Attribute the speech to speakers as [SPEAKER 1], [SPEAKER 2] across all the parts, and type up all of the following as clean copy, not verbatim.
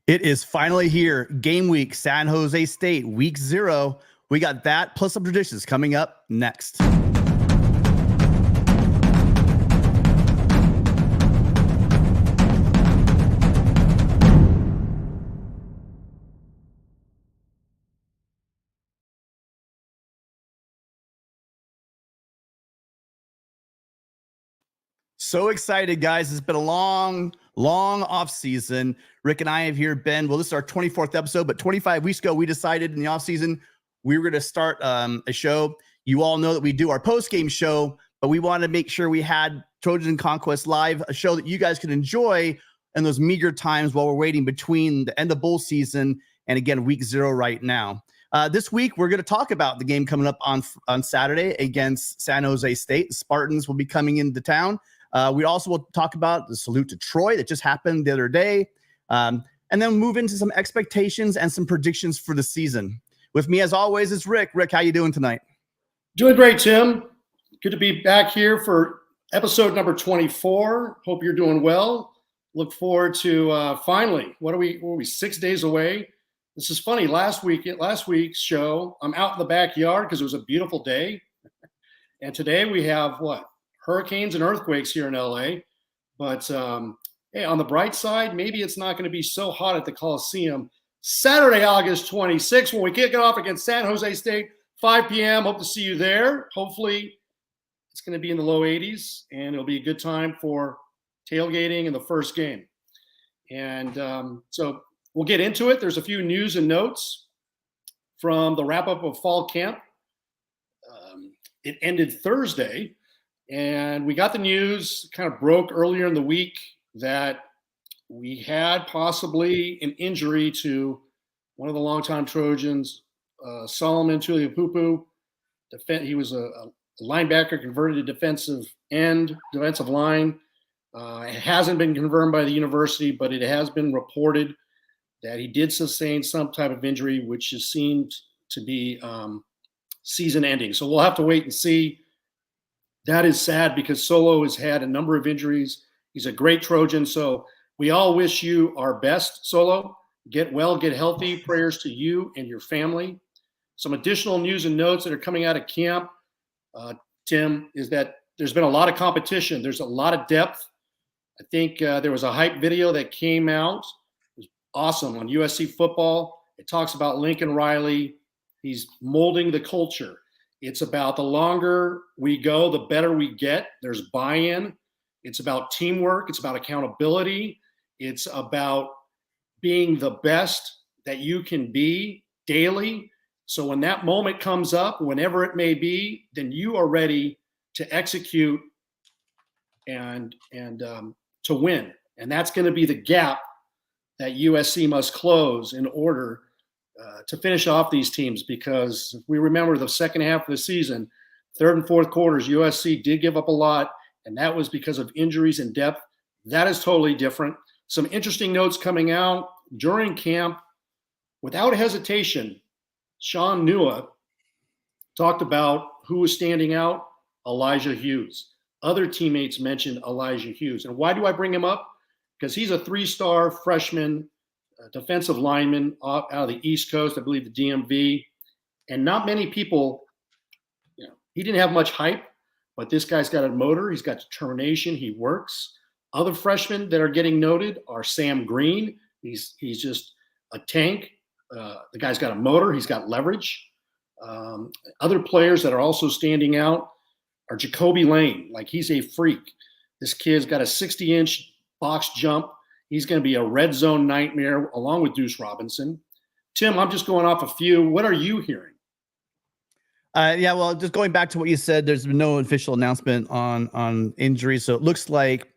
[SPEAKER 1] It is finally here. Game week, San Jose State, week 0. We got that plus some traditions coming up next. So excited, guys. It's been a long off season. Rick and I have here been, well, this is our 24th episode, but 25 weeks ago, we decided in the off season, we were going to start a show. You all know that we do our post-game show, but we wanted to make sure we had Trojan and Conquest live, a show that you guys can enjoy in those meager times while we're waiting between the end of bowl season and, again, week 0 right now. This week, we're going to talk about the game coming up on Saturday against San Jose State. The Spartans will be coming into town. We also will talk about the salute to Troy that just happened the other day, and then move into some expectations and some predictions for the season. With me, as always, is Rick. Rick, how you doing tonight?
[SPEAKER 2] Doing great, Tim. Good to be back here for episode number 24. Hope you're doing well. Look forward to finally. What are we 6 days away? This is funny. Last week's show, I'm out in the backyard because it was a beautiful day, and today we have what? Hurricanes and earthquakes here in LA. But hey, on the bright side, maybe it's not going to be so hot at the Coliseum. Saturday, August 26th, when we kick it off against San Jose State, 5 p.m. Hope to see you there. Hopefully, it's going to be in the low 80s, and it'll be a good time for tailgating in the first game. And so we'll get into it. There's a few news and notes from the wrap-up of fall camp. It ended Thursday. And we got the news, kind of broke earlier in the week, that we had possibly an injury to one of the longtime Trojans, Solomon Tuliupupu. He was a linebacker converted to defensive line. It hasn't been confirmed by the university, but it has been reported that he did sustain some type of injury, which just seemed to be season ending. So we'll have to wait and see. That is sad because Solo has had a number of injuries. He's a great Trojan. So we all wish you our best, Solo. Get well, get healthy. Prayers to you and your family. Some additional news and notes that are coming out of camp, Tim, is that there's been a lot of competition. There's a lot of depth. I think there was a hype video that came out. It was awesome on USC football. It talks about Lincoln Riley. He's molding the culture. It's about the longer we go, the better we get. There's buy-in. It's about teamwork. It's about accountability. It's about being the best that you can be daily. So when that moment comes up, whenever it may be, then you are ready to execute and to win. And that's going to be the gap that USC must close in order to finish off these teams, because if we remember the second half of the season, third and fourth quarters, USC did give up a lot, and that was because of injuries and depth. That is totally different. Some interesting notes coming out during camp. Without hesitation, Sean Nua talked about who was standing out, Elijah Hughes. Other teammates mentioned Elijah Hughes. And why do I bring him up? Because he's a 3-star freshman defensive lineman out of the East Coast, I believe the DMV. And not many people, he didn't have much hype, but this guy's got a motor. He's got determination. He works. Other freshmen that are getting noted are Sam Green. He's just a tank. The guy's got a motor. He's got leverage. Other players that are also standing out are Jacoby Lane. Like, he's a freak. This kid's got a 60-inch box jump. He's going to be a red zone nightmare along with Deuce Robinson. Tim, I'm just going off a few. What are you hearing?
[SPEAKER 1] Yeah, well, just going back to what you said, there's been no official announcement on injuries. So it looks like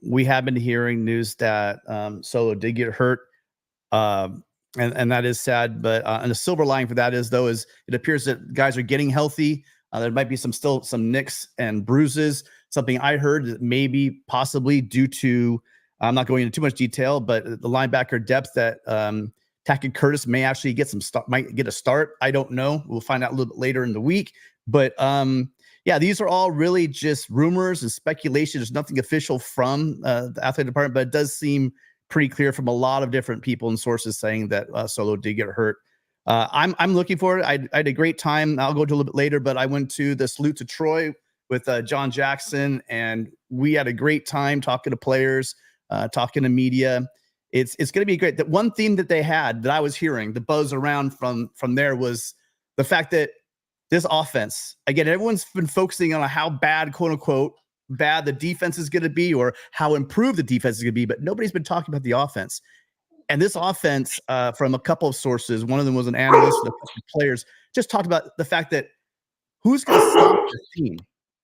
[SPEAKER 1] we have been hearing news that Solo did get hurt. And that is sad. But and the silver lining for that is it appears that guys are getting healthy. There might be still some nicks and bruises. Something I heard that maybe possibly due to, I'm not going into too much detail, but the linebacker depth that Tackett Curtis may actually might get a start. I don't know. We'll find out a little bit later in the week. But yeah, these are all really just rumors and speculation. There's nothing official from the athletic department, but it does seem pretty clear from a lot of different people and sources saying that Solo did get hurt. I'm looking forward. I had a great time. I'll go to a little bit later, but I went to the Salute to Troy with John Jackson, and we had a great time talking to players, talking to media. It's going to be great. The one theme that they had that I was hearing, the buzz around from there, was the fact that this offense, again, everyone's been focusing on how bad, quote unquote, bad the defense is going to be or how improved the defense is going to be, but nobody's been talking about the offense. And this offense, from a couple of sources, one of them was an analyst, and a couple of players, just talked about the fact that who's going to stop this team?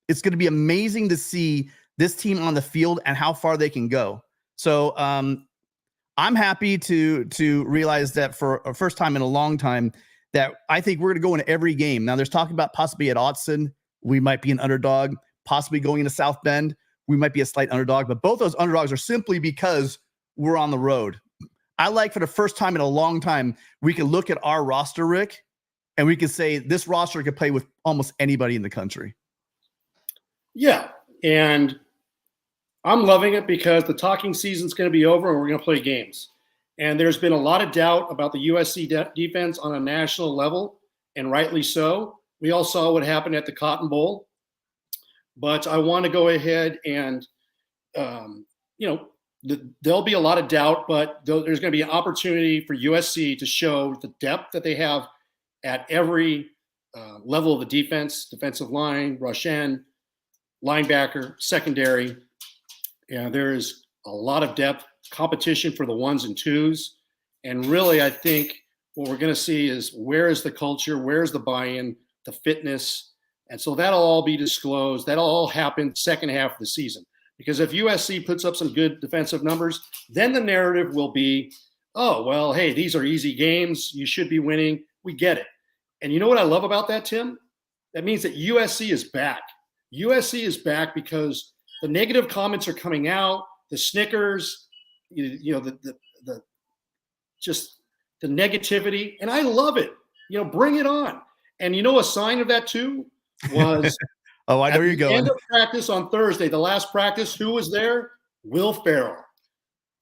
[SPEAKER 1] It's going to be amazing to see this team on the field and how far they can go. So I'm happy to realize that for a first time in a long time that I think we're going to go into every game. Now, there's talking about possibly at Autzen, we might be an underdog, possibly going into South Bend, we might be a slight underdog, but both those underdogs are simply because we're on the road. I like for the first time in a long time, we can look at our roster, Rick, and we can say this roster could play with almost anybody in the country.
[SPEAKER 2] Yeah, and I'm loving it because the talking season's going to be over and we're going to play games. And there's been a lot of doubt about the USC defense on a national level, and rightly so. We all saw what happened at the Cotton Bowl. But I want to go ahead and, there'll be a lot of doubt, but there's going to be an opportunity for USC to show the depth that they have at every level of the defense, defensive line, rush end, linebacker, secondary. Yeah, there is a lot of depth, competition for the ones and twos. And really, I think what we're going to see is where is the culture, where's the buy-in, the fitness. And so that'll all be disclosed. That'll all happen second half of the season. Because if USC puts up some good defensive numbers, then the narrative will be, oh, well, hey, these are easy games. You should be winning. We get it. And you know what I love about that, Tim? That means that USC is back. USC is back because the negative comments are coming out, the snickers, the negativity, and I love it. Bring it on. And a sign of that too was
[SPEAKER 1] oh, I know where you're going.
[SPEAKER 2] End of practice on Thursday, the last practice, who was there? Will Ferrell.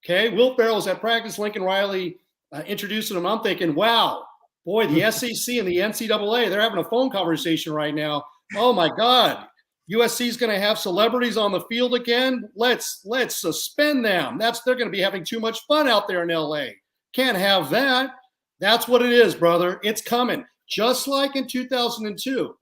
[SPEAKER 2] Okay, Will Ferrell was at practice. Lincoln Riley introducing him. I'm thinking, wow, boy, the SEC and the NCAA, they're having a phone conversation right now. Oh my God. USC is going to have celebrities on the field again. Let's suspend them. They're going to be having too much fun out there in LA. Can't have that. That's what it is, brother. It's coming. Just like in 2002,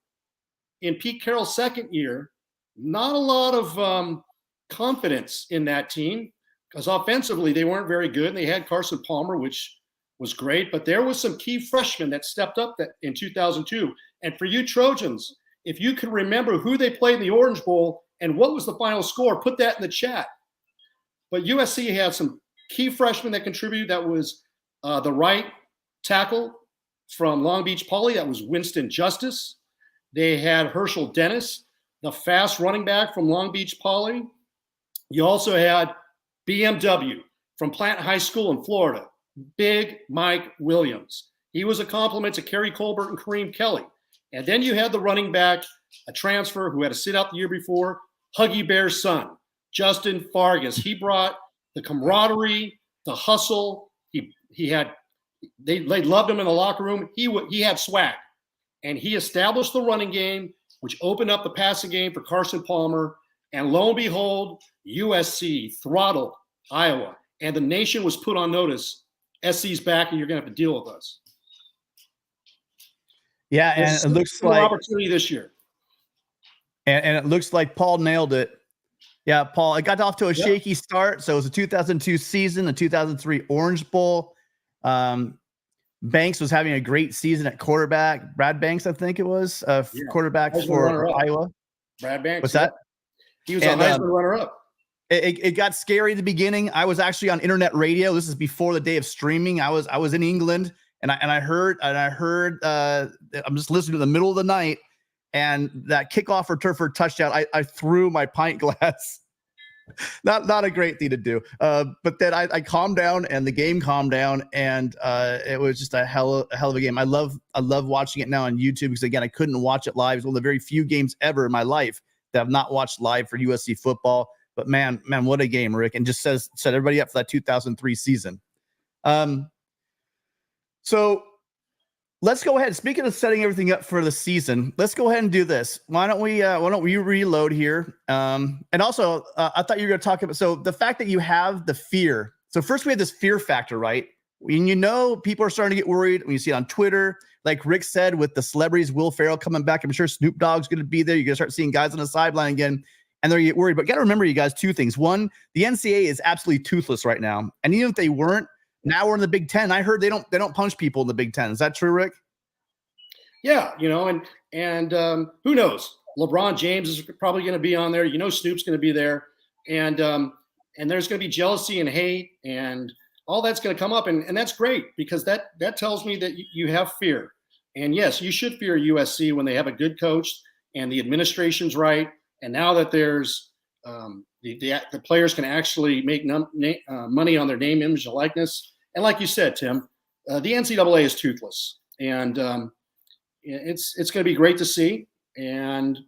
[SPEAKER 2] in Pete Carroll's second year, not a lot of confidence in that team because offensively they weren't very good. And they had Carson Palmer, which was great, but there was some key freshmen that stepped up in 2002. And for you Trojans, if you can remember who they played in the Orange Bowl and what was the final score, put that in the chat. But USC had some key freshmen that contributed. That was the right tackle from Long Beach Poly. That was Winston Justice. They had Herschel Dennis, the fast running back from Long Beach Poly. You also had BMW from Plant High School in Florida, Big Mike Williams. He was a compliment to Kerry Colbert and Kareem Kelly. And then you had the running back, a transfer who had to sit out the year before, Huggy Bear's son, Justin Fargas. He brought the camaraderie, the hustle. They loved him in the locker room. He had swag, and he established the running game, which opened up the passing game for Carson Palmer. And lo and behold, USC throttled Iowa, and the nation was put on notice. SC's back, and you're going to have to deal with us.
[SPEAKER 1] Yeah, and it looks like
[SPEAKER 2] opportunity this year.
[SPEAKER 1] And it looks like Paul nailed it. Yeah, Paul, it got off to a shaky start. So it was a 2002 season, the 2003 Orange Bowl. Banks was having a great season at quarterback. Brad Banks, I think it was, quarterback for Iowa.
[SPEAKER 2] Brad Banks.
[SPEAKER 1] What's that?
[SPEAKER 2] He was a Heisman runner-up.
[SPEAKER 1] It got scary at the beginning. I was actually on internet radio. This is before the day of streaming. I was in England. And I heard I'm just listening to the middle of the night, and that kickoff return for a touchdown. I threw my pint glass. not a great thing to do. But then I calmed down, and the game calmed down, and it was just a hell of a game. I love watching it now on YouTube because again I couldn't watch it live. It's one of the very few games ever in my life that I've not watched live for USC football. But man, what a game, Rick, and just set everybody up for that 2003 season. So let's go ahead. Speaking of setting everything up for the season, let's go ahead and do this. Why don't we reload here? And also, I thought you were going to talk about, so the fact that you have the fear. So first we had this fear factor, right? When people are starting to get worried when you see it on Twitter, like Rick said, with the celebrities, Will Ferrell coming back. I'm sure Snoop Dogg's going to be there. You're going to start seeing guys on the sideline again, and they're get worried. But got to remember, you guys, two things. One, the NCAA is absolutely toothless right now, and even if they weren't, now we're in the Big Ten. I heard they don't punch people in the Big Ten. Is that true, Rick?
[SPEAKER 2] Yeah, and who knows? LeBron James is probably going to be on there. Snoop's going to be there, and there's going to be jealousy and hate, and all that's going to come up, and that's great, because that tells me that you have fear. And yes, you should fear USC when they have a good coach and the administration's right. And now that there's the players can actually make money on their name, image, and likeness. And like you said, Tim, the NCAA is toothless, and it's going to be great to see. And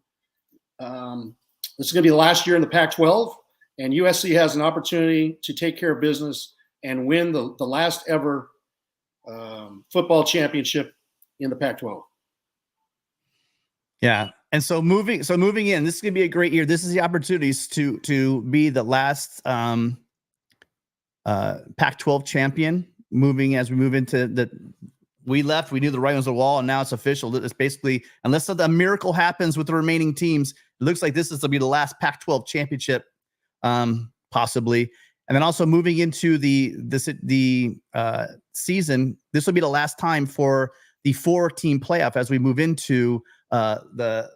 [SPEAKER 2] this is going to be the last year in the Pac-12, and USC has an opportunity to take care of business and win the last ever football championship in the Pac-12.
[SPEAKER 1] Yeah. And so moving in, this is going to be a great year. This is the opportunities to be the last Pac-12 champion. As we move into we knew the writing was on the wall, and now it's official. It's basically, unless a miracle happens with the remaining teams, it looks like this is to be the last Pac-12 championship, possibly. And then also moving into the season, this will be the last time for the 4-team playoff as we move into the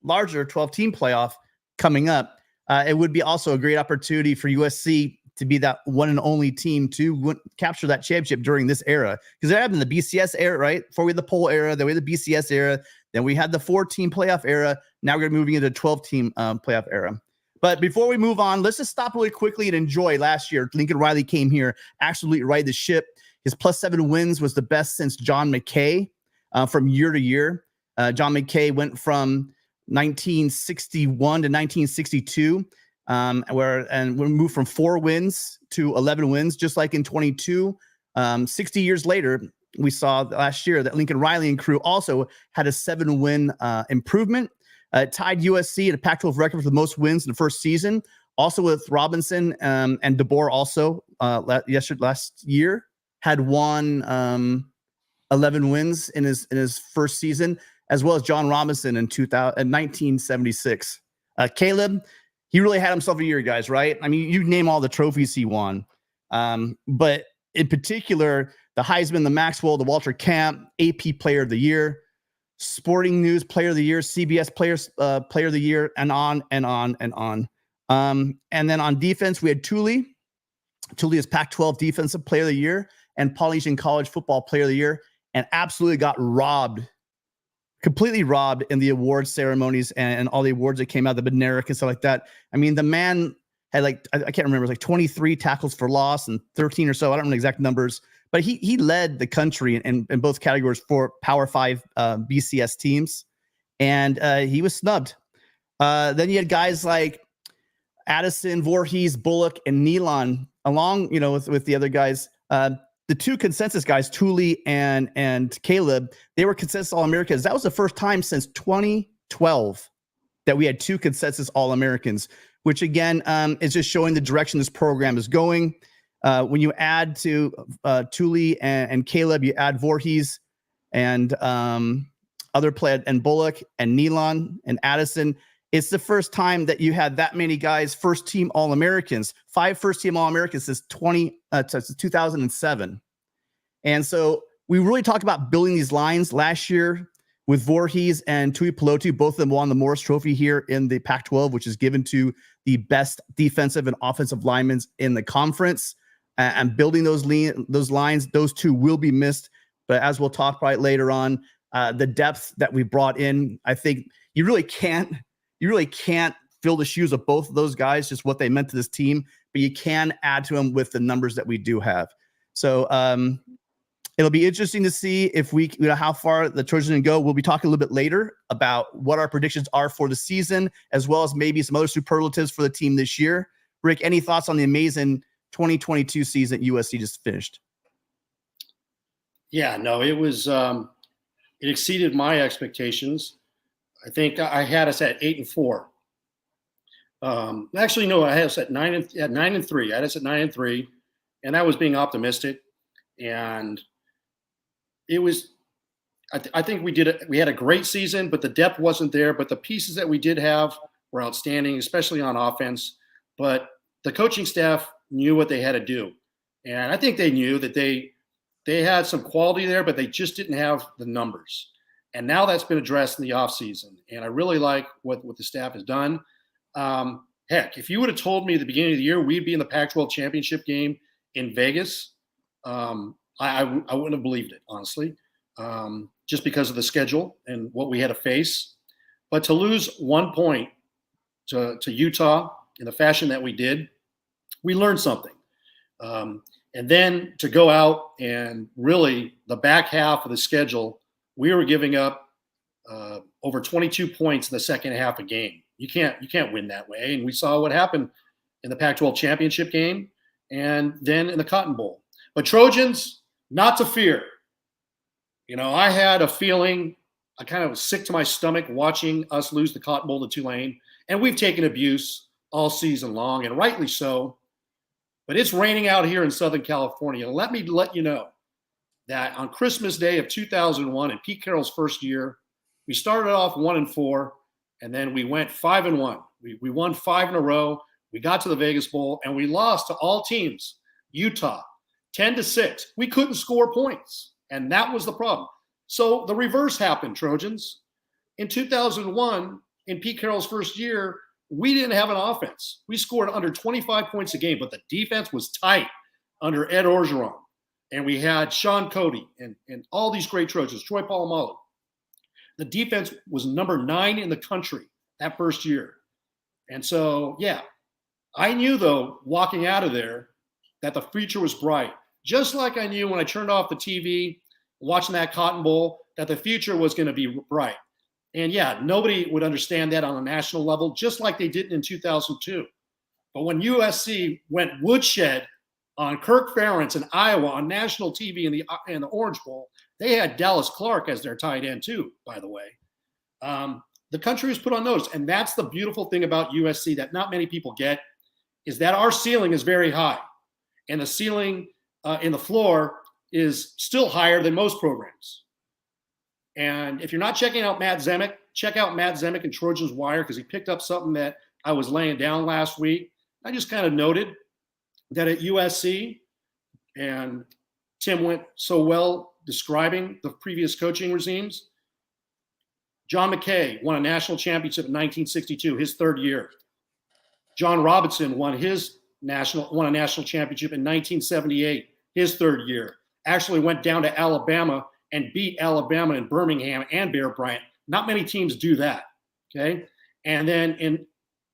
[SPEAKER 1] larger 12-team playoff coming up. It would be also a great opportunity for USC to be that one and only team to capture that championship during this era, because they're having the BCS era, right? Before we had the poll era, then we had the BCS era, then we had the 4-team playoff era. Now we're moving into the 12-team playoff era. But before we move on, let's just stop really quickly and enjoy last year. Lincoln Riley came here, absolutely right the ship. His +7 wins was the best since John McKay from year to year. John McKay went from 1961 to 1962, and we moved from 4 wins to 11 wins, just like in 22. 60 years later, we saw last year that Lincoln Riley and crew also had a 7-win improvement. Tied USC at a Pac-12 record for the most wins in the first season, also with Robinson and DeBoer also last year had won 11 wins in his first season, as well as John Robinson in 1976. Caleb, he really had himself a year, guys, right? I mean, you name all the trophies he won, but in particular, the Heisman, the Maxwell, the Walter Camp, AP Player of the Year, Sporting News Player of the Year, CBS Player of the Year, and on and on and on. And then on defense, we had Thule. Thule is Pac-12 Defensive Player of the Year and Polynesian College Football Player of the Year, and absolutely got completely robbed in the awards ceremonies and all the awards that came out, the Bednarik and stuff like that. I mean, the man had I can't remember, it was 23 tackles for loss and 13 or so. I don't know the exact numbers. But he led the country in both categories for Power 5 BCS teams, and he was snubbed. Then you had guys like Addison, Voorhees, Bullock, and Nealon, along with the other guys. The 2 consensus guys, Thule and Caleb, they were consensus All-Americans. That was the first time since 2012 that we had 2 consensus All-Americans, which again is just showing the direction this program is going. When you add to Thule and Caleb, you add Voorhees and other player and Bullock and Nealon and Addison. It's the first time that you had that many guys first-team All-Americans, 5 first-team All-Americans since 2007. And so we really talked about building these lines last year with Voorhees and Tui Pelotu. Both of them won the Morris Trophy here in the Pac-12, which is given to the best defensive and offensive linemen in the conference. And building those lines, those 2 will be missed. But as we'll talk about later on, the depth that we brought in, I think you really can't fill the shoes of both of those guys, just what they meant to this team. But you can add to them with the numbers that we do have. So It'll be interesting to see if how far the Trojans can go. We'll be talking a little bit later about what our predictions are for the season, as well as maybe some other superlatives for the team this year. Rick, any thoughts on the amazing 2022 season USC just finished?
[SPEAKER 2] Yeah, no, it was it exceeded my expectations. I think I had us at 8-4. Actually, no, I had us at 9-3. I had us at 9-3, and that was being optimistic. And it was, I think we had a great season, but the depth wasn't there. But the pieces that we did have were outstanding, especially on offense. But the coaching staff knew what they had to do. And I think they knew that they had some quality there, but they just didn't have the numbers. And now that's been addressed in the offseason. And I really like what the staff has done. Heck, if you would have told me at the beginning of the year we'd be in the Pac-12 Championship game in Vegas, I wouldn't have believed it, honestly, just because of the schedule and what we had to face. But to lose 1 point to Utah in the fashion that we did, we learned something. And then to go out and really the back half of the schedule, we were giving up over 22 points in the second half a game. You can't win that way. And we saw what happened in the Pac-12 Championship game and then in the Cotton Bowl. But Trojans, not to fear. You know, I had a feeling, I kind of was sick to my stomach watching us lose the Cotton Bowl to Tulane. And we've taken abuse all season long, and rightly so. But it's raining out here in Southern California. And let me let you know that on Christmas Day of 2001, in Pete Carroll's first year, we started off 1-4, and then we went 5-1. We won 5 in a row. We got to the Vegas Bowl, and we lost to all teams. Utah, 10-6. We couldn't score points, and that was the problem. So the reverse happened, Trojans. In 2001, in Pete Carroll's first year, we didn't have an offense. We scored under 25 points a game, but the defense was tight under Ed Orgeron. And we had Sean Cody and all these great Trojans, Troy Polamalu. The defense was number 9 in the country that first year. And so, yeah, I knew, though, walking out of there, that the future was bright. Just like I knew when I turned off the TV, watching that Cotton Bowl, that the future was going to be bright. And, yeah, nobody would understand that on a national level, just like they did in 2002. But when USC went woodshed on Kirk Ferentz in Iowa on national TV in the Orange Bowl, they had Dallas Clark as their tight end too, by the way. The country was put on notice. And that's the beautiful thing about USC that not many people get, is that our ceiling is very high. And the ceiling in the floor is still higher than most programs. And if you're not checking out Matt Zemek, check out Matt Zemek and Trojan's Wire, because he picked up something that I was laying down last week. I just kind of noted that at USC, and Tim went so well describing the previous coaching regimes, John McKay won a national championship in 1962, his third year. John Robinson won a national championship in 1978, his third year. Actually went down to Alabama and beat Alabama in Birmingham and Bear Bryant. Not many teams do that, okay? And then in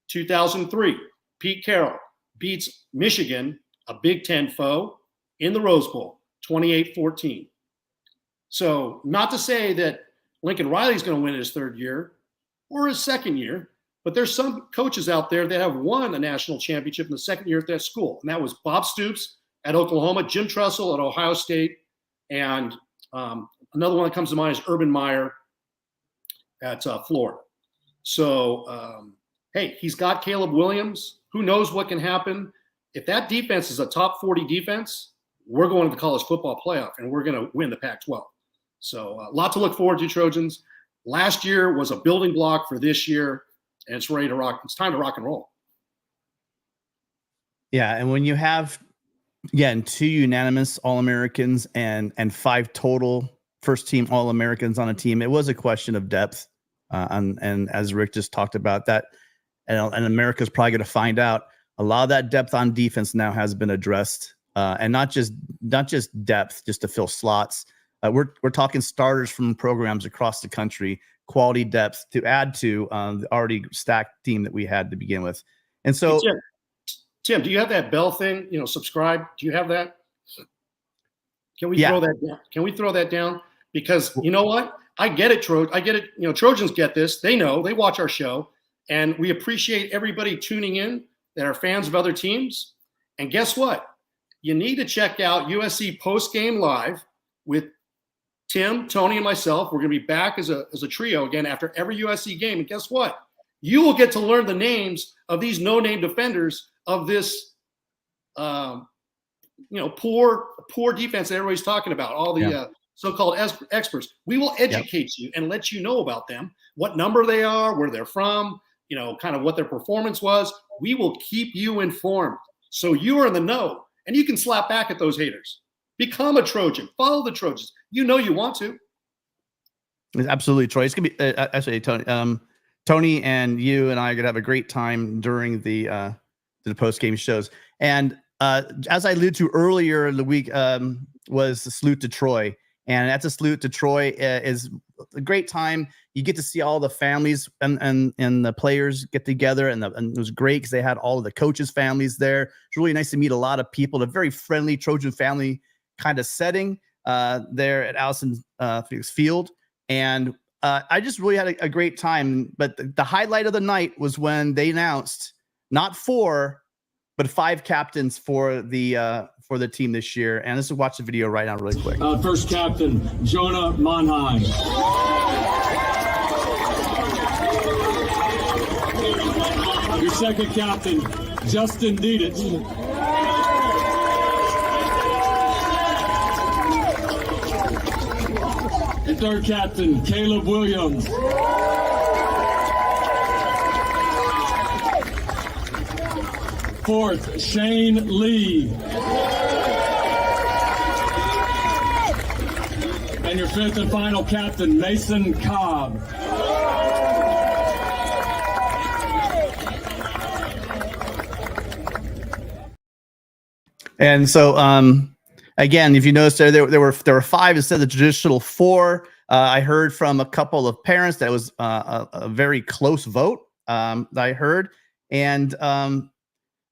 [SPEAKER 2] 2003, Pete Carroll beats Michigan, a Big Ten foe, in the Rose Bowl, 28-14. So not to say that Lincoln Riley's going to win his third year or his second year, but there's some coaches out there that have won a national championship in the second year at that school. And that was Bob Stoops at Oklahoma, Jim Tressel at Ohio State, and another one that comes to mind is Urban Meyer at Florida. So, hey, he's got Caleb Williams. Who knows what can happen? If that defense is a top 40 defense, we're going to the college football playoff, and we're going to win the Pac-12. So a lot to look forward to, Trojans. Last year was a building block for this year, and it's ready to rock. It's time to rock and roll.
[SPEAKER 1] Yeah, and when you have, again, 2 unanimous All-Americans and 5 total first-team All-Americans on a team, it was a question of depth. And as Rick just talked about that, and America's probably going to find out, a lot of that depth on defense now has been addressed, and not just depth just to fill slots. We're talking starters from programs across the country, quality depth to add to the already stacked team that we had to begin with. And so,
[SPEAKER 2] Tim, do you have that bell thing? Subscribe. Do you have that? Can we throw that down? Can we throw that down? Because you know what? I get it, I get it. You know, Trojans get this. They know. They watch our show. And we appreciate everybody tuning in that are fans of other teams. And guess what? You need to check out USC Postgame Live with Tim, Tony, and myself. We're going to be back as a trio again after every USC game. And guess what? You will get to learn the names of these no-name defenders of this poor defense that everybody's talking about, all the so-called experts. We will educate you and let you know about them, what number they are, where they're from, you know, kind of what their performance was. We will keep you informed so you are in the know, and you can slap back at those haters. Become a Trojan. Follow the Trojans. You know you want to.
[SPEAKER 1] Absolutely, Troy. It's gonna be actually Tony and you and I are gonna have a great time during the post-game shows. And as I alluded to earlier in the week, was a salute to Troy. And that's a salute to Troy. Is a great time. You get to see all the families and the players get together, and it was great because they had all of the coaches' families there. It's really nice to meet a lot of people. A very friendly Trojan family kind of setting there at Allison Field, and I just really had a great time. But the highlight of the night was when they announced not 4, but 5 captains for the team this year. And let's watch the video right now really quick.
[SPEAKER 3] First captain, Jonah Monheim. Your second captain, Justin Dietz. Your third captain, Caleb Williams. Fourth, Shane Lee. And your fifth and final captain, Mason Cobb.
[SPEAKER 1] And so, again, if you notice there were 5 instead of the traditional 4. I heard from a couple of parents that was a very close vote that I heard. And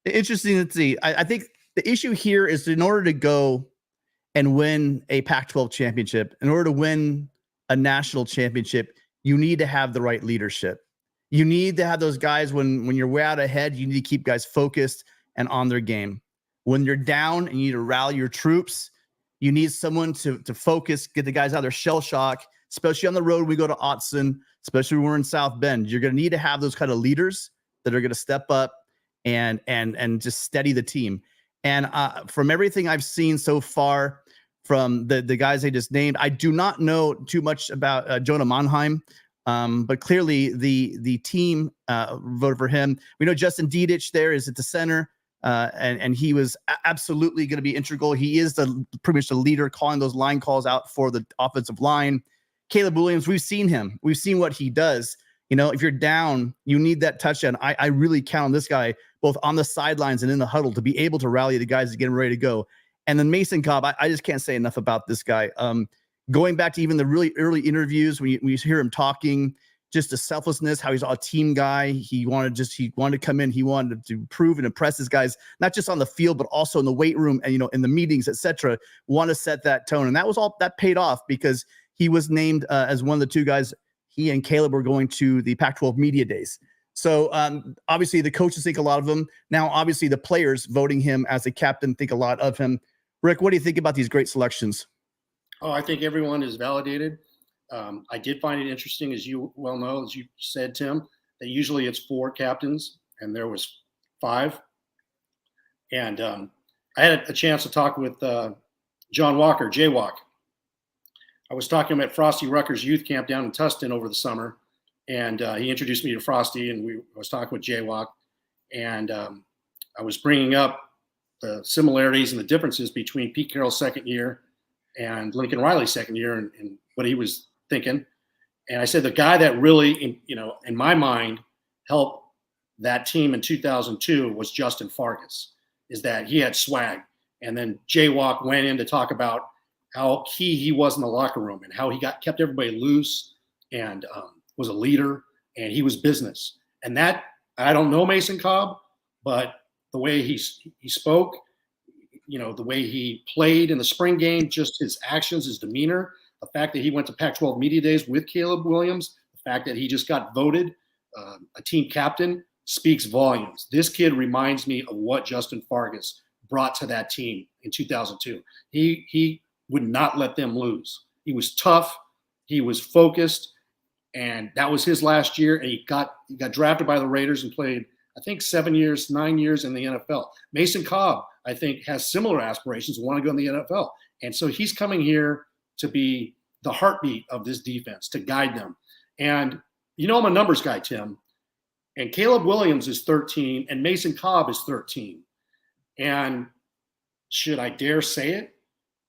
[SPEAKER 1] interesting to see. I think the issue here is in order to go and win a Pac-12 championship, in order to win a national championship, you need to have the right leadership. You need to have those guys when you're way out ahead, you need to keep guys focused and on their game. When you're down and you need to rally your troops, you need someone to focus, get the guys out of their shell shock, especially on the road when we go to Autzen, especially when we're in South Bend. You're going to need to have those kind of leaders that are going to step up and just steady the team. And from everything I've seen so far from the guys I just named, I do not know too much about Jonah Monheim, but clearly the team voted for him. We know Justin Dietz there is at the center, and he was absolutely going to be integral. He is pretty much the leader calling those line calls out for the offensive line. Caleb Williams, we've seen him. We've seen what he does. You know, if you're down, you need that touchdown. I really count on this guy, both on the sidelines and in the huddle, to be able to rally the guys to get him ready to go. And then Mason Cobb, I just can't say enough about this guy. Going back to even the really early interviews, when you hear him talking, just the selflessness, how he's a team guy. He wanted to come in. He wanted to prove and impress his guys, not just on the field, but also in the weight room and, in the meetings, etc. Want to set that tone. And that paid off because he was named as one of the 2 guys. He and Caleb were going to the Pac-12 media days. So obviously the coaches think a lot of him. Now, obviously the players voting him as a captain think a lot of him. Rick, what do you think about these great selections?
[SPEAKER 2] Oh, I think everyone is validated. I did find it interesting, as you well know, as you said, Tim, that usually it's 4 captains, and there was 5. And I had a chance to talk with John Walker, J-Walk. I was talking at Frosty Rucker's youth camp down in Tustin over the summer, and he introduced me to Frosty, and I was talking with J-Walk, and I was bringing up the similarities and the differences between Pete Carroll's second year and Lincoln Riley's second year and what he was thinking. And I said the guy that really, in my mind, helped that team in 2002 was Justin Fargas, is that he had swag. And then J-Walk went in to talk about how key he was in the locker room and how he kept everybody loose and was a leader, and he was business. And that, I don't know Mason Cobb, but the way he spoke, the way he played in the spring game, just his actions, his demeanor, the fact that he went to Pac-12 Media Days with Caleb Williams, the fact that he just got voted a team captain speaks volumes. This kid reminds me of what Justin Fargas brought to that team in 2002. He would not let them lose. He was tough. He was focused. And that was his last year. And he got drafted by the Raiders and played, I think, 9 years in the NFL. Mason Cobb, I think, has similar aspirations, want to go in the NFL. And so he's coming here to be the heartbeat of this defense, to guide them. And I'm a numbers guy, Tim. And Caleb Williams is 13 and Mason Cobb is 13. And should I dare say it?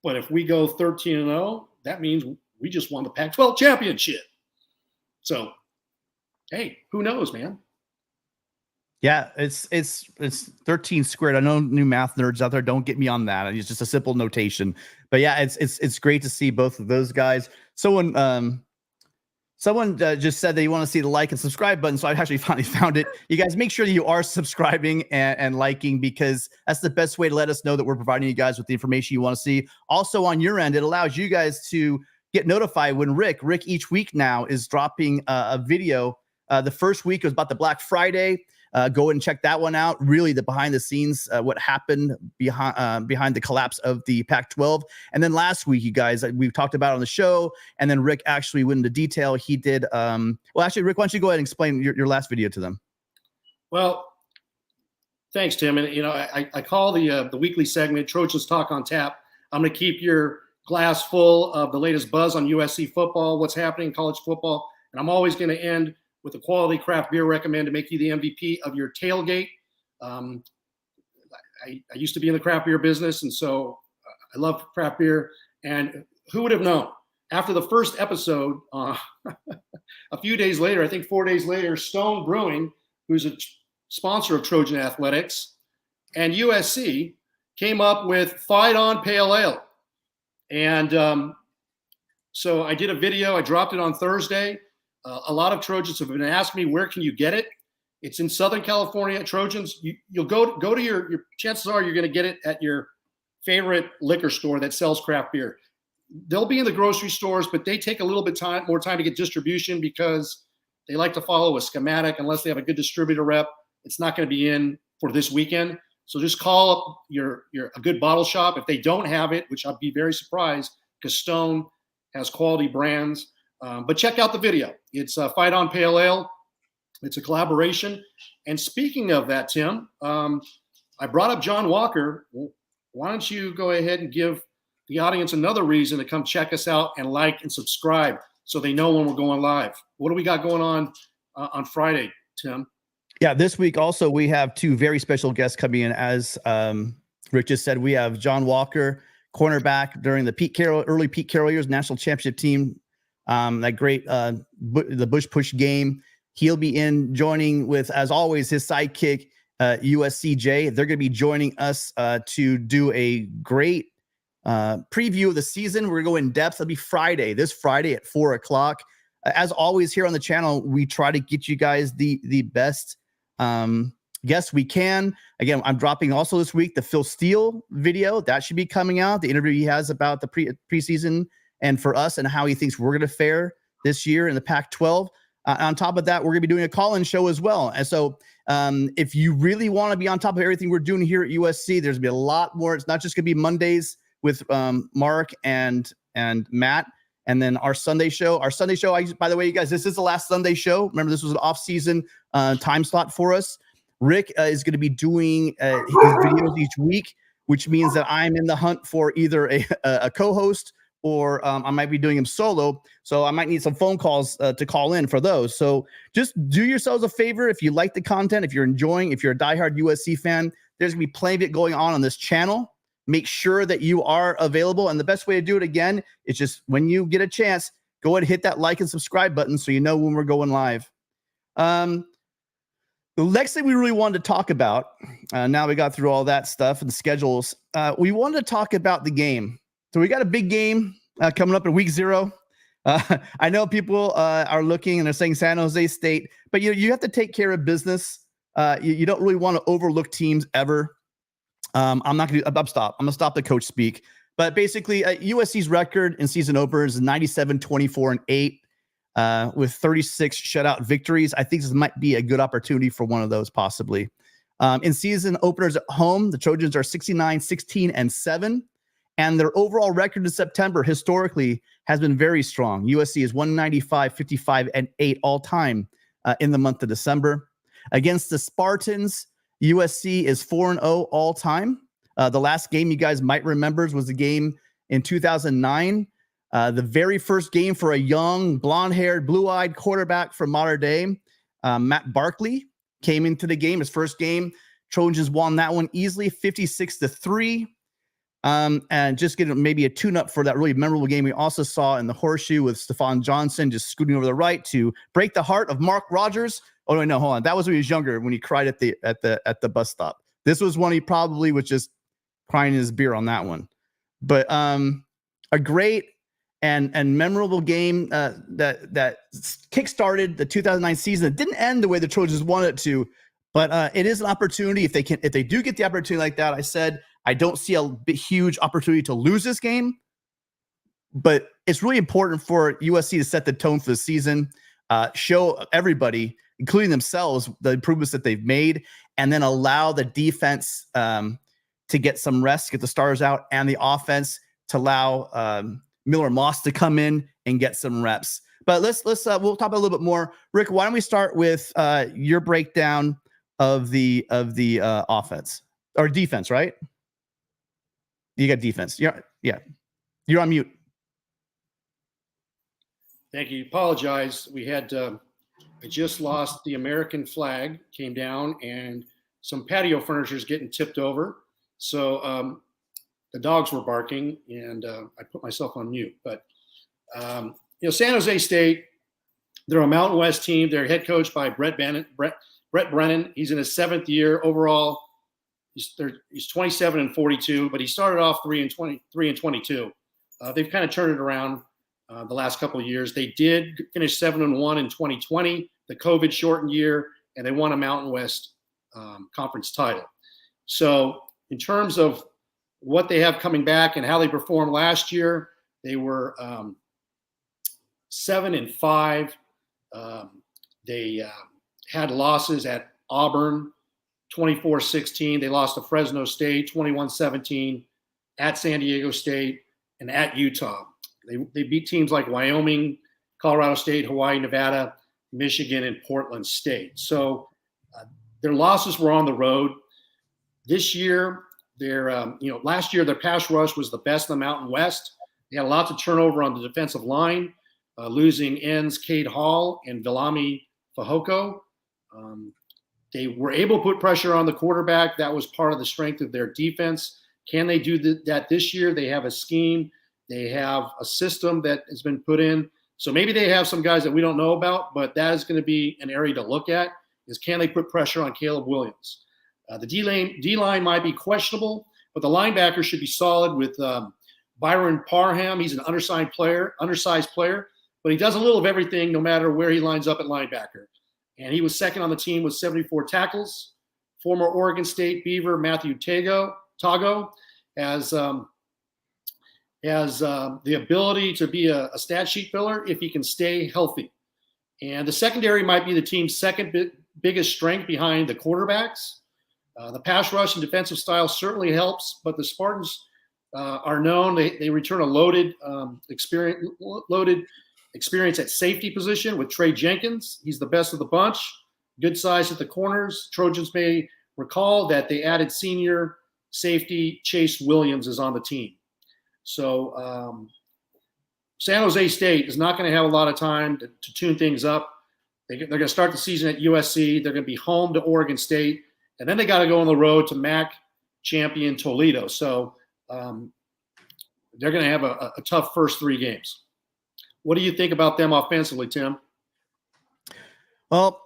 [SPEAKER 2] But if we go 13-0, that means we just won the Pac-12 Championship. So, hey, who knows, man?
[SPEAKER 1] Yeah, it's 13 squared. I know new math nerds out there, don't get me on that. It's just a simple notation. But yeah, it's great to see both of those guys. Someone just said that you want to see the like and subscribe button, so I actually finally found it. You guys make sure that you are subscribing and liking, because that's the best way to let us know that we're providing you guys with the information you want to see. Also on your end, it allows you guys to get notified when Rick each week now is dropping a video. The first week was about the Black Friday. Go and check that one out. Really, the behind the scenes, what happened behind the collapse of the Pac-12. And then last week, you guys, we've talked about on the show. And then Rick actually went into detail. He did. Well, actually, Rick, why don't you go ahead and explain your last video to them?
[SPEAKER 2] Well, thanks, Tim. And I call the weekly segment Trojans Talk on Tap. I'm going to keep your glass full of the latest buzz on USC football, what's happening in college football, and I'm always going to end with a quality craft beer recommend to make you the MVP of your tailgate. I used to be in the craft beer business, and so I love craft beer. And who would have known? After the first episode, a few days later, I think 4 days later, Stone Brewing, who's a sponsor of Trojan Athletics, and USC came up with Fight On Pale Ale. And so I did a video. I dropped it on Thursday. A lot of Trojans have been asking me, where can you get it? It's in Southern California at Trojans. You'll go to your chances are you're going to get it at your favorite liquor store that sells craft beer. They'll be in the grocery stores, but they take a little bit more time to get distribution because they like to follow a schematic. Unless they have a good distributor rep, it's not going to be in for this weekend. So just call up a good bottle shop. If they don't have it, which I'd be very surprised, because Stone has quality brands. But check out the video. It's Fight On Pale Ale. It's a collaboration. And speaking of that, Tim, I brought up John Walker. Why don't you go ahead and give the audience another reason to come check us out and like and subscribe so they know when we're going live. What do we got going on Friday, Tim?
[SPEAKER 1] Yeah, this week also we have two very special guests coming in. As Rick just said, we have John Walker, cornerback during the early Pete Carroll years, national championship team. That great the Bush Push game. He'll be joining with, as always, his sidekick USCJ. They're going to be joining us to do a great preview of the season. We're going to go in depth. It'll be this Friday at 4:00. As always, here on the channel, we try to get you guys the best guests we can. Again, I'm dropping also this week the Phil Steele video. That should be coming out. The interview he has about the preseason and for us and how he thinks we're going to fare this year in the Pac-12. On top of that, we're going to be doing a call-in show as well. And so if you really want to be on top of everything we're doing here at USC, there's going to be a lot more. It's not just going to be Mondays with Mark and Matt. And then our Sunday show, by the way, you guys, this is the last Sunday show. Remember, this was an off-season time slot for us. Rick is going to be doing his videos each week, which means that I'm in the hunt for either a co-host or I might be doing them solo. So I might need some phone calls to call in for those. So just do yourselves a favor. If you like the content, if you're a diehard USC fan, there's going to be plenty of it going on this channel. Make sure that you are available. And the best way to do it, again, is just when you get a chance, go ahead and hit that like and subscribe button so you know when we're going live. The next thing we really wanted to talk about, now we got through all that stuff and the schedules, we wanted to talk about the game. So we got a big game coming up in week 0. I know people are looking and they're saying San Jose State, but you have to take care of business. You don't really want to overlook teams ever. I'm not going to stop. I'm going to stop the coach speak. But basically, USC's record in season openers is 97, 24, and 8 with 36 shutout victories. I think this might be a good opportunity for one of those possibly. In season openers at home, the Trojans are 69, 16, and 7. And their overall record in September historically has been very strong. USC is 195, 55, and 8 all time in the month of December. Against the Spartans, USC is 4-0 all time. The last game you guys might remember was the game in 2009. The very first game for a young, blonde-haired, blue-eyed quarterback from modern day, Matt Barkley, came into the game. His first game, Trojans won that one easily, 56-3. And just getting maybe a tune-up for that really memorable game we also saw in the Horseshoe with Stephon Johnson just scooting over the right to break the heart of Mark Rogers. Oh no, hold on. That was when he was younger, when he cried at the bus stop. This was one he probably was just crying in his beer on that one. But a great and memorable game that kickstarted the 2009 season. It didn't end the way the Trojans wanted it to, but it is an opportunity if they do get the opportunity like that. I said I don't see a huge opportunity to lose this game, but it's really important for USC to set the tone for the season, show everybody, including themselves, the improvements that they've made, and then allow the defense to get some rest, get the stars out, and the offense to allow Miller Moss to come in and get some reps. But we'll talk a little bit more. Rick, why don't we start with your breakdown of the offense or defense, right? You got defense. Yeah. You're on mute.
[SPEAKER 2] Thank you. Apologize. We had I just lost the American flag, came down, and some patio furniture is getting tipped over. So the dogs were barking, and I put myself on mute. But San Jose State, they're a Mountain West team. They're head coached by Brett Brennan. He's in his 7th year overall. He's 27 and 42, but he started off 3 and 22. They've kind of turned it around the last couple of years. They did finish 7-1 in 2020, the COVID shortened year, and they won a Mountain West conference title. So in terms of what they have coming back and how they performed last year, they were 7-5. They had losses at Auburn, 24-16. They lost to Fresno State, 21-17, at San Diego State, and at Utah. They beat teams like Wyoming, Colorado State, Hawaii, Nevada, Michigan, and Portland State. So their losses were on the road. This year, last year their pass rush was the best in the Mountain West. They had lots of turnover on the defensive line, losing ends Cade Hall and Viliami Fehoko. They were able to put pressure on the quarterback. That was part of the strength of their defense. Can they do that this year? They have a scheme. They have a system that has been put in. So maybe they have some guys that we don't know about, but that is going to be an area to look at, is can they put pressure on Caleb Williams? The D-line might be questionable, but the linebacker should be solid with Byron Parham. He's an undersized player, but he does a little of everything no matter where he lines up at linebacker. And he was second on the team with 74 tackles. Former Oregon State Beaver Matthew Tago has the ability to be a stat sheet filler if he can stay healthy. And the secondary might be the team's second biggest strength behind the quarterbacks. The pass rush and defensive style certainly helps, but the Spartans are known. They return a loaded experience at safety position with Trey Jenkins. He's the best of the bunch. Good size at the corners. Trojans may recall that they added senior safety Chase Williams is on the team. So San Jose State is not going to have a lot of time to tune things up. They're going to start the season at USC. They're going to be home to Oregon State. And then they got to go on the road to MAC champion Toledo. So they're going to have a tough first 3 games. What do you think about them offensively, Tim?
[SPEAKER 1] Well,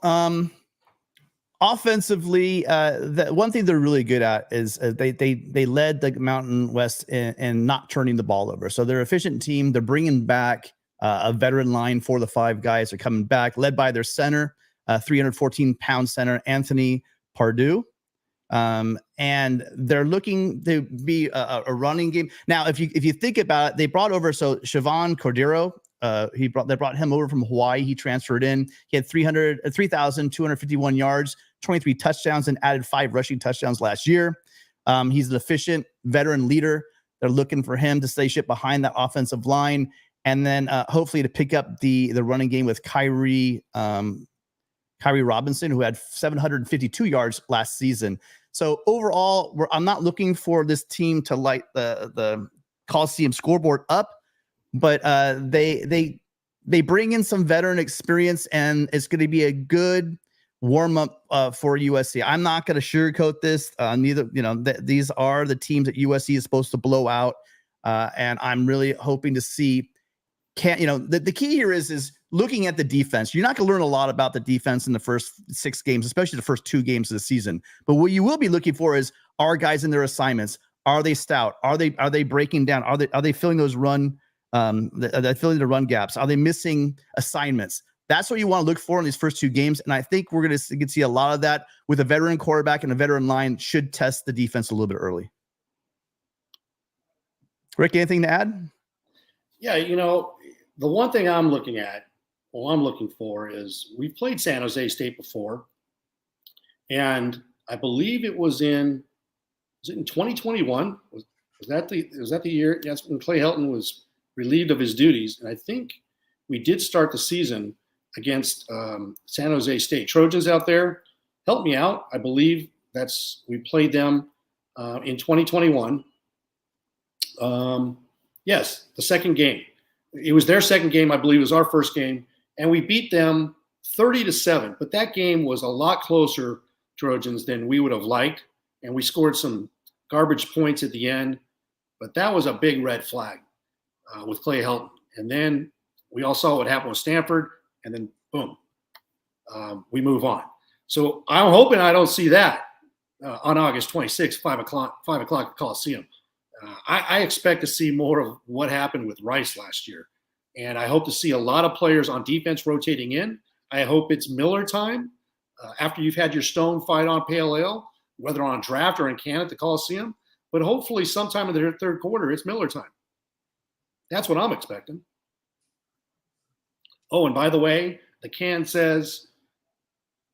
[SPEAKER 1] offensively, the one thing they're really good at is they led the Mountain West in not turning the ball over. So they're an efficient team. They're bringing back a veteran line. 4 of the 5 guys are coming back, led by their center, 314-pound center Anthony Pardue. And they're looking to be a running game. Now, if you think about it, they brought over Siobhan Cordero. They brought him over from Hawaii. He transferred in. He had 3,251 yards, 23 touchdowns, and added 5 rushing touchdowns last year. He's an efficient veteran leader. They're looking for him to stay ship behind that offensive line, and then hopefully to pick up the running game with Kyrie Robinson, who had 752 yards last season. So overall, I'm not looking for this team to light the Coliseum scoreboard up, but they bring in some veteran experience, and it's going to be a good warm up for USC. I'm not going to sugarcoat this. These are the teams that USC is supposed to blow out, and I'm really hoping to see. The key here is looking at the defense. You're not going to learn a lot about the defense in the first 6 games, especially the first 2 games of the season. But what you will be looking for is, are guys in their assignments? Are they stout? Are they breaking down? Are they filling those run? Are they filling the run gaps? Are they missing assignments? That's what you want to look for in these first 2 games. And I think we're going to see a lot of that with a veteran quarterback, and a veteran line should test the defense a little bit early. Rick, anything to add?
[SPEAKER 2] Yeah, the one thing I'm looking for is, we've played San Jose State before, and I believe it was in 2021? Was that the year? Yes, when Clay Helton was relieved of his duties, and I think we did start the season against San Jose State. Trojans out there, help me out. I believe we played them in 2021. Yes, the second game. It was their second game. I believe it was our first game, and we beat them 30-7. But that game was a lot closer, Trojans, than we would have liked, and we scored some garbage points at the end. But that was a big red flag with Clay Helton. And then we all saw what happened with Stanford, and then boom, we move on. So I'm hoping I don't see that on August 26th, 5 o'clock at Coliseum. I expect to see more of what happened with Rice last year. And I hope to see a lot of players on defense rotating in. I hope it's Miller time after you've had your stone fight on Pale Ale, whether on draft or in can at the Coliseum. But hopefully sometime in the third quarter, it's Miller time. That's what I'm expecting. Oh, and by the way, the can says,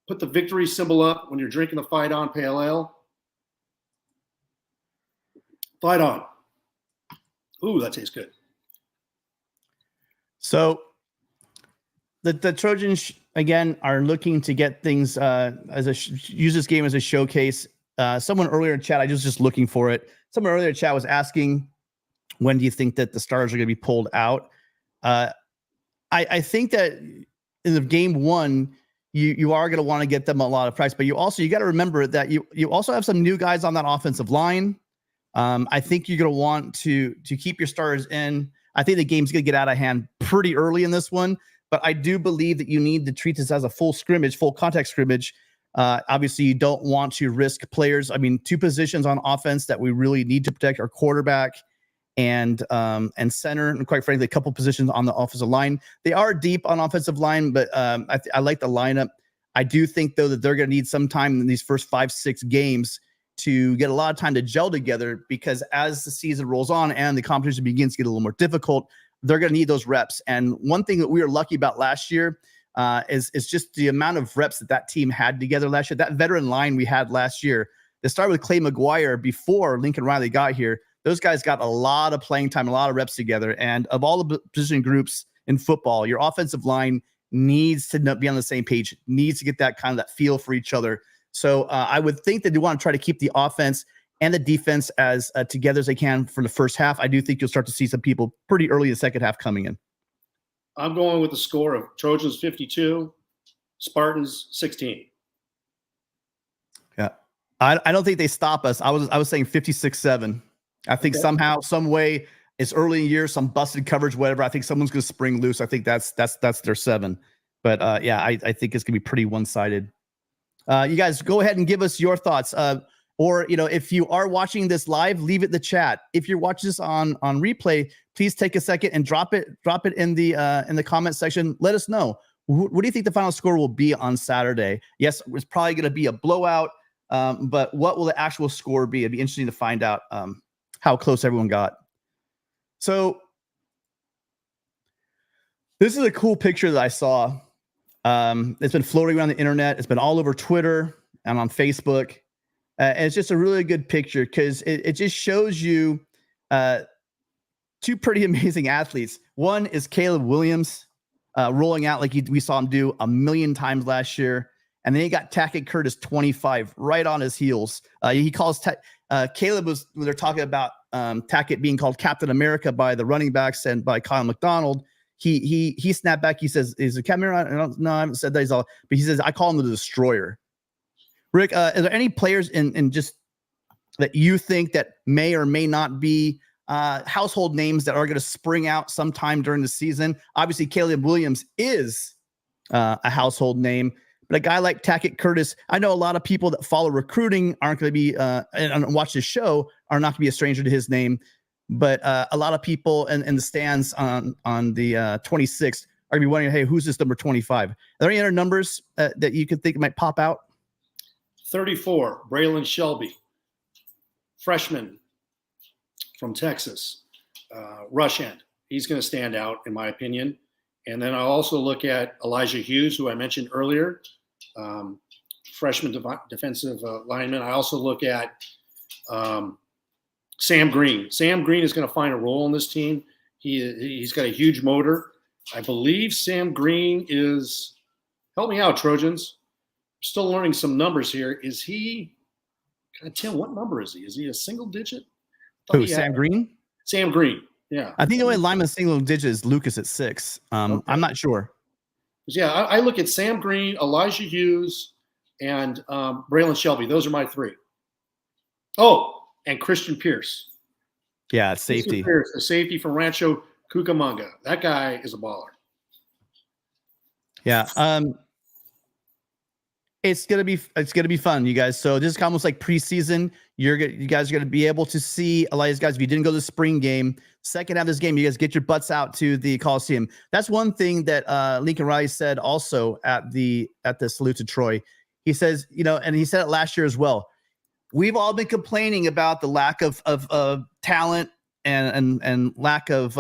[SPEAKER 2] put the victory symbol up when you're drinking the Fight On Pale Ale. Fight on. Ooh, that tastes good.
[SPEAKER 1] So the Trojans, again, are looking to get things use this game as a showcase. Someone earlier in chat, I was just looking for it. Someone earlier in chat was asking, when do you think that the Stars are going to be pulled out? I think that in the game 1, you are going to want to get them a lot of practice, but you got to remember that you also have some new guys on that offensive line. I think you're going to want to keep your Stars in. I think the game's going to get out of hand pretty early in this one, but I do believe that you need to treat this as a full contact scrimmage. Obviously, you don't want to risk players. I mean, 2 positions on offense that we really need to protect are quarterback and center, and quite frankly, a couple positions on the offensive line. They are deep on offensive line, but I like the lineup. I do think, though, that they're going to need some time in these first 5-6 games to get a lot of time to gel together, because as the season rolls on and the competition begins to get a little more difficult, they're going to need those reps. And one thing that we were lucky about last year is just the amount of reps that team had together last year. That veteran line we had last year, they started with Clay McGuire before Lincoln Riley got here. Those guys got a lot of playing time, a lot of reps together. And of all the position groups in football, your offensive line needs to be on the same page, needs to get that feel for each other. So I would think that you want to try to keep the offense and the defense as together as they can for the first half. I do think you'll start to see some people pretty early in the second half coming in.
[SPEAKER 2] I'm going with the score of Trojans 52, Spartans 16.
[SPEAKER 1] Yeah, I don't think they stop us. I was saying 56-7. I think somehow, some way, it's early in the year, some busted coverage, whatever. I think someone's going to spring loose. I think that's their 7. But I think it's going to be pretty one-sided. You guys go ahead and give us your thoughts. Or, if you are watching this live, leave it in the chat. If you're watching this on replay, please take a second and drop it in the comment section. Let us know. What do you think the final score will be on Saturday? Yes, it's probably going to be a blowout. But what will the actual score be? It'd be interesting to find out how close everyone got. So this is a cool picture that I saw. It's been floating around the internet. It's been all over Twitter and on Facebook. And it's just a really good picture because it just shows you two pretty amazing athletes. One is Caleb Williams rolling out like we saw him do a million times last year. And then he got Tackett Curtis 25 right on his heels. He calls Caleb was when they're talking about Tackett being called Captain America by the running backs and by Kyle McDonald. He snapped back. He says, "Is it Captain America?" No, I haven't said that. He's all, but he says, "I call him the Destroyer." Rick, are there any players in just that you think that may or may not be household names that are going to spring out sometime during the season? Obviously, Caleb Williams is a household name. But a guy like Tackett Curtis, I know a lot of people that follow recruiting aren't going to be and watch this show are not going to be a stranger to his name. But a lot of people in the stands on the 26th are going to be wondering, hey, who's this number 25? Are there any other numbers that you could think might pop out?
[SPEAKER 2] 34, Braylon Shelby, freshman from Texas, rush end. He's going to stand out, in my opinion. And then I also look at Elijah Hughes, who I mentioned earlier, freshman defensive lineman. I also look at Sam Green. Sam Green is going to find a role in this team. He's got a huge motor. I believe Sam Green is – help me out, Trojans. I'm still learning some numbers here. Is he – Tim, what number is he? Is he a single digit?
[SPEAKER 1] Who, Sam Green?
[SPEAKER 2] Sam Green. Yeah,
[SPEAKER 1] I think the only lineman single digit is Lucas at 6. Okay. I'm not sure.
[SPEAKER 2] Yeah, I look at Sam Green, Elijah Hughes, and Braylon Shelby. Those are my 3. Oh, and Christian Pierce.
[SPEAKER 1] Yeah, safety.
[SPEAKER 2] Pierce, the safety from Rancho Cucamonga. That guy is a baller.
[SPEAKER 1] Yeah. It's gonna be fun, you guys. So this is almost like preseason. You guys are gonna be able to see a lot of these guys. If you didn't go to the spring game, second half of this game, you guys get your butts out to the Coliseum. That's one thing that Lincoln Riley said also at the salute to Troy. He says, and he said it last year as well. We've all been complaining about the lack of talent and lack of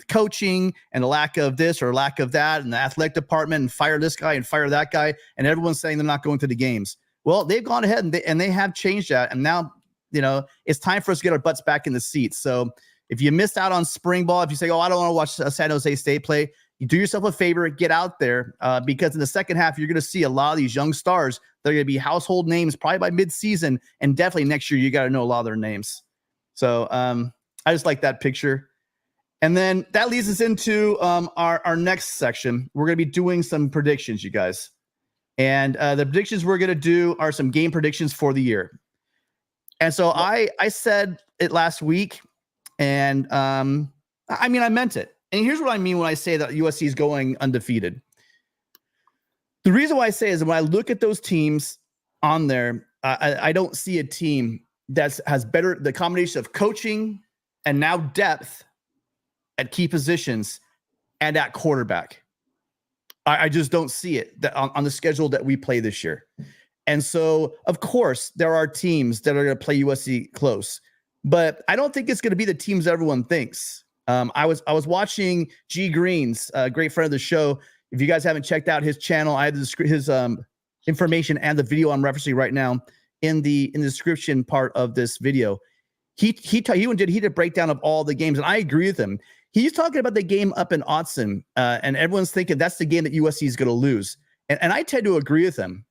[SPEAKER 1] coaching and the lack of this or lack of that and the athletic department and fire this guy and fire that guy. And everyone's saying they're not going to the games. Well, they've gone ahead and they have changed that. And now, it's time for us to get our butts back in the seats. So if you missed out on spring ball, if you say, oh, I don't want to watch San Jose State play, you do yourself a favor, get out there because in the second half, you're going to see a lot of these young stars. They're going to be household names probably by midseason. And definitely next year, you got to know a lot of their names. So I just like that picture. And then that leads us into our next section. We're going to be doing some predictions, you guys. And the predictions we're going to do are some game predictions for the year. And so I said it last week, and I meant it. And here's what I mean when I say that USC is going undefeated. The reason why I say is when I look at those teams on there, I don't see a team that has better the combination of coaching and now depth at key positions and at quarterback. I just don't see it on the schedule that we play this year. And so, of course, there are teams that are going to play USC close, but I don't think it's going to be the teams everyone thinks. I was watching G Green's a great friend of the show. If you guys haven't checked out his channel, I have his information and the video I'm referencing right now in the description part of this video. He did a breakdown of all the games, and I agree with him. He's talking about the game up in Autzen, and everyone's thinking that's the game that USC is going to lose. And I tend to agree with him.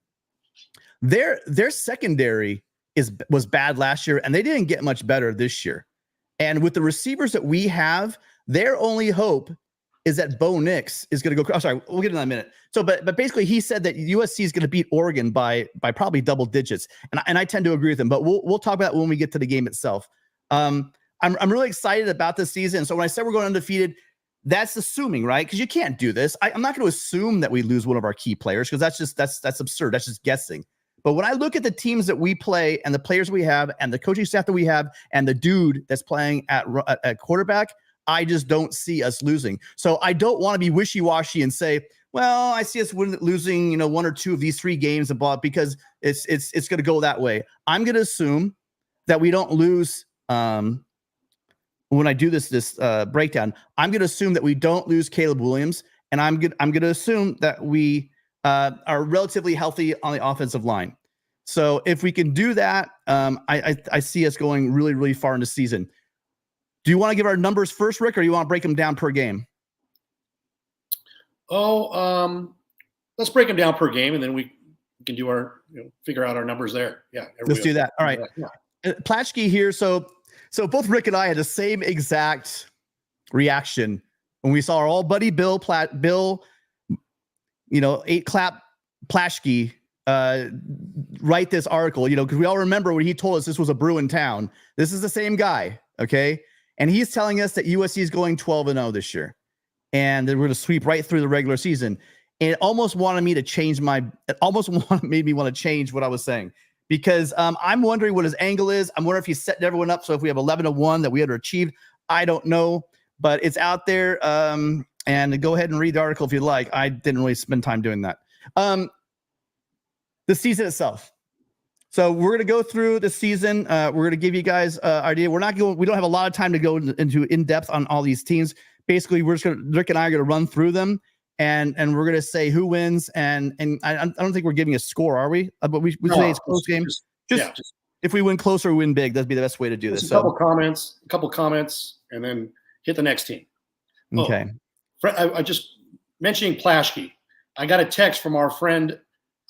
[SPEAKER 1] Their secondary was bad last year, and they didn't get much better this year. And with the receivers that we have, their only hope is that Bo Nix is going to go. Oh, sorry, we'll get into that in a minute. So, but basically, he said that USC is going to beat Oregon by probably double digits, and I tend to agree with him. But we'll talk about that when we get to the game itself. I'm really excited about this season. So when I said we're going undefeated, that's assuming, right? Because you can't do this. I'm not going to assume that we lose one of our key players because that's absurd. That's just guessing. But when I look at the teams that we play and the players we have and the coaching staff that we have and the dude that's playing at quarterback, I just don't see us losing. So I don't want to be wishy-washy and say, well, I see us losing, one or two of these 3 games above, because it's going to go that way. I'm going to assume that we don't lose. When I do this breakdown, I'm going to assume that we don't lose Caleb Williams, and I'm going to assume that we are relatively healthy on the offensive line. So if we can do that, I see us going really, really far into season. Do you want to give our numbers first, Rick, or do you want to break them down per game?
[SPEAKER 2] Let's break them down per game, and then we can do our, figure out our numbers there. Yeah.
[SPEAKER 1] Let's do that. All right. Yeah. Platschke here. So both Rick and I had the same exact reaction when we saw our old buddy Bill, 8-clap Platschke write this article, because we all remember when he told us this was a Bruin town. This is the same guy, okay? And he's telling us that USC is going 12-0 this year, and that we're going to sweep right through the regular season. And it almost made me want to change what I was saying, because I'm wondering what his angle is. I'm wondering if he's setting everyone up. So if we have 11-1 that we underachieved, I don't know, but it's out there. And go ahead and read the article if you'd like. I didn't really spend time doing that. The season itself. So we're going to go through the season. We're going to give you guys an idea. We don't have a lot of time to go into in depth on all these teams. Basically, Rick and I are going to run through them, and we're going to say who wins. And I don't think we're giving a score, are we? But we say it's a close game. Just if we win close or win big, that'd be the best way to do this.
[SPEAKER 2] A couple comments, and then hit the next team.
[SPEAKER 1] Okay.
[SPEAKER 2] I just mentioning Platschke. I got a text from our friend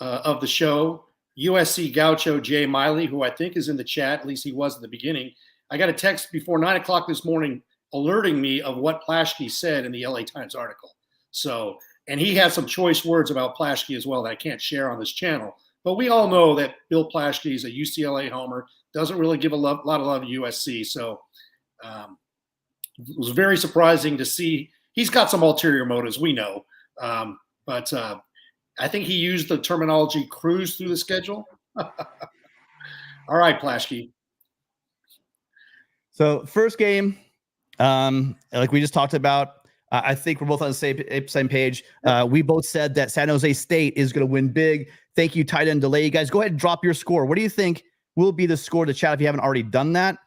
[SPEAKER 2] of the show, USC Gaucho Jay Miley, who I think is in the chat. At least he was at the beginning. I got a text before 9 o'clock this morning alerting me of what Platschke said in the LA Times article. So, and he had some choice words about Platschke as well that I can't share on this channel. But we all know that Bill Platschke is a UCLA homer, doesn't really give a lot of love to USC. So it was very surprising to see. He's got some ulterior motives, we know. But I think he used the terminology cruise through the schedule. All right, Platschke.
[SPEAKER 1] So first game, like we just talked about, I think we're both on the same page. We both said that San Jose State is going to win big. Thank you, tight end delay. You guys, go ahead and drop your score. What do you think will be the score to chat if you haven't already done that?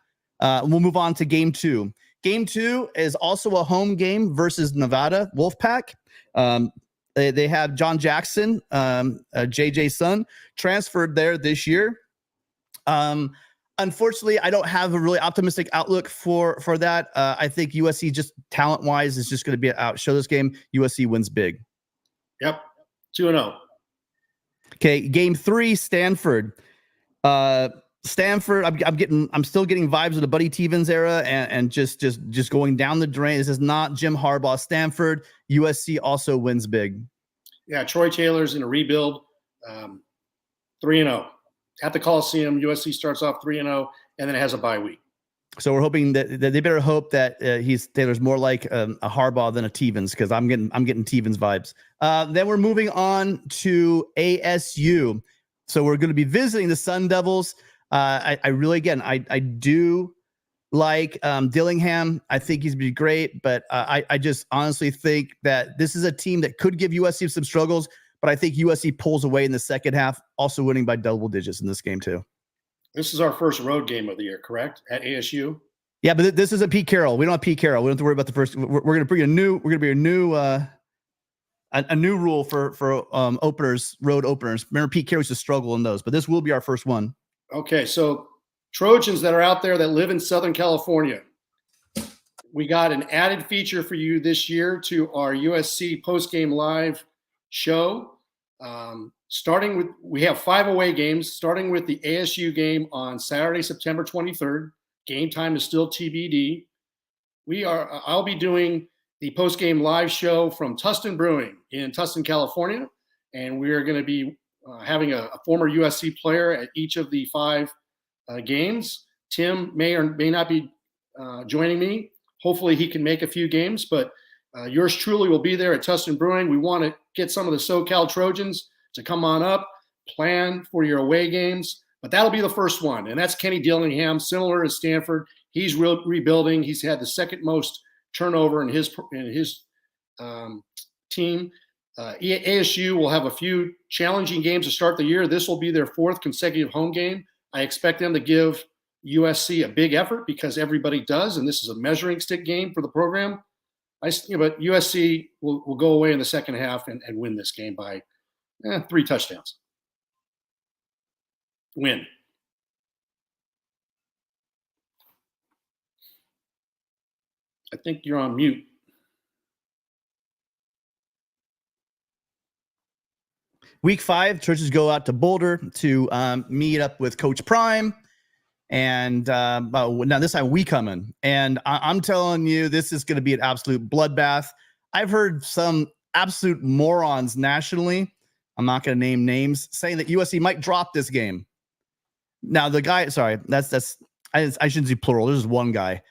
[SPEAKER 1] We'll move on to game 2. Game 2 is also a home game versus Nevada Wolfpack. They have John Jackson, JJ's son, transferred there this year. Unfortunately, I don't have a really optimistic outlook for that. I think USC, just talent-wise, is just going to be show this game. USC wins big.
[SPEAKER 2] Yep, 2-0.
[SPEAKER 1] Okay, game 3, Stanford. Stanford, I'm still getting vibes of the Buddy Tevens era and just going down the drain. This is not Jim Harbaugh. Stanford, USC also wins big.
[SPEAKER 2] Yeah, Troy Taylor's in a rebuild. 3-0. At the Coliseum, USC starts off 3-0, and then it has a bye week.
[SPEAKER 1] So we're hoping that they better hope that Taylor's more like a Harbaugh than a Tevens, because I'm getting Tevens vibes. Then we're moving on to ASU. So we're going to be visiting the Sun Devils. I really, again, I do like Dillingham. I think he's been great, but I just honestly think that this is a team that could give USC some struggles, but I think USC pulls away in the second half, also winning by double digits in this game too.
[SPEAKER 2] This is our first road game of the year, correct? At ASU?
[SPEAKER 1] Yeah, but this isn't Pete Carroll. We don't have Pete Carroll. We don't have to worry about the first. We're going to bring a new rule for openers, road openers. Remember, Pete Carroll used to struggle in those, but this will be our first one.
[SPEAKER 2] Okay, so Trojans that are out there that live in Southern California, we got an added feature for you this year to our USC postgame live show. We have 5 away games, starting with the ASU game on Saturday, September 23rd. Game time is still TBD. I'll be doing the postgame live show from Tustin Brewing in Tustin, California, and we are going to be having a former USC player at each of the 5 games. Tim may or may not be joining me. Hopefully he can make a few games, but yours truly will be there at Tustin Brewing. We want to get some of the SoCal Trojans to come on up, plan for your away games, but that'll be the first one. And that's Kenny Dillingham, similar to Stanford. He's rebuilding. He's had the second most turnover in his team. ASU will have a few challenging games to start the year. This will be their 4th consecutive home game. I expect them to give USC a big effort because everybody does, and this is a measuring stick game for the program. But USC will go away in the second half and win this game by 3 touchdowns. Win. I think you're on mute.
[SPEAKER 1] Week 5, churches go out to Boulder to meet up with Coach Prime. And now this time we coming. And I'm telling you, this is going to be an absolute bloodbath. I've heard some absolute morons nationally, I'm not going to name names, saying that USC might drop this game. Now the guy, sorry, I shouldn't say plural. There's one guy.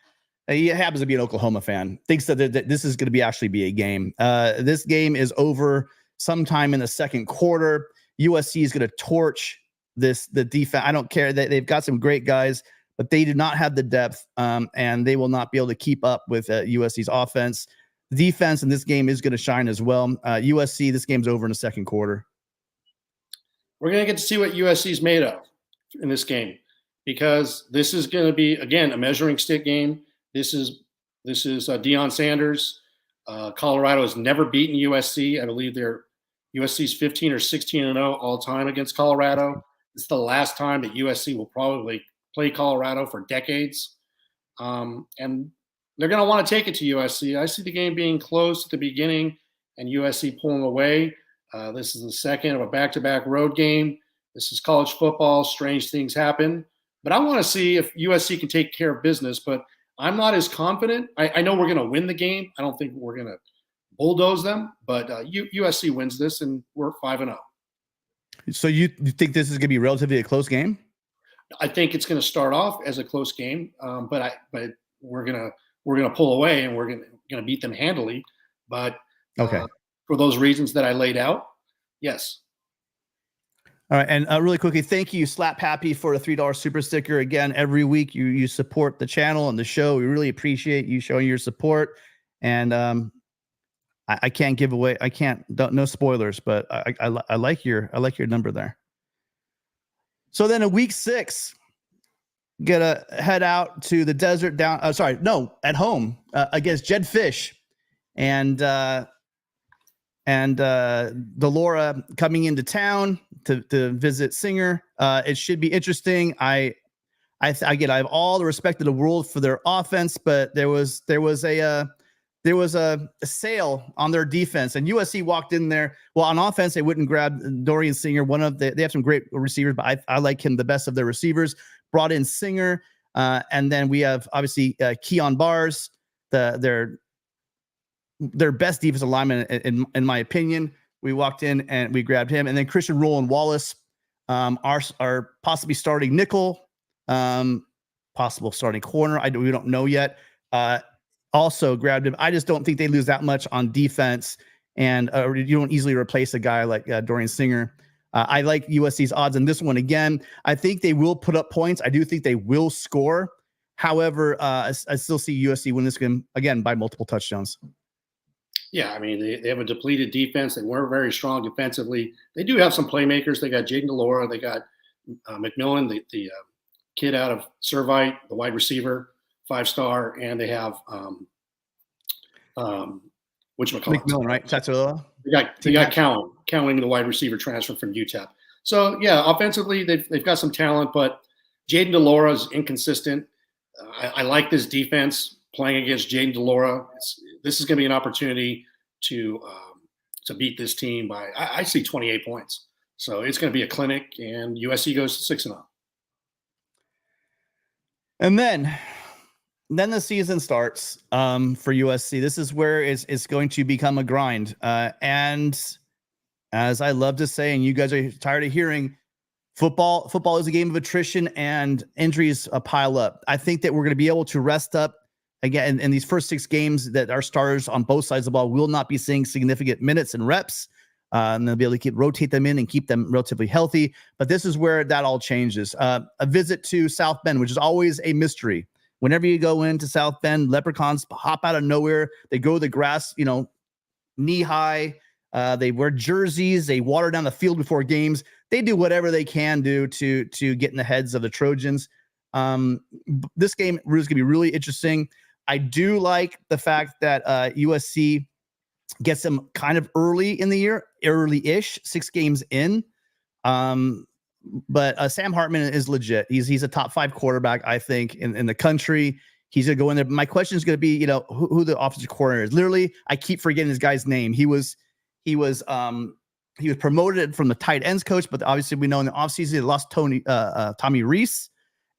[SPEAKER 1] He happens to be an Oklahoma fan. Thinks that this is going to actually be a game. This game is over sometime in the second quarter. USC is going to torch the defense. I don't care that they've got some great guys, but they do not have the depth, and they will not be able to keep up with USC's offense. The defense in this game is going to shine as well. USC, this game's over in the second quarter.
[SPEAKER 2] We're going to get to see what USC is made of in this game, because this is going to be, again, a measuring stick game. This is Deion Sanders. Colorado has never beaten USC. I believe USC's 15 or 16-0 all time against Colorado. It's the last time that USC will probably play Colorado for decades. And they're going to want to take it to USC. I see the game being close at the beginning and USC pulling away. This is the second of a back-to-back road game. This is college football. Strange things happen. But I want to see if USC can take care of business, but I'm not as confident. I know we're going to win the game. I don't think we're going to bulldoze them, but USC wins this, and we're 5-0.
[SPEAKER 1] So you think this is going to be relatively a close game?
[SPEAKER 2] I think it's going to start off as a close game, but we're gonna pull away and we're gonna beat them handily. But
[SPEAKER 1] okay,
[SPEAKER 2] for those reasons that I laid out, yes.
[SPEAKER 1] All right, and really quickly, thank you, Slap Happy, for a $3 super sticker. Again, every week you support the channel and the show. We really appreciate you showing your support. And I can't give away. No spoilers, but I like your number there. So then in week 6, gonna head out to the desert down. At home against Jed Fish, and Delora coming into town to visit Singer. It should be interesting. I have all the respect in the world for their offense, but there was a sale on their defense, and USC walked in there. Well, on offense, they wouldn't grab Dorian Singer. They have some great receivers, but I like him the best of their receivers. Brought in Singer, and then we have obviously Keon Bars, their best defensive lineman in my opinion. We walked in and we grabbed him, and then Christian Roland Wallace, our possibly starting nickel, possible starting corner. We don't know yet. Also grabbed him. I just don't think they lose that much on defense, and you don't easily replace a guy like Dorian Singer. I like USC's odds in this one. Again, I think they will put up points. I do think they will score. However, I still see USC win this game again by multiple touchdowns.
[SPEAKER 2] Yeah, I mean, they have a depleted defense. They weren't very strong defensively. They do have some playmakers. They got Jaden Delora. They got McMillan, the kid out of Servite, the wide receiver, 5-star, and they have
[SPEAKER 1] McMillan, right? Tatsula.
[SPEAKER 2] They got Cowan, the wide receiver transfer from UTEP. So yeah, offensively they've got some talent, but Jaden Delora is inconsistent. I like this defense playing against Jaden Delora. This is going to be an opportunity to beat this team by I see 28 points. So it's going to be a clinic, and USC goes to 6-0.
[SPEAKER 1] And then the season starts for USC. This is where it's going to become a grind. And as I love to say, and you guys are tired of hearing, football is a game of attrition, and injuries pile up. I think that we're going to be able to rest up again in these first 6 games, that our starters on both sides of the ball will not be seeing significant minutes and reps. And they'll be able to rotate them in and keep them relatively healthy. But this is where that all changes. A visit to South Bend, which is always a mystery. Whenever you go into South Bend, leprechauns hop out of nowhere. They go to the grass, knee high. They wear jerseys. They water down the field before games. They do whatever they can do to get in the heads of the Trojans. This game is going to be really interesting. I do like the fact that USC gets them kind of early in the year, early-ish, 6 games in. But Sam Hartman is legit. He's a top 5 quarterback, I think, in the country. He's going to go in there. My question is going to be, who the offensive coordinator is. Literally, I keep forgetting this guy's name. He was promoted from the tight ends coach, but obviously we know in the offseason they lost Tommy Reese.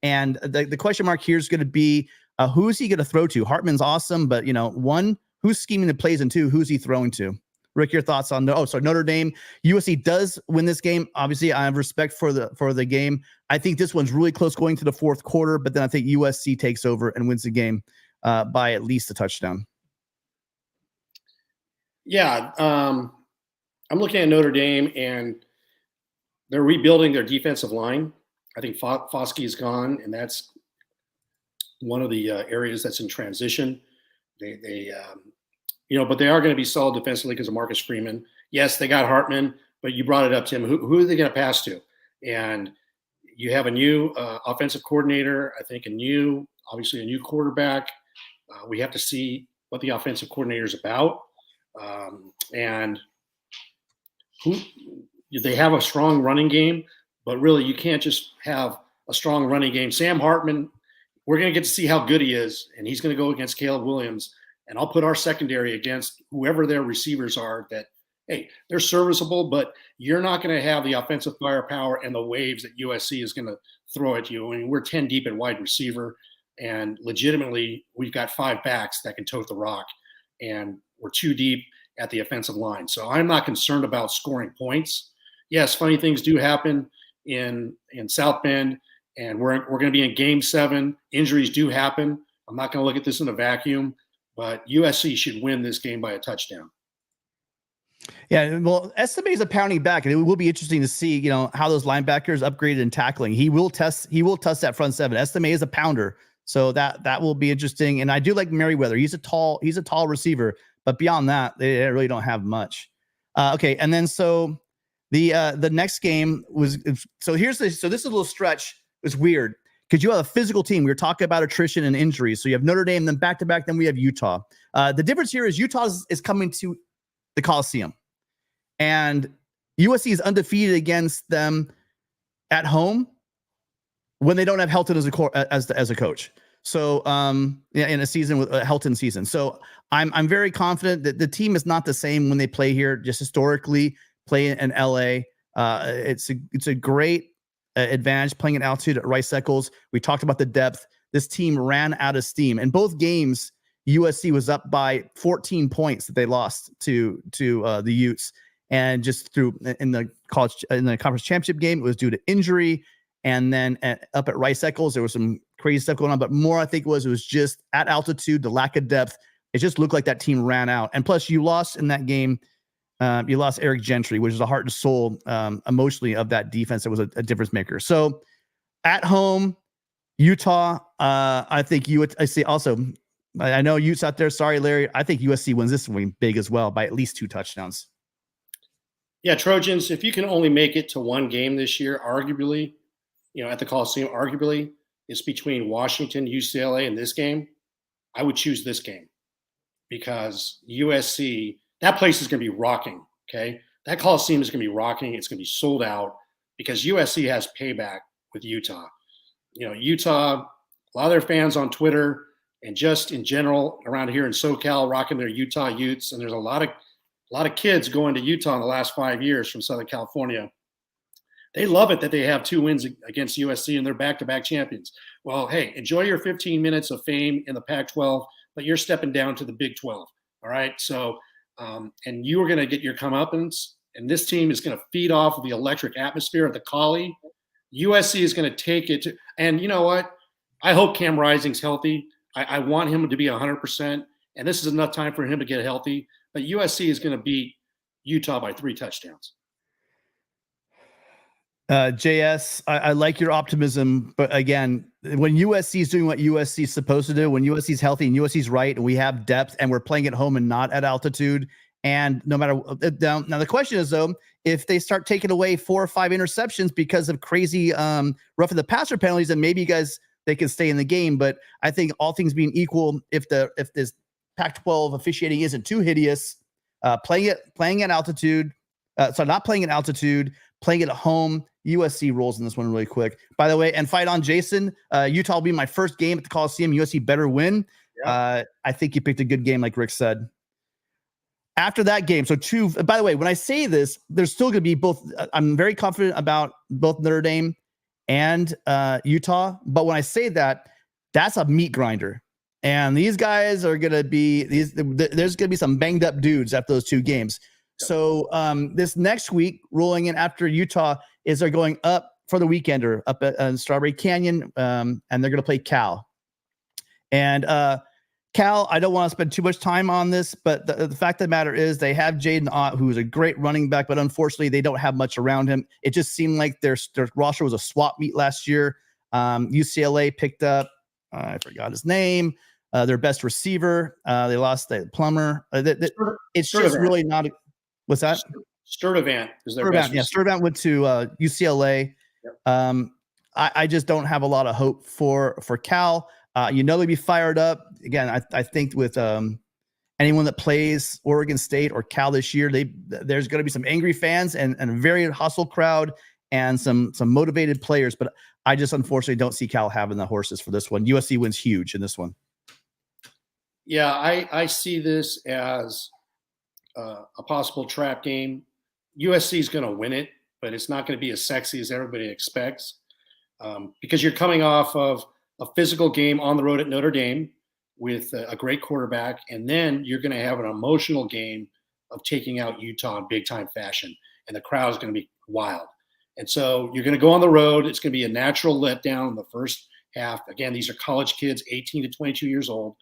[SPEAKER 1] And the question mark here is going to be, who is he going to throw to? Hartman's awesome, but one, who's scheming the plays, and 2, who's he throwing to? Rick, your thoughts on Notre Dame. USC does win this game. Obviously, I have respect for the game. I think this one's really close going to the fourth quarter, but then I think USC takes over and wins the game by at least a touchdown.
[SPEAKER 2] Yeah, I'm looking at Notre Dame, and they're rebuilding their defensive line. I think Foskey is gone, and that's one of the areas that's in transition. But they are going to be solid defensively because of Marcus Freeman. Yes, they got Hartman, but you brought it up, Tim. Who are they going to pass to? And you have a new offensive coordinator. I think obviously a new quarterback. We have to see what the offensive coordinator is about. And they have a strong running game, but really you can't just have a strong running game. Sam Hartman, we're going to get to see how good he is, and he's going to go against Caleb Williams. And I'll put our secondary against whoever their receivers are that, hey, they're serviceable, but you're not going to have the offensive firepower and the waves that USC is going to throw at you. I mean, we're 10 deep at wide receiver, and legitimately we've got 5 backs that can tote the rock, and we're 2 deep at the offensive line. So I'm not concerned about scoring points. Yes, funny things do happen in South Bend, and we're going to be in Game 7. Injuries do happen. I'm not going to look at this in a vacuum. But USC should win this game by a touchdown.
[SPEAKER 1] Yeah, well, Estime is a pounding back, and it will be interesting to see, how those linebackers upgraded in tackling. He will test that front 7. Estime is a pounder, so that will be interesting. And I do like Merriweather. He's a tall receiver, but beyond that, they really don't have much. Okay, and then so the next game was this is a little stretch. It's weird. Because you have a physical team. We were talking about attrition and injuries. So you have Notre Dame, then back-to-back, then we have Utah. The difference here is Utah is coming to the Coliseum. And USC is undefeated against them at home when they don't have Helton as a coach. So in a season with a Helton season. So I'm very confident that the team is not the same when they play here, just historically play in LA. It's a great advantage playing at altitude at Rice Eccles. We talked about the depth. This team ran out of steam. In both games, USC was up by 14 points that they lost to the Utes, and just through in the conference championship game, it was due to injury. And then up at Rice Eccles, there was some crazy stuff going on. But more, I think, it was just at altitude, the lack of depth. It just looked like that team ran out. And plus, you lost in that game. You lost Eric Gentry, which is the heart and soul emotionally of that defense. That was a difference maker. So at home, Utah, I think I see also, I know Utes out there. Sorry, Larry. I think USC wins this one big as well by at least 2 touchdowns.
[SPEAKER 2] Yeah, Trojans, if you can only make it to one game this year, arguably, at the Coliseum, arguably, it's between Washington, UCLA, and this game. I would choose this game because USC, that place is going to be rocking, okay? That Coliseum is going to be rocking. It's going to be sold out because USC has payback with Utah. Utah, a lot of their fans on Twitter and just in general around here in SoCal rocking their Utah Utes, and there's a lot of kids going to Utah in the last 5 years from Southern California. They love it that they have 2 wins against USC and they're back-to-back champions. Well, hey, enjoy your 15 minutes of fame in the Pac-12, but you're stepping down to the Big 12, all right? So and you are going to get your comeuppance, and this team is going to feed off of the electric atmosphere of the Collie. USC is going to take it to, and you know what? I hope Cam Rising's healthy. I want him to be 100%, and this is enough time for him to get healthy. But USC is going to beat Utah by 3 touchdowns.
[SPEAKER 1] JS, I like your optimism, but again, when USC is doing what USC is supposed to do, when USC is healthy and USC is right, and we have depth, and we're playing at home and not at altitude, and no matter now the question is though, if they start taking away 4 or 5 interceptions because of crazy roughing the passer penalties, then maybe they can stay in the game. But I think all things being equal, if this Pac-12 officiating isn't too hideous, playing at altitude, not playing at altitude, playing it at home, USC rolls in this one really quick. By the way, and fight on, Jason. Utah will be my first game at the Coliseum. USC better win. Yeah. I think you picked a good game, like Rick said. After that game, so 2. By the way, when I say this, there's still going to be both. I'm very confident about both Notre Dame and Utah. But when I say that, that's a meat grinder. And these guys are going to be there's going to be some banged up dudes after those 2 games. So this next week, rolling in after Utah, is they're going up for the weekender up at Strawberry Canyon, and they're going to play Cal. And Cal, I don't want to spend too much time on this, but the fact of the matter is they have Jaden Ott, who is a great running back, but unfortunately they don't have much around him. It just seemed like their roster was a swap meet last year. UCLA picked up, I forgot his name, their best receiver. They lost the Plummer. It's just really not – what's that?
[SPEAKER 2] Sturdivant is their best.
[SPEAKER 1] Yeah, Sturdivant went to UCLA. Yep. I just don't have a lot of hope for Cal. They'll be fired up. Again, I think with anyone that plays Oregon State or Cal this year, there's going to be some angry fans and a very hostile crowd and some motivated players. But I just unfortunately don't see Cal having the horses for this one. USC wins huge in this one.
[SPEAKER 2] Yeah, I see this as a possible trap game. USC is going to win it, but it's not going to be as sexy as everybody expects because you're coming off of a physical game on the road at Notre Dame with a great quarterback, and then you're going to have an emotional game of taking out Utah in big-time fashion, and the crowd is going to be wild. And so you're going to go on the road. It's going to be a natural letdown in the first half. Again, these are college kids, 18 to 22 years old.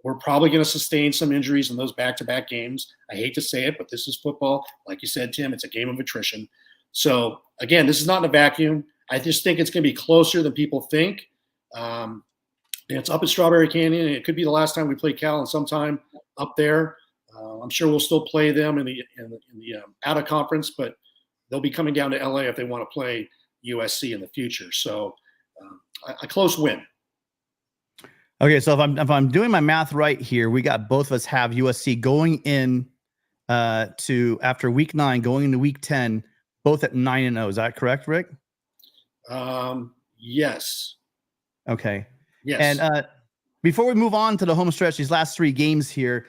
[SPEAKER 2] We're probably going to sustain some injuries in those back-to-back games. I hate to say it, but this is football. Like you said, Tim, it's a game of attrition. So, again, this is not in a vacuum. I just think it's going to be closer than people think. It's up at Strawberry Canyon, and it could be the last time we play Cal in some time up there. I'm sure we'll still play them in the out of conference, but they'll be coming down to LA if they want to play USC in the future. So, a close win.
[SPEAKER 1] Okay, so if I'm doing my math right here, we got both of us have USC going in to after week 9, going into week 10, both at 9-0. Is that correct, Rick?
[SPEAKER 2] Yes.
[SPEAKER 1] Okay.
[SPEAKER 2] Yes.
[SPEAKER 1] And before we move on to the home stretch, these last 3 games here,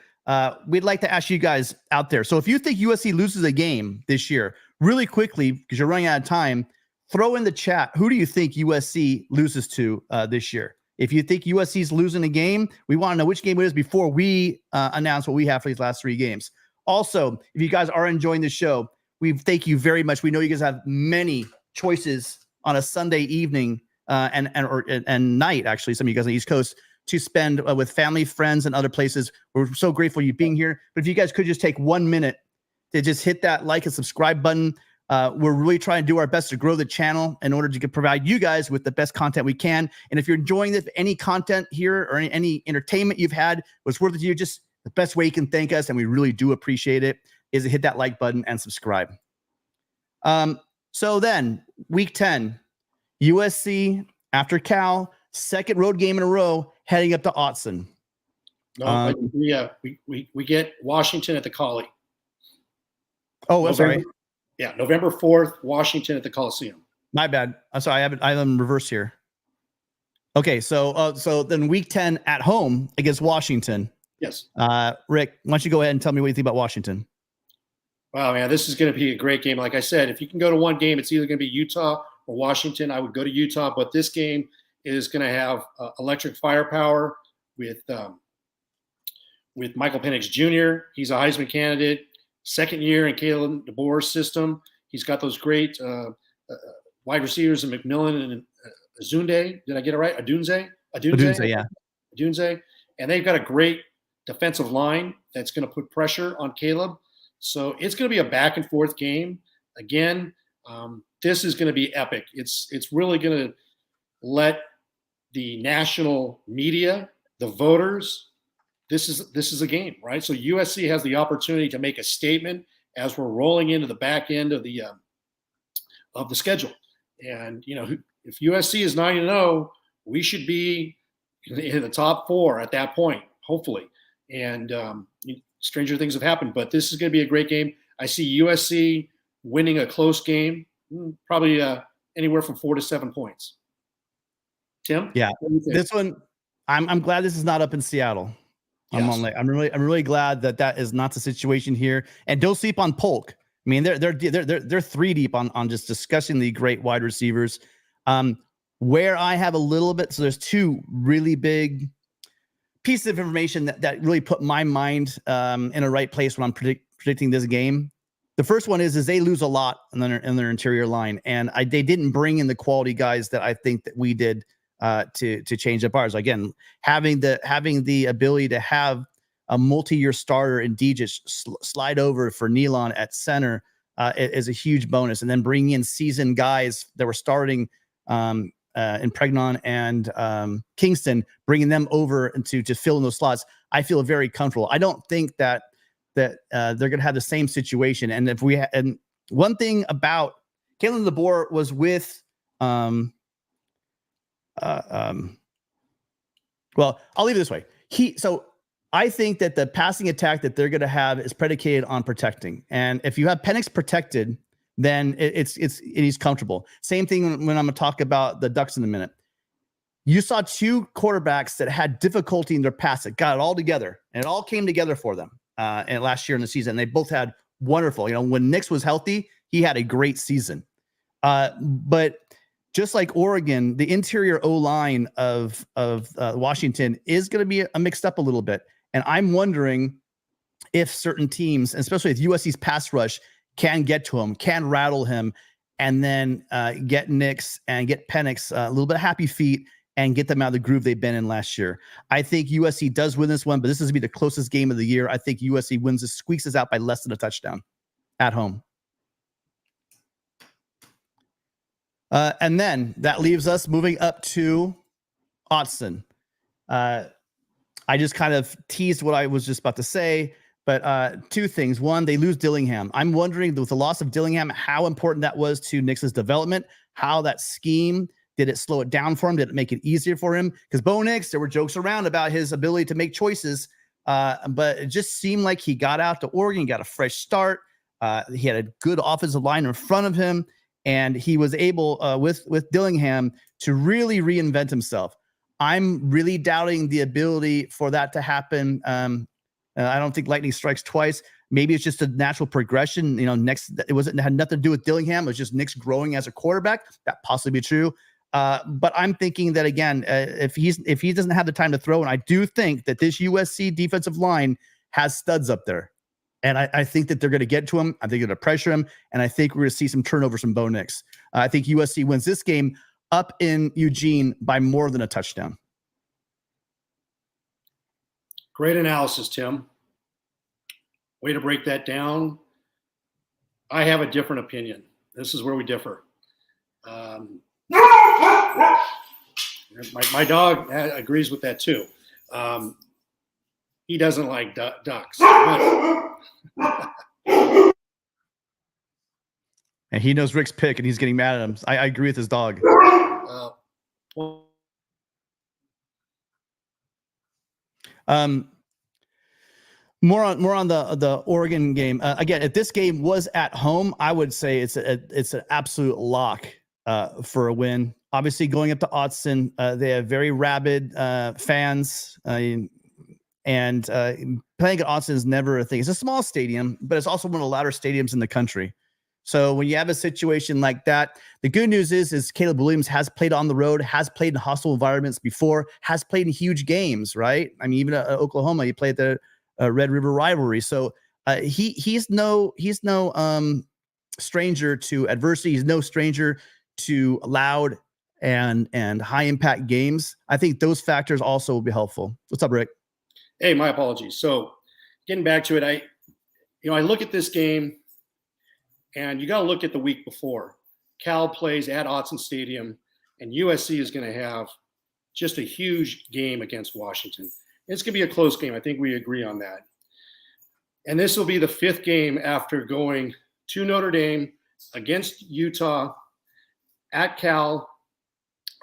[SPEAKER 1] we'd like to ask you guys out there. So if you think USC loses a game this year, really quickly, because you're running out of time, throw in the chat, who do you think USC loses to this year? If you think USC is losing a game, we want to know which game it is before we announce what we have for these last 3 games. Also, if you guys are enjoying the show, we thank you very much. We know you guys have many choices on a Sunday evening and night, actually, some of you guys on the East Coast, to spend with family, friends, and other places. We're so grateful you being here. But if you guys could just take 1 minute to just hit that like and subscribe button. We're really trying to do our best to grow the channel in order to provide you guys with the best content we can. And if you're enjoying this, any content here or any entertainment you've had was worth it to you, just the best way you can thank us, and we really do appreciate it, is to hit that like button and subscribe. So then, week 10, USC after Cal, second road game in a row, heading up to Autzen.
[SPEAKER 2] No, we get Washington at the Collie.
[SPEAKER 1] Oh, I'm sorry.
[SPEAKER 2] Yeah, November 4th, Washington at the Coliseum.
[SPEAKER 1] My bad. I'm sorry. I have them reverse here. Okay, so then week 10 at home against Washington.
[SPEAKER 2] Yes.
[SPEAKER 1] Rick, why don't you go ahead and tell me what you think about Washington?
[SPEAKER 2] Wow, man, this is going to be a great game. Like I said, if you can go to one game, it's either going to be Utah or Washington. I would go to Utah, but this game is going to have electric firepower with Michael Penix Jr. He's a Heisman candidate. Second year in Kalen DeBoer's system. He's got those great wide receivers in McMillan and Azunde. Did I get it right? Adunze,
[SPEAKER 1] yeah.
[SPEAKER 2] Adunze. And they've got a great defensive line that's going to put pressure on Caleb. So it's going to be a back and forth game. Again, This is going to be epic. It's really going to let the national media, the voters, this is a game, right? So USC has the opportunity to make a statement as we're rolling into the back end of the schedule. And if USC is 9-0, we should be in the top 4 at that point, hopefully. And stranger things have happened, but this is going to be a great game. I see USC winning a close game, probably anywhere from 4 to 7 points. Tim?
[SPEAKER 1] Yeah, this one, I'm glad this is not up in Seattle.
[SPEAKER 2] Yes.
[SPEAKER 1] I'm really glad that is not the situation here. And don't sleep on Polk. I mean, they're 3 deep on just discussing the great wide receivers. Where I have a little bit, so there's 2 really big pieces of information that really put my mind in a right place when I'm predicting this game. The first one is they lose a lot in their interior line, and they didn't bring in the quality guys that I think that we did to change up ours. Again, having the ability to have a multi-year starter in DJ slide over for Nealon at center is a huge bonus, and then bringing in seasoned guys that were starting in Pregnon and Kingston, bringing them over to fill in those slots. I feel very comfortable. I don't think that they're going to have the same situation. And if we and one thing about Kalen DeBoer was with well, I'll leave it this way. So I think that the passing attack that they're going to have is predicated on protecting. And if you have Penix protected, then he's comfortable. Same thing when I'm going to talk about the Ducks in a minute. You saw 2 quarterbacks that had difficulty in their pass that got it all together, and it all came together for them and last year in the season. They both had wonderful. When Nix was healthy, he had a great season. But just like Oregon, the interior O-line of Washington is going to be mixed up a little bit. And I'm wondering if certain teams, especially with USC's pass rush, can get to him, can rattle him, and then get Nix and get Penix a little bit of happy feet and get them out of the groove they've been in last year. I think USC does win this one, but this is going to be the closest game of the year. I think USC wins this, squeaks us out by less than a touchdown at home. And then that leaves us moving up to Autzen. I just kind of teased what I was just about to say, but 2 things. One, they lose Dillingham. I'm wondering, with the loss of Dillingham, how important that was to Nix's development, how that scheme, did it slow it down for him? Did it make it easier for him? Because Bo Nix, there were jokes around about his ability to make choices, but it just seemed like he got out to Oregon, got a fresh start. He had a good offensive line in front of him, and he was able, with Dillingham, to really reinvent himself. I'm really doubting the ability for that to happen. I don't think lightning strikes twice. Maybe it's just a natural progression. Next, it had nothing to do with Dillingham. It was just Nix growing as a quarterback. That possibly be true. But I'm thinking that, again, if he doesn't have the time to throw, and I do think that this USC defensive line has studs up there, and I think that they're going to get to him. I think they're going to pressure him, and I think we're going to see some turnovers from Bo Nix. I think USC wins this game up in Eugene by more than a touchdown.
[SPEAKER 2] Great analysis, Tim. Way to break that down. I have a different opinion. This is where we differ. My dog agrees with that too. He doesn't like ducks.
[SPEAKER 1] And he knows Rick's pick, and he's getting mad at him. I agree with his dog. More on the Oregon game. Again, if this game was at home, I would say it's an absolute lock for a win. Obviously, going up to Autzen, they have very rabid fans, and playing at Autzen is never a thing. It's a small stadium, but it's also one of the louder stadiums in the country. So when you have a situation like that, the good news is Caleb Williams has played on the road, has played in hostile environments before, has played in huge games, right? I mean, even at Oklahoma, he played the Red River Rivalry. So he's no stranger to adversity. He's no stranger to loud and high impact games. I think those factors also will be helpful. What's up, Rick?
[SPEAKER 2] Hey, my apologies. So getting back to it, I look at this game, and you got to look at the week before. Cal plays at Autzen Stadium, and USC is going to have just a huge game against Washington. It's going to be a close game. I think we agree on that. And this will be the 5th game after going to Notre Dame, against Utah, at Cal,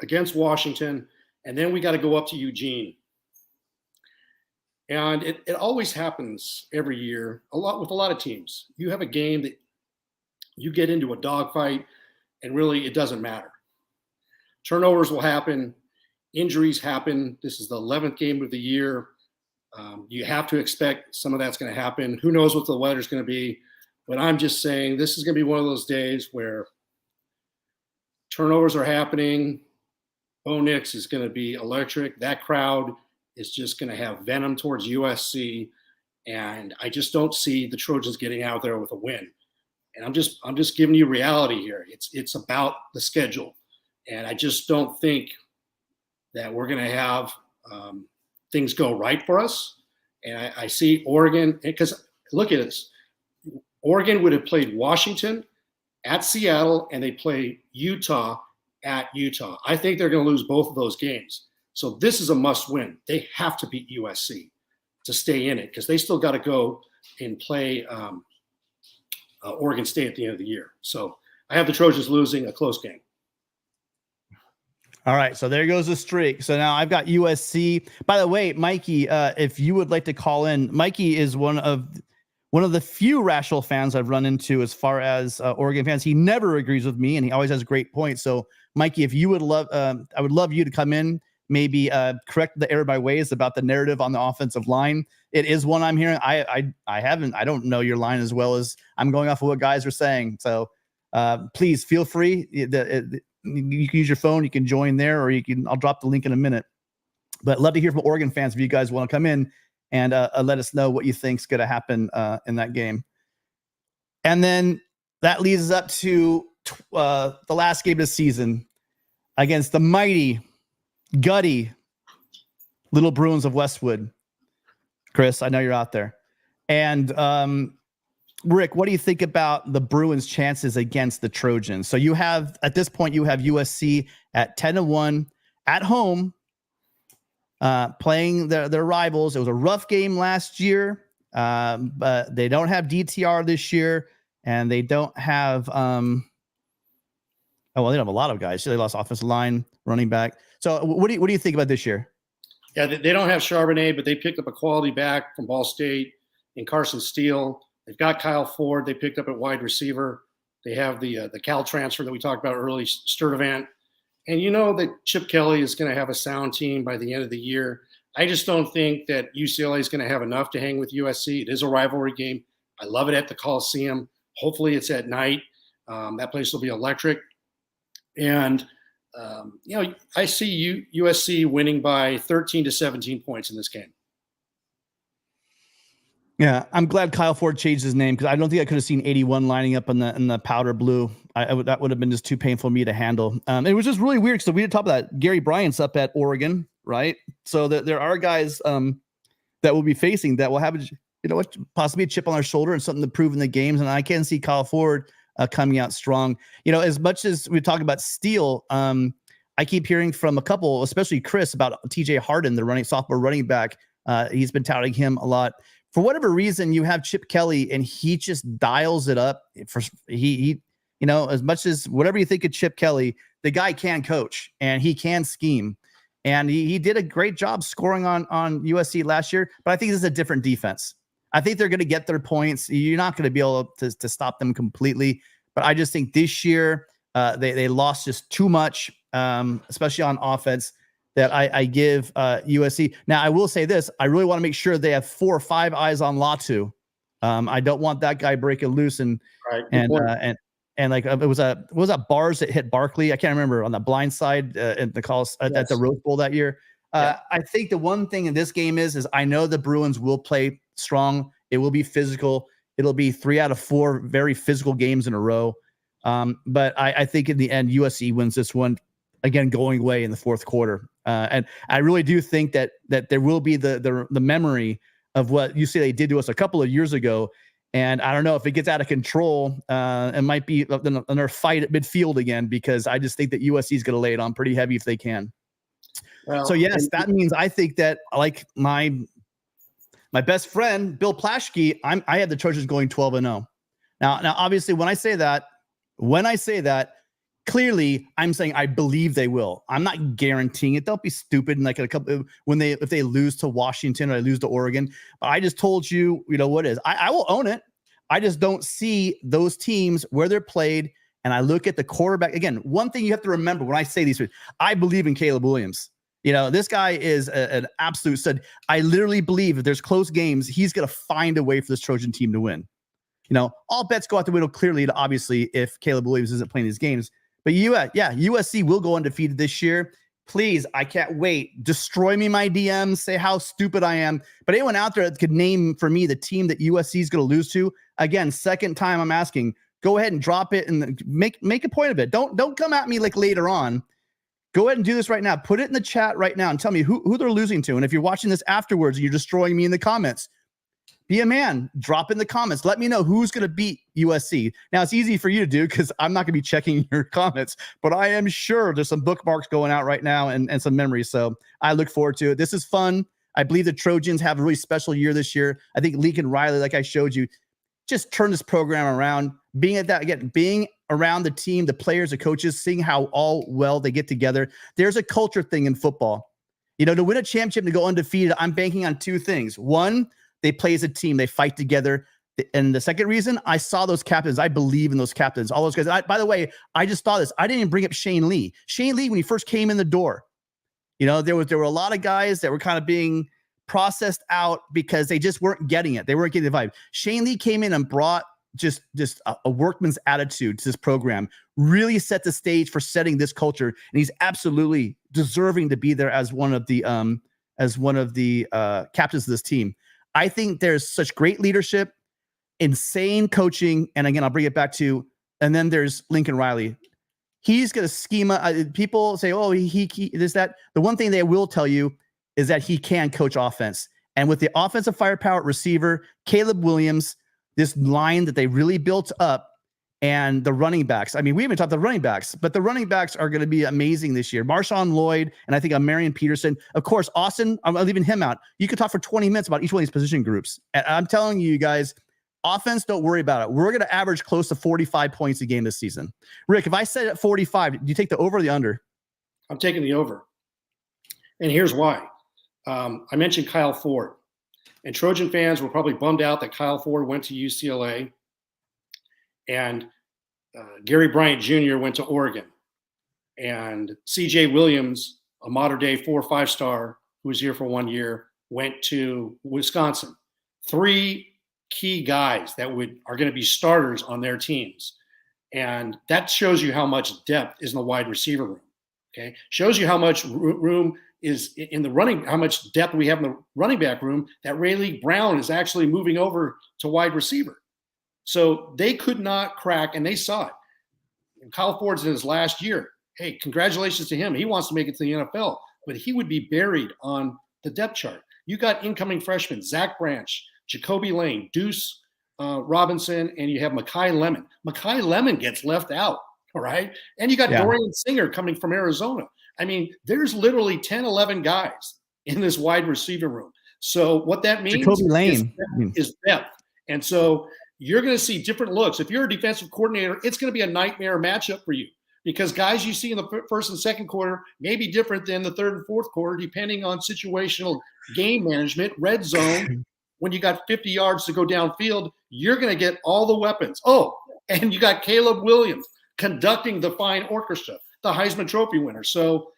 [SPEAKER 2] against Washington, and then we got to go up to Eugene. And it always happens every year, with a lot of teams. You have a game that you get into a dogfight, and really it doesn't matter. Turnovers will happen. Injuries happen. This is the 11th game of the year. You have to expect some of that's going to happen. Who knows what the weather's going to be? But I'm just saying this is going to be one of those days where turnovers are happening. Bo Nix is going to be electric. That crowd is just going to have venom towards USC. And I just don't see the Trojans getting out there with a win. And I'm just giving you reality here. It's about the schedule. And I just don't think that we're going to have things go right for us. And I see Oregon, because look at this. Oregon would have played Washington at Seattle, and they play Utah at Utah. I think they're going to lose both of those games. So this is a must win. They have to beat USC to stay in it, because they still got to go and play Oregon State at the end of the year. So I have the Trojans losing a close game.
[SPEAKER 1] All right, so there goes the streak. So now I've got USC. By the way, Mikey, if you would like to call in, Mikey is one of the few rational fans I've run into as far as Oregon fans. He never agrees with me, and he always has great points. So, Mikey, if you would love, I would love you to come in, maybe correct the error of my ways about the narrative on the offensive line. It is one I'm hearing. I don't know your line as well as I'm going off of what guys are saying. So, please feel free. You can use your phone. You can join there, or I'll drop the link in a minute. But love to hear from Oregon fans if you guys want to come in and let us know what you think's going to happen in that game. And then that leads us up to the last game of the season against the mighty, gutty little Bruins of Westwood. Chris, I know you're out there. And Rick, what do you think about the Bruins' chances against the Trojans? So you have, at this point, you have USC at 10-1 at home, playing their rivals. It was a rough game last year, but they don't have DTR this year, and they don't have they don't have a lot of guys. So they lost offensive line, running back. So what do you think about this year?
[SPEAKER 2] Yeah, they don't have Charbonnet, but they picked up a quality back from Ball State in Carson Steele. They've got Kyle Ford. They picked up at wide receiver. They have the Cal transfer that we talked about early, Sturdivant. And you know that Chip Kelly is going to have a sound team by the end of the year. I just don't think that UCLA is going to have enough to hang with USC. It is a rivalry game. I love it at the Coliseum. Hopefully it's at night. That place will be electric. And, I see USC winning by 13 to 17 points in this game.
[SPEAKER 1] Yeah, I'm glad Kyle Ford changed his name, because I don't think I could have seen 81 lining up in the powder blue. That would have been just too painful for me to handle. It was just really weird. So we did talk about that. Gary Bryant's up at Oregon, right? So there are guys that will be facing that will have possibly a chip on their shoulder and something to prove in the games. And I can see Kyle Ford coming out strong. As much as we talk about Steele, I keep hearing from a couple, especially Chris, about TJ Harden, the sophomore running back. He's been touting him a lot. For whatever reason, you have Chip Kelly, and he just dials it up. As much as whatever you think of Chip Kelly, the guy can coach and he can scheme, and he did a great job scoring on USC last year. But I think this is a different defense. I think they're going to get their points. You're not going to be able to stop them completely. But I just think this year they lost just too much, especially on offense, that I give USC. Now, I will say this. I really want to make sure they have 4 or 5 eyes on Latu. I don't want that guy breaking loose and like it was that Bars that hit Barkley. I can't remember, on the blind side at the calls at the Rose Bowl that year. I think the one thing in this game is I know the Bruins will play strong. It will be physical. It'll be 3 out of 4 very physical games in a row. But I think in the end, USC wins this one, again, going away in the fourth quarter. And I really do think that there will be the memory of what UCLA did to us a couple of years ago. And I don't know if it gets out of control. It might be another fight at midfield again, because I just think that USC is going to lay it on pretty heavy if they can. Well, so yes, that means I think that, like my best friend Bill Plaschke, I have the Trojans going 12-0. Now, obviously, when I say that, clearly I'm saying I believe they will. I'm not guaranteeing it. Don't be stupid. And like if they lose to Washington or they lose to Oregon, but I just told you, what is. I will own it. I just don't see those teams where they're played. And I look at the quarterback again. One thing you have to remember when I say these, I believe in Caleb Williams. This guy is an absolute stud. I literally believe if there's close games, he's going to find a way for this Trojan team to win. All bets go out the window clearly, obviously, if Caleb Williams isn't playing these games. But USC will go undefeated this year. Please, I can't wait. Destroy me my DMs. Say how stupid I am. But anyone out there that could name for me the team that USC is going to lose to, again, second time I'm asking, go ahead and drop it and make a point of it. Don't come at me like later on. Go ahead and do this right now. Put it in the chat right now and tell me who they're losing to. And if you're watching this afterwards and you're destroying me in the comments, be a man. Drop in the comments. Let me know who's going to beat USC. Now, it's easy for you to do because I'm not going to be checking your comments, but I am sure there's some bookmarks going out right now and some memories. So I look forward to it. This is fun. I believe the Trojans have a really special year this year. I think Lincoln Riley, like I showed you, just turn this program around. Being around the team, the players, the coaches, seeing how all well they get together. There's a culture thing in football. To win a championship, to go undefeated, I'm banking on two things. One, they play as a team. They fight together. And the second reason, I saw those captains. I believe in those captains. All those guys. By the way, I just thought this. I didn't even bring up Shane Lee. Shane Lee, when he first came in the door, there were a lot of guys that were kind of being processed out because they just weren't getting it. They weren't getting the vibe. Shane Lee came in and brought just a workman's attitude to this program, really set the stage for setting this culture. And he's absolutely deserving to be there as one of the captains of this team. I think there's such great leadership, insane coaching. And again, I'll bring it back to, and then there's Lincoln Riley. He's going to schema. People say, oh, he this, that. The one thing they will tell you is that he can coach offense. And with the offensive firepower receiver, Caleb Williams, this line that they really built up, and the running backs. I mean, we haven't talked the running backs, but the running backs are going to be amazing this year. Marshawn Lloyd, and I think Marion Peterson. Of course, Austin, I'm leaving him out. You could talk for 20 minutes about each one of these position groups. And I'm telling you guys, offense, don't worry about it. We're going to average close to 45 points a game this season. Rick, if I said at 45, do you take the over or the under?
[SPEAKER 2] I'm taking the over. And here's why. I mentioned Kyle Ford. And Trojan fans were probably bummed out that Kyle Ford went to UCLA and Gary Bryant Jr. went to Oregon. And CJ Williams, a modern day 4 or 5-star who was here for 1 year, went to Wisconsin. 3 key guys that are going to be starters on their teams. And that shows you how much depth is in the wide receiver room. Okay. Shows you how much room is in the running, how much depth we have in the running back room, that Rayleigh Brown is actually moving over to wide receiver. So they could not crack, and they saw it. And Kyle Ford's in his last year. Hey, congratulations to him. He wants to make it to the NFL, but he would be buried on the depth chart. You got incoming freshmen, Zach Branch, Jacoby Lane, Deuce Robinson, and you have Mekhi Lemon. Mekhi Lemon gets left out, all right? And you got Dorian Singer coming from Arizona. I mean, there's literally 10, 11 guys in this wide receiver room. So what that means is depth. And so you're going to see different looks. If you're a defensive coordinator, it's going to be a nightmare matchup for you, because guys you see in the first and second quarter may be different than the third and fourth quarter, depending on situational game management, red zone. When you got 50 yards to go downfield, you're going to get all the weapons. Oh, and you got Caleb Williams conducting the fine orchestra, the Heisman Trophy winner. So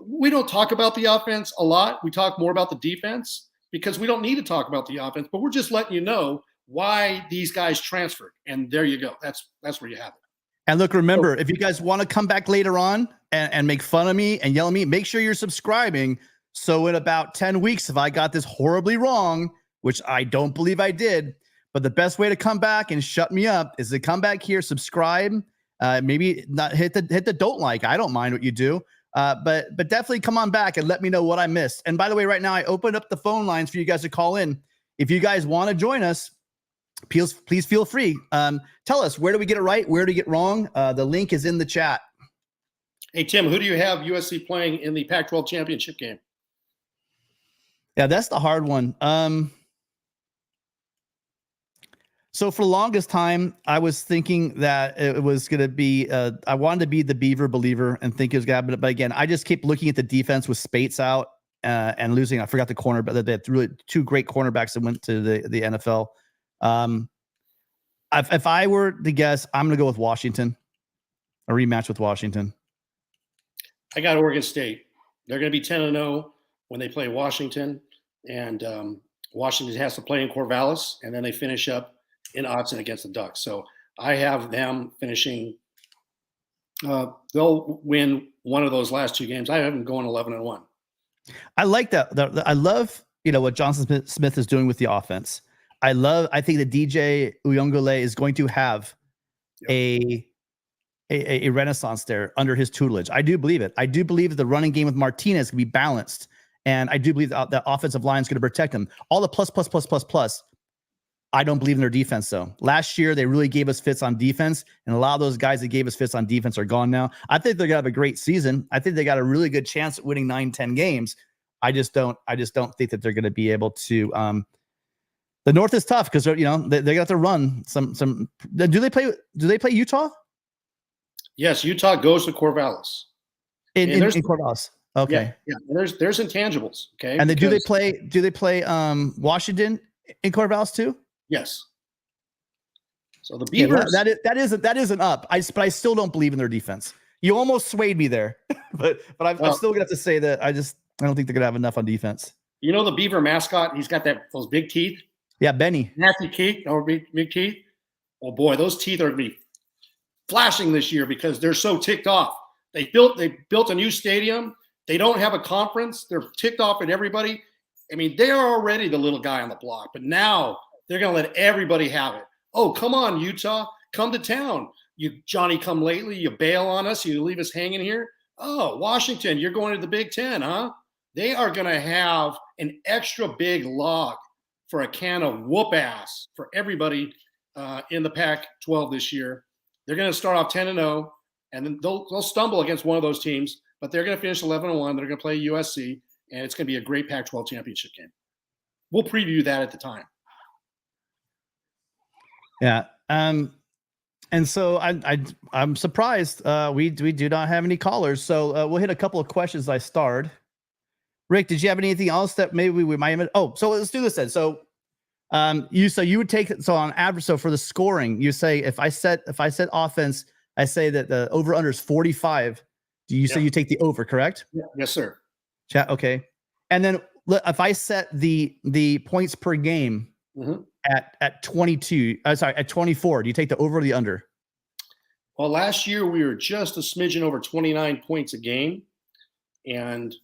[SPEAKER 2] we don't talk about the offense a lot. We talk more about the defense because we don't need to talk about the offense, but we're just letting you know why these guys transferred. And there you go. That's where you have it.
[SPEAKER 1] And look, remember, if you guys want to come back later on and make fun of me and yell at me, make sure you're subscribing. So in about 10 weeks, if I got this horribly wrong, which I don't believe I did, but the best way to come back and shut me up is to come back here, subscribe, maybe not hit the don't like. I don't mind what you do. But definitely come on back and let me know what I missed. And by the way, right now I opened up the phone lines for you guys to call in. If you guys want to join us, please feel free. Tell us, where do we get it right? Where do we get wrong? The link is in the chat.
[SPEAKER 2] Hey, Tim, who do you have USC playing in the Pac-12 Championship game?
[SPEAKER 1] Yeah, that's the hard one. So for the longest time, I was thinking that it was going to be, I wanted to be the Beaver believer and think it was going to happen. But again, I just keep looking at the defense with Spates out and losing. I forgot the corner, but they had really two great cornerbacks that went to the NFL. If I were to guess, I'm going to go with Washington, a rematch with Washington.
[SPEAKER 2] I got Oregon State. They're going to be 10-0 when they play Washington, and Washington has to play in Corvallis, and then they finish up in Autzen against the Ducks. So I have them finishing. They'll win one of those last two games. I have them going 11-1.
[SPEAKER 1] I like that. I love what Johnson Smith is doing with the offense. I think that DJ Uyunglele is going to have a renaissance there under his tutelage. I do believe it. I do believe that the running game with Martinez can be balanced, and I do believe that the offensive line is going to protect him. All the plus. I don't believe in their defense, though. Last year, they really gave us fits on defense, and a lot of those guys that gave us fits on defense are gone now. I think they're going to have a great season. I think they got a really good chance at winning 9-10 games. I just don't think that they're going to be able to. The North is tough because they got to run some. Do they play Utah?
[SPEAKER 2] Yes, Utah goes to Corvallis.
[SPEAKER 1] In Corvallis. Okay.
[SPEAKER 2] Yeah. There's intangibles. Okay.
[SPEAKER 1] And do they play Washington in Corvallis too?
[SPEAKER 2] Yes. So the Beavers.
[SPEAKER 1] That isn't up. But I still don't believe in their defense. You almost swayed me there, but I'm still gonna have to say that I don't think they're gonna have enough on defense.
[SPEAKER 2] You know the Beaver mascot? He's got those big teeth.
[SPEAKER 1] Yeah, Benny.
[SPEAKER 2] Nasty teeth or big teeth. Oh boy, those teeth are gonna be flashing this year because they're so ticked off. They built a new stadium. They don't have a conference. They're ticked off at everybody. I mean, they are already the little guy on the block, but now they're going to let everybody have it. Oh, come on, Utah. Come to town. You Johnny come lately. You bail on us. You leave us hanging here. Oh, Washington, you're going to the Big Ten, huh? They are going to have an extra big log for a can of whoop ass for everybody in the Pac-12 this year. They're going to start off 10-0, and then they'll stumble against one of those teams, but they're going to finish 11-1. They're going to play USC. And it's going to be a great Pac-12 championship game. We'll preview that at the time.
[SPEAKER 1] Yeah. And so I'm surprised we do not have any callers. So we'll hit a couple of questions I starred. Rick, did you have anything else that maybe we might have? Oh, so let's do this then. So you would take it. So on average, so for the scoring, you say if I set offense, I say that the over under is 45. Do you say you take the over, correct?
[SPEAKER 2] Yeah. Yes, sir.
[SPEAKER 1] Chat. Okay. And then if I set the points per game at 22, at 24, do you take the over or the under?
[SPEAKER 2] Well, last year we were just a smidgen over 29 points a game. And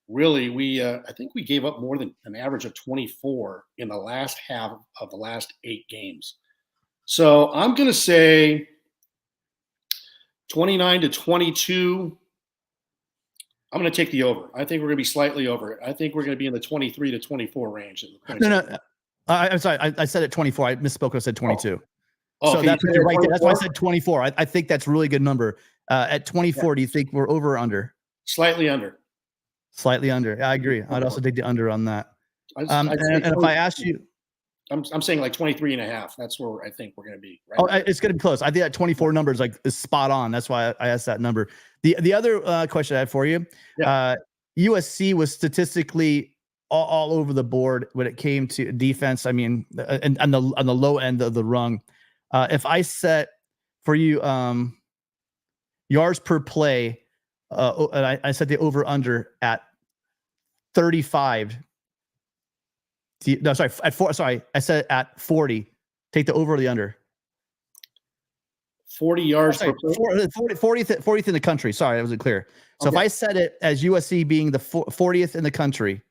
[SPEAKER 2] really I think we gave up more than an average of 24 in the last half of the last 8 games. So I'm going to say 29-22. I'm going to take the over. I think we're going to be slightly over it. I think we're going to be in the 23-24 range.
[SPEAKER 1] No. I'm sorry. I said it 24. I misspoke. I said 22.
[SPEAKER 2] Oh,
[SPEAKER 1] so that's right there. That's why I said 24. I think that's a really good number. At 24, do you think we're over or under?
[SPEAKER 2] Slightly under.
[SPEAKER 1] Slightly under. I agree. I'd also take the under on that. And if I asked you,
[SPEAKER 2] I'm saying like 23.5. That's where I think we're going to be. Right
[SPEAKER 1] now. It's going to be close. I think that 24 number is spot on. That's why I asked that number. The other question I had for you, USC was statistically all over the board when it came to defense. I mean, and on the low end of the rung. If I set for you yards per play, and I set the over under at 35. No, sorry, at 4. Sorry, I said at 40. Take the over or the under.
[SPEAKER 2] 40 yards per play.
[SPEAKER 1] 40th in the country. Sorry, that wasn't clear. So if I set it as USC being the 40th in the country,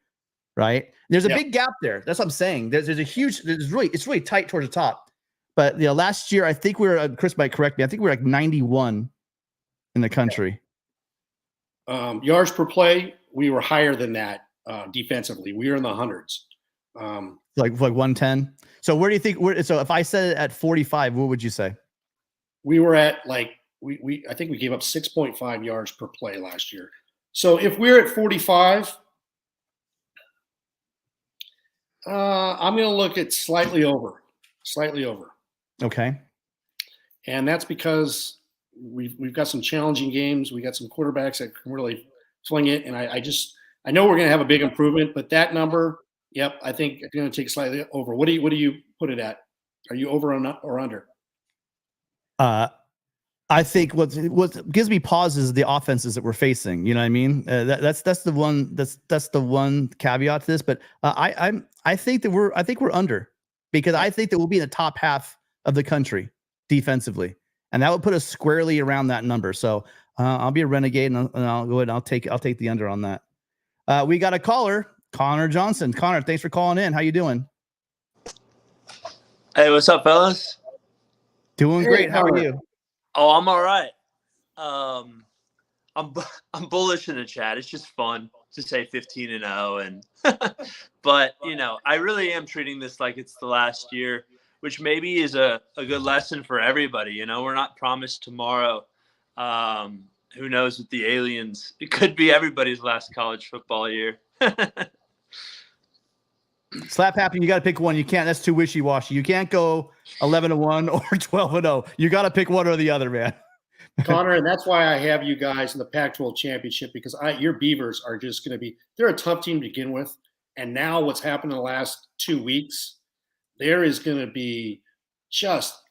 [SPEAKER 1] right? There's a big gap there. That's what I'm saying. It's really tight towards the top. But last year I think we were. Chris might correct me. I think we were like 91 in the country.
[SPEAKER 2] Yards per play, we were higher than that defensively. We were in the hundreds.
[SPEAKER 1] Like 110. So where do you think? So if I said it at 45, what would you say?
[SPEAKER 2] We were at like I think we gave up 6.5 yards per play last year. So if we're at 45, I'm going to look at slightly over.
[SPEAKER 1] Okay.
[SPEAKER 2] And that's because we've got some challenging games. We got some quarterbacks that can really swing it. And I know we're going to have a big improvement, but that number, yep, I think it's going to take slightly over. What do you put it at? Are you over or under?
[SPEAKER 1] I think what gives me pause is the offenses that we're facing. You know what I mean? That's the one caveat to this. But I think we're under, because I think that we'll be in the top half of the country defensively, and that would put us squarely around that number. So I'll be a renegade, and I'll go ahead and I'll take the under on that. We got a caller, Connor Johnson. Connor, thanks for calling in. How you doing?
[SPEAKER 4] Hey, what's up, fellas?
[SPEAKER 1] Doing great. How are you?
[SPEAKER 4] Oh, I'm all right. I'm bullish in the chat. It's just fun to say 15-0, and but I really am treating this like it's the last year, which maybe is a good lesson for everybody. We're not promised tomorrow. Who knows with the aliens? It could be everybody's last college football year.
[SPEAKER 1] Slap happy. You got to pick one. You can't. That's too wishy-washy. You can't go 11-1 or 12-0. You got to pick one or the other, man.
[SPEAKER 2] Connor, and that's why I have you guys in the Pac-12 Championship, because your Beavers are just going to be – they're a tough team to begin with. And now what's happened in the last 2 weeks, there is going to be just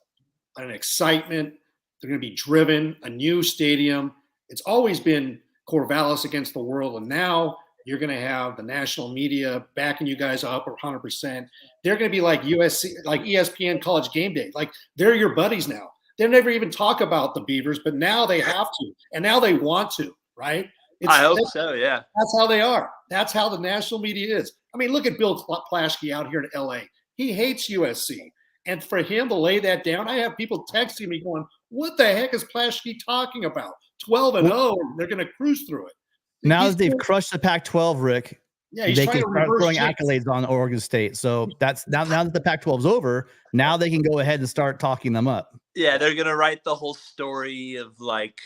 [SPEAKER 2] an excitement. They're going to be driven, a new stadium. It's always been Corvallis against the world, and now – you're going to have the national media backing you guys up 100%. They're going to be like USC, like ESPN College Game Day. Like, they're your buddies now. They never even talk about the Beavers, but now they have to, and now they want to, right?
[SPEAKER 4] I hope so, yeah.
[SPEAKER 2] That's how they are. That's how the national media is. I mean, look at Bill Plaschke out here in L.A. He hates USC. And for him to lay that down, I have people texting me going, what the heck is Plaschke talking about? 12-0, and they're going to cruise through it.
[SPEAKER 1] Now that they've crushed the Pac-12, Rick, they can start throwing accolades on Oregon State. So that's now that the Pac-12's over, now they can go ahead and start talking them up.
[SPEAKER 4] Yeah, they're gonna write the whole story of like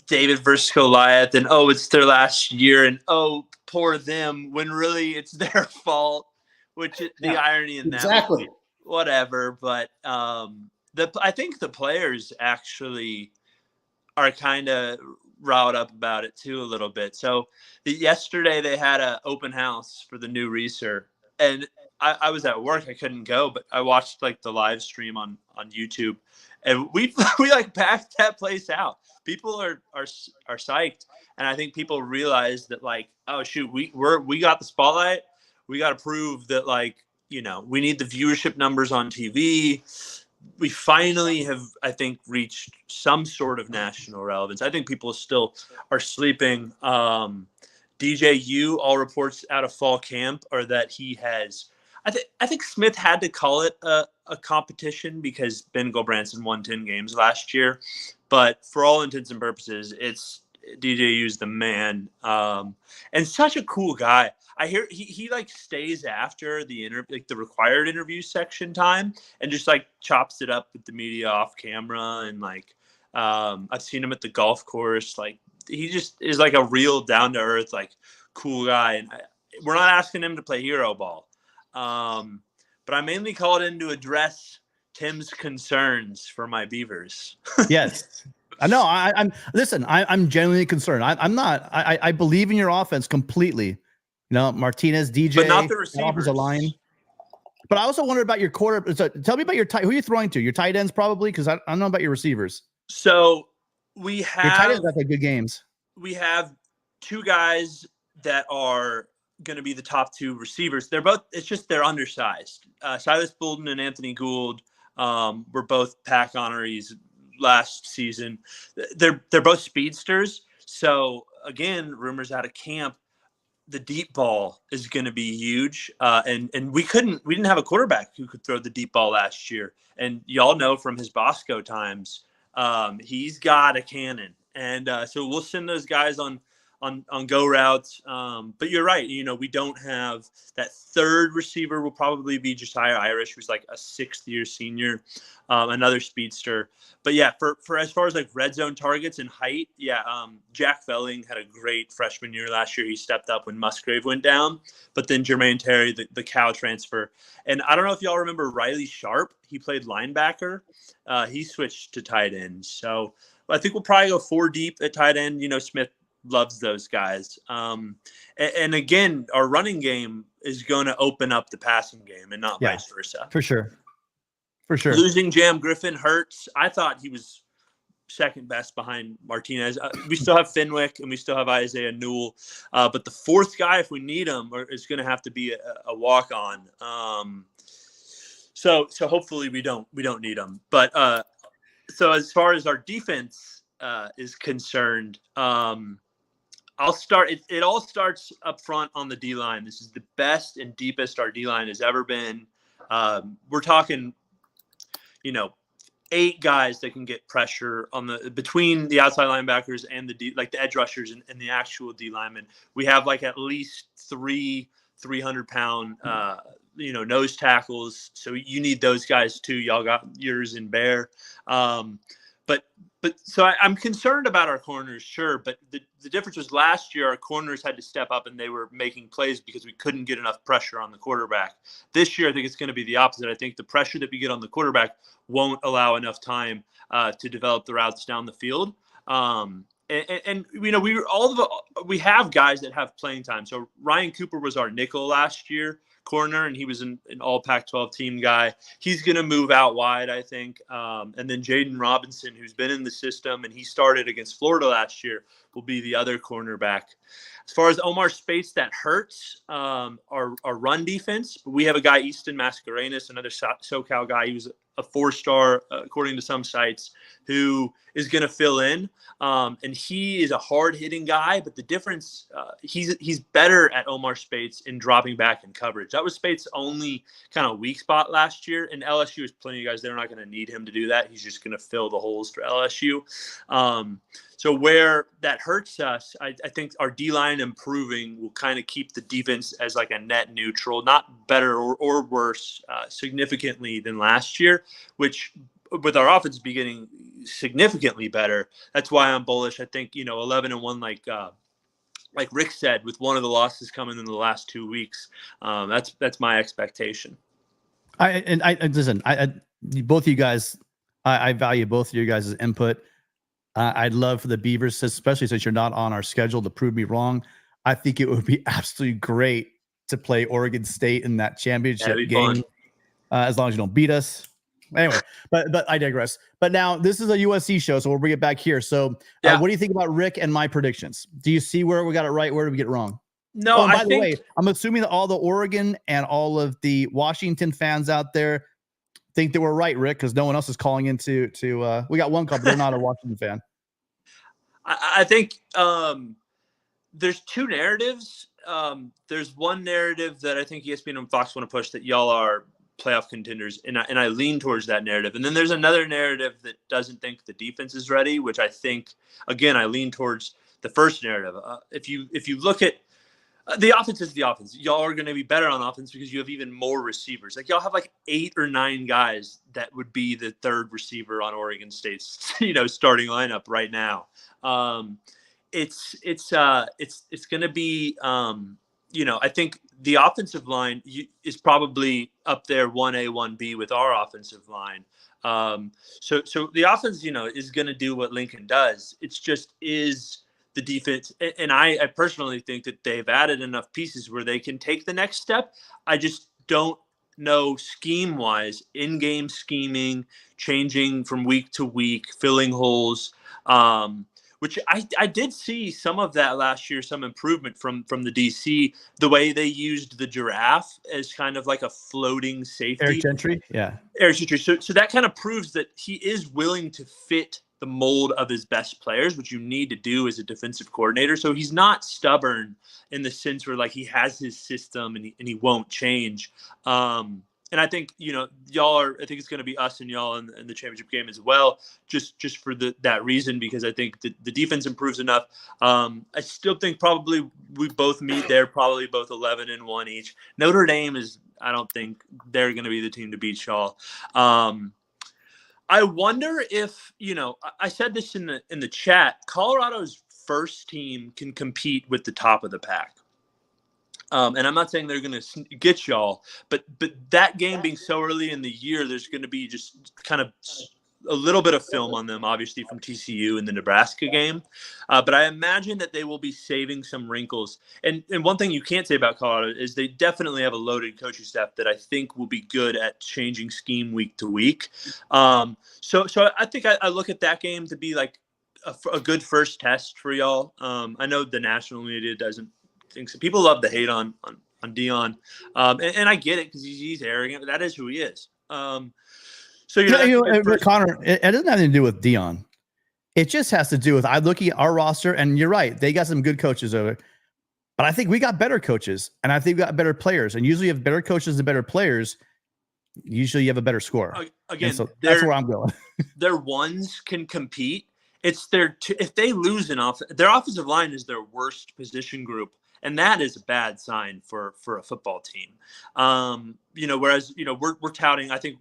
[SPEAKER 4] David versus Goliath, and it's their last year, and poor them, when really it's their fault. Which the irony in that,
[SPEAKER 2] exactly.
[SPEAKER 4] Whatever, but I think the players actually are kind of riled up about it too a little bit. So yesterday they had an open house for the new Reeser, and I was at work. I couldn't go, but I watched like the live stream on YouTube, and we like packed that place out. People are psyched, and I think people realize that like, oh shoot, we got the spotlight. We got to prove that like, we need the viewership numbers on TV. We finally have, I think, reached some sort of national relevance. I think people still are sleeping. DJU, all reports out of fall camp are that he has. I think Smith had to call it a competition because Ben Gulbranson won 10 games last year, but for all intents and purposes, it's DJU's the man, and such a cool guy. I hear he like stays after the the required interview section time and just like chops it up with the media off camera. And like, I've seen him at the golf course. Like, he just is like a real down to earth, like cool guy. And we're not asking him to play hero ball. But I mainly called in to address Tim's concerns for my Beavers.
[SPEAKER 1] Yes. No, I'm genuinely concerned. I'm not. I believe in your offense completely. Martinez, DJ,
[SPEAKER 4] but not the receivers.
[SPEAKER 1] Offensive line. But I also wonder about your quarter. So tell me about your who are you throwing to? Your tight ends probably, because I don't know about your receivers.
[SPEAKER 4] So we have
[SPEAKER 1] your tight ends got good games.
[SPEAKER 4] We have two guys that are going to be the top two receivers. They're both. It's just they're undersized. Silas Bolden and Anthony Gould were both Pac honorees last season. They're both speedsters. So again, rumors out of camp, the deep ball is going to be huge. And we didn't have a quarterback who could throw the deep ball last year. And y'all know from his Bosco times, he's got a cannon. And so we'll send those guys on on go routes. But you're right. We don't have that third receiver. Will probably be Josiah Irish, who's like a 6th-year senior, another speedster. But yeah, for as far as like red zone targets and height, Jack Felling had a great freshman year last year. He stepped up when Musgrave went down, but then Jermaine Terry, the Cal transfer. And I don't know if y'all remember Riley Sharp. He played linebacker. He switched to tight end. So I think we'll probably go 4 deep at tight end. Smith loves those guys. And again, our running game is going to open up the passing game and not vice versa.
[SPEAKER 1] For sure.
[SPEAKER 4] Losing Jam Griffin hurts. I thought he was second best behind Martinez. We still have Fenwick and we still have Isaiah Newell. But the 4th guy, if we need him, is going to have to be a walk-on. So hopefully we don't need him. But so as far as our defense is concerned, I'll start. It all starts up front on the D-line. This is the best and deepest our D-line has ever been. We're talking, 8 guys that can get pressure between the outside linebackers and the edge rushers and the actual D linemen. We have like at least 3 300-pound nose tackles. So you need those guys too. Y'all got yours in Bear. But so I'm concerned about our corners, sure. But the difference was last year our corners had to step up and they were making plays because we couldn't get enough pressure on the quarterback. This year, I think it's going to be the opposite. I think the pressure that we get on the quarterback won't allow enough time to develop the routes down the field. And we have guys that have playing time. So Ryan Cooper was our nickel last year corner, and he was an all Pac-12 team guy. He's going to move out wide, I think. And then Jaden Robinson, who's been in the system, and he started against Florida last year, will be the other cornerback. As far as Omar Spates, that hurts our run defense. But we have a guy, Easton Mascarenas, another SoCal guy. He was a 4-star, according to some sites, who is going to fill in. And he is a hard-hitting guy, but the difference, he's better at Omar Spates in dropping back in coverage. That was Spates' only kind of weak spot last year. And LSU has plenty of guys. They're not going to need him to do that. He's just going to fill the holes for LSU. So where that hurts us, I think our D-line improving will kind of keep the defense as like a net neutral, not better or worse significantly than last year, which with our offense beginning significantly better. That's why I'm bullish. I think, 11-1, like Rick said, with one of the losses coming in the last 2 weeks, that's my expectation.
[SPEAKER 1] Listen, both of you guys, I value both of you guys' input. I'd love for the Beavers, especially since you're not on our schedule, to prove me wrong. I think it would be absolutely great to play Oregon State in that championship game, as long as you don't beat us. Anyway, but I digress. But now this is a USC show, so we'll bring it back here. So what do you think about Rick and my predictions? Do you see where we got it right? Where did we get it wrong?
[SPEAKER 4] No,
[SPEAKER 1] by the way, I'm assuming that all the Oregon and all of the Washington fans out there think that we're right, Rick, because no one else is calling into we got one call, but they're not a Washington fan.
[SPEAKER 4] I think there's 2 narratives. There's one narrative that I think ESPN and Fox want to push, that y'all are playoff contenders, and I lean towards that narrative. And then there's another narrative that doesn't think the defense is ready, which I think, again, I lean towards the first narrative. If you look at the offense is the offense. Y'all are going to be better on offense because you have even more receivers. Like y'all have like 8 or 9 guys that would be the third receiver on Oregon State's, starting lineup right now. It's going to be, I think the offensive line is probably up there 1A, 1B with our offensive line. So the offense, is going to do what Lincoln does. It's just the defense. And I personally think that they've added enough pieces where they can take the next step. I just don't know scheme-wise, in-game scheming, changing from week to week, filling holes, which I did see some of that last year, some improvement from the DC, the way they used the giraffe as kind of like a floating safety.
[SPEAKER 1] Eric Gentry, yeah.
[SPEAKER 4] Eric Gentry. So that kind of proves that he is willing to fit the mold of his best players, which you need to do as a defensive coordinator. So he's not stubborn in the sense where like he has his system and he won't change. I think, I think it's going to be us and y'all in the championship game as well, just for that reason, because I think the defense improves enough. I still think probably we both meet there, probably both 11-1 each. Notre Dame I don't think they're going to be the team to beat y'all. I wonder if, I said this in the chat, Colorado's first team can compete with the top of the pack. And I'm not saying they're going to get y'all, but that game being so early in the year, there's going to be just kind of a little bit of film on them, obviously from TCU in the Nebraska game. But I imagine that they will be saving some wrinkles. And one thing you can't say about Colorado is they definitely have a loaded coaching staff that I think will be good at changing scheme week to week. So I think I look at that game to be like a good first test for y'all. I know the national media doesn't think so. People love to hate on Dion. And I get it because he's arrogant, but that is who he is.
[SPEAKER 1] Connor, it doesn't have anything to do with Dion. It just has to do with I look at our roster, and you're right, they got some good coaches over, but I think we got better coaches, and I think we got better players. And usually, you have better coaches and better players. Usually, you have a better score.
[SPEAKER 4] Again,
[SPEAKER 1] so that's where I'm going.
[SPEAKER 4] Their ones can compete. It's if they lose their offensive line is their worst position group. And that is a bad sign for a football team. Whereas, we're touting, I think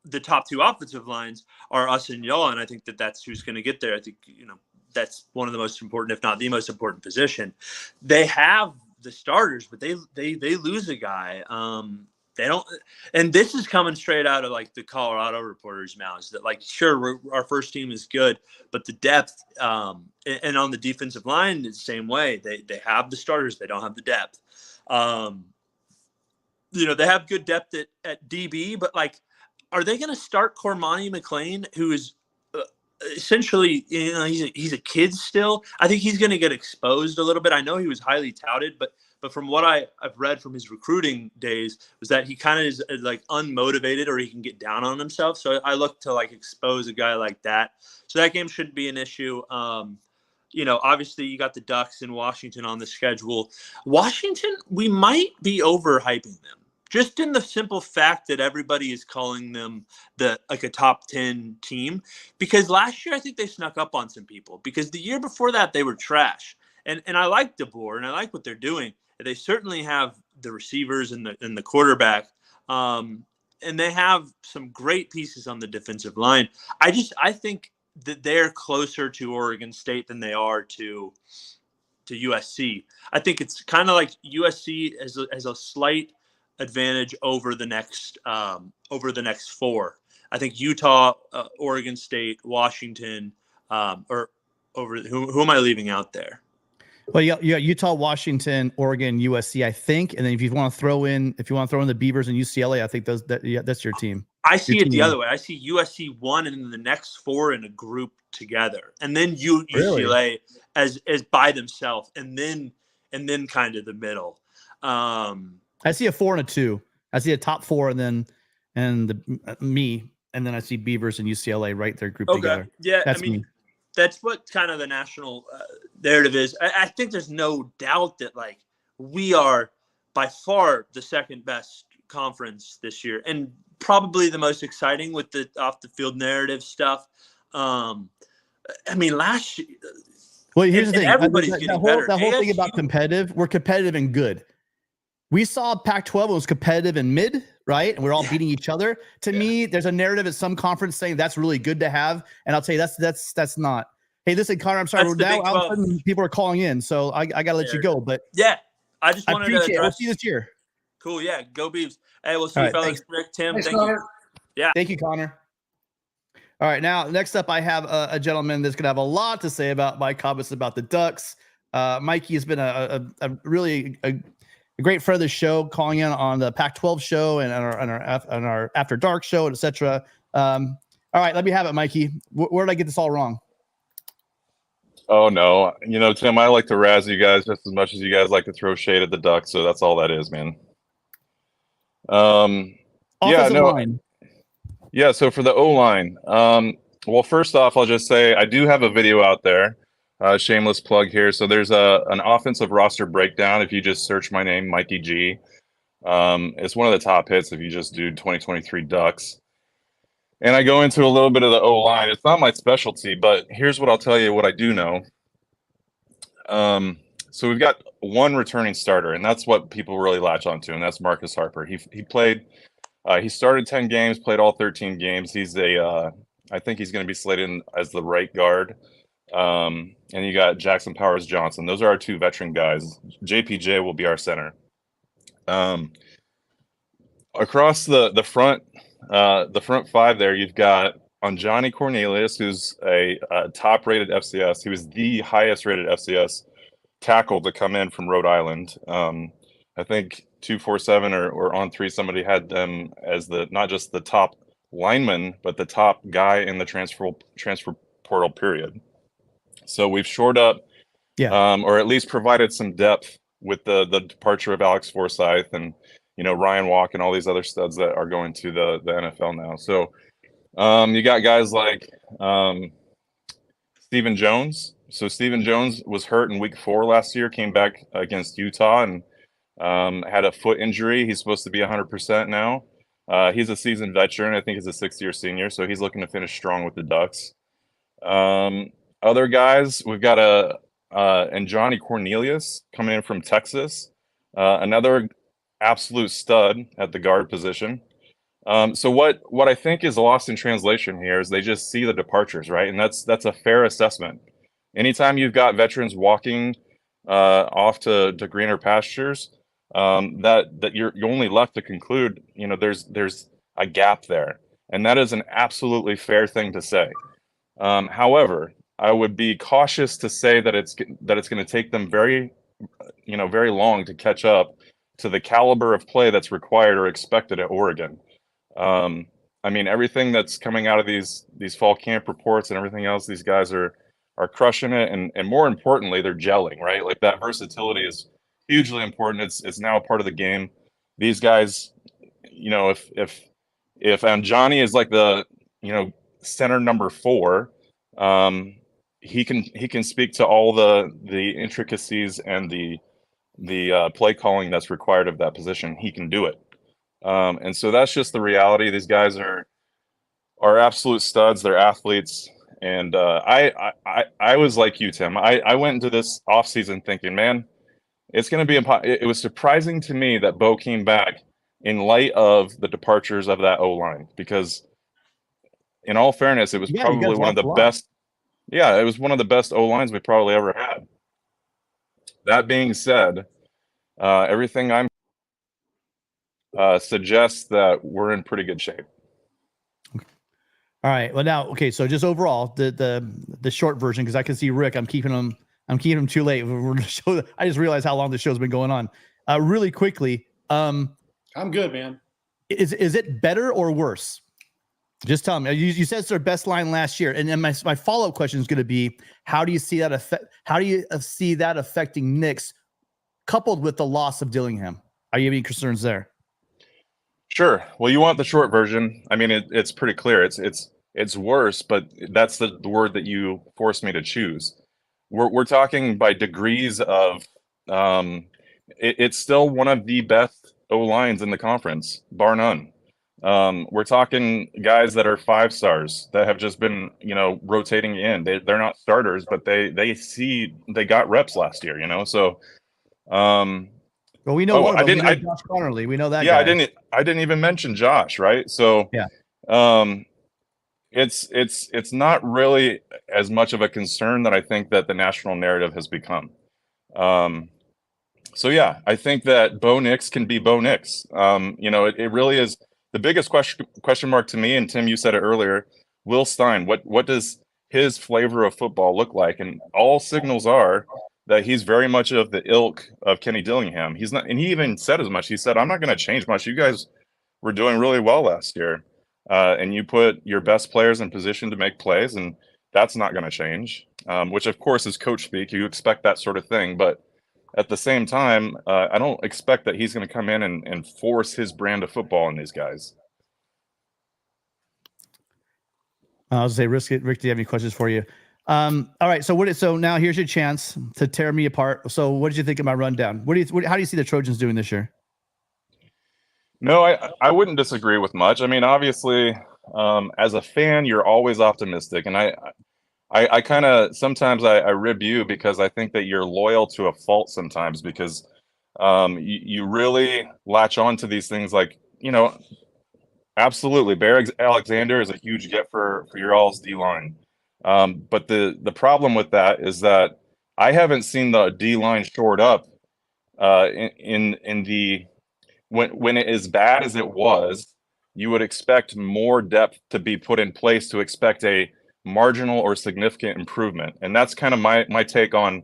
[SPEAKER 4] the top two offensive lines are us and y'all. And I think that's who's going to get there. I think, that's one of the most important, if not the most important position. They have the starters, but they lose a guy. They don't, and this is coming straight out of like the Colorado reporters' mouths that like, sure, our first team is good, but the depth, and on the defensive line, the same way. They have the starters, they don't have the depth. They have good depth at DB, but like, are they going to start Cormani McLean, who is essentially, he's a kid still? I think he's going to get exposed a little bit. I know he was highly touted, but from what I've read from his recruiting days was that he kind of is like unmotivated, or he can get down on himself. So I look to like expose a guy like that. So that game shouldn't be an issue. Obviously you got the Ducks in Washington on the schedule. Washington, we might be overhyping them, just in the simple fact that everybody is calling them a top 10 team, because last year I think they snuck up on some people, because the year before that they were trash. And I like DeBoer and I like what they're doing. They certainly have the receivers and the quarterback, and they have some great pieces on the defensive line. I think that they're closer to Oregon State than they are to USC. I think it's kind of like USC has a slight advantage over the next four. I think Utah, Oregon State, Washington, or over who am I leaving out there?
[SPEAKER 1] Well, you got Utah, Washington, Oregon, USC, I think, and then if you want to throw in the Beavers and UCLA, I think that's your team.
[SPEAKER 4] I see it the other way. I see USC 1 and then the next 4 in a group together, and then UCLA as by themselves, and then kind of the middle.
[SPEAKER 1] I see a 4 and a 2. I see a top 4, and then me, and then I see Beavers and UCLA right there grouped together.
[SPEAKER 4] Yeah,
[SPEAKER 1] that's me.
[SPEAKER 4] That's what kind of the national narrative is. I think there's no doubt that like we are by far the second best conference this year, and probably the most exciting with the off the field narrative stuff. Last year.
[SPEAKER 1] Well, here's the thing.
[SPEAKER 4] Everybody's getting better.
[SPEAKER 1] The whole thing about competitive, we're competitive and good. We saw Pac-12 was competitive and mid, right? And we're all beating each other. To me, there's a narrative at some conference saying that's really good to have. And I'll tell you, that's not. Hey, listen, Connor, I'm sorry. Now all of a sudden people are calling in, so I got to let you go. But
[SPEAKER 4] yeah, I just wanted to address.
[SPEAKER 1] We'll see you this year.
[SPEAKER 4] Cool. Yeah. Go Beavs. Hey, we'll see you fellas. Rick, Tim, thank you. Yeah.
[SPEAKER 1] Thank you, Connor. All right. Now, next up, I have a gentleman that's going to have a lot to say about my comments about the Ducks. Mikey has been a really great friend of the show, calling in on the Pac-12 show and on our After Dark show, etc. All right, let me have it, Mikey. Where did I get this all wrong?
[SPEAKER 5] Oh no, Tim, I like to razz you guys just as much as you guys like to throw shade at the Ducks. So that's all that is, man.
[SPEAKER 1] Line.
[SPEAKER 5] Yeah. So for the O-line, well, first off, I'll just say I do have a video out there. Shameless plug here. So there's an offensive roster breakdown. If you just search my name, Mikey G, It's one of the top hits if you just do 2023 Ducks. And I go into a little bit of the O-line. It's not my specialty, but here's what I'll tell you what I do know. So we've got one returning starter, and that's what people really latch onto, and that's Marcus Harper. He played, he started 10 games, played all 13 games. He's I think he's going to be slated in as the right guard. And you got Jackson Powers Johnson. Those are our two veteran guys. JPJ will be our center. Across the front five there, you've got Johnny Cornelius, who's a top-rated FCS. He was the highest-rated FCS tackle to come in from Rhode Island. I think 247 or On Three, somebody had them as not just the top lineman, but the top guy in the transfer portal period. So we've shored up, or at least provided some depth with the departure of Alex Forsyth and Ryan Walk and all these other studs that are going to the NFL now. So you got guys like Stephen Jones. So Stephen Jones was hurt in week 4 last year, came back against Utah and had a foot injury. He's supposed to be 100% now. He's a seasoned veteran. I think he's a 6th-year senior, so he's looking to finish strong with the Ducks. Other guys, we've got and Johnny Cornelius coming in from Texas, another absolute stud at the guard position. So what I think is lost in translation here is they just see the departures, right? And that's a fair assessment. Anytime you've got veterans walking off to greener pastures, that you're only left to conclude, there's a gap there, and that is an absolutely fair thing to say. However, I would be cautious to say that it's going to take them very long to catch up to the caliber of play that's required or expected at Oregon. I mean, everything that's coming out of these fall camp reports and everything else, these guys are crushing it, and more importantly, they're gelling, right? Like, that versatility is hugely important. It's now a part of the game. These guys, if Johnny is like the center number 4, he can speak to all the intricacies and the play calling that's required of that position. He can do it. And so that's just the reality. These guys are absolute studs. They're athletes. And I was like you, Tim. I went into this offseason thinking, man, it's going to be it was surprising to me that Bo came back in light of the departures of that O-line, because in all fairness, it was probably one of the best. Yeah, it was one of the best O-lines we probably ever had. That being said, everything I'm suggests that we're in pretty good shape.
[SPEAKER 1] All right. Well, now, okay. So just overall, the short version, because I can see Rick, I'm keeping him too late. We're going to show. I just realized how long this show's been going on. Really quickly.
[SPEAKER 2] I'm good, man.
[SPEAKER 1] Is it better or worse? Just tell me. You said it's their best line last year, and then my follow-up question is going to be: how do you see that affecting Knicks, coupled with the loss of Dillingham? Are you have any concerns there?
[SPEAKER 5] Sure. Well, you want the short version. I mean, it's pretty clear. It's worse, but that's the word that you forced me to choose. We're talking by degrees of. It's still one of the best O-lines in the conference, bar none. We're talking guys that are 5 stars that have just been, rotating in. They're not starters, but they got reps last year, so.
[SPEAKER 1] Well, we know Josh Connerly. We know that.
[SPEAKER 5] Yeah,
[SPEAKER 1] guy.
[SPEAKER 5] I didn't even mention Josh, right? So yeah, it's not really as much of a concern that I think that the national narrative has become. So yeah, I think that Bo Nix can be Bo Nix. It really is the biggest question mark to me. And Tim, you said it earlier. Will Stein, what does his flavor of football look like? And all signals are that he's very much of the ilk of Kenny Dillingham. He's not, and he even said as much. He said, "I'm not going to change much. You guys were doing really well last year, and you put your best players in position to make plays, and that's not going to change." Which, of course, is coach speak. You expect that sort of thing, but at the same time, I don't expect that he's going to come in and force his brand of football on these guys.
[SPEAKER 1] I was going to say, Rick, do you have any questions for you? All right. So now here's your chance to tear me apart. So what did you think of my rundown? How do you see the Trojans doing this year?
[SPEAKER 5] No, I wouldn't disagree with much. I mean, obviously, as a fan, you're always optimistic, and I kind of sometimes I rib you because I think that you're loyal to a fault sometimes because you really latch on to these things like, absolutely. Bear Alexander is a huge get for your all's D line. But the problem with that is that I haven't seen the D line shored up in the when it is bad as it was. You would expect more depth to be put in place to expect a marginal or significant improvement, and that's kind of my take on.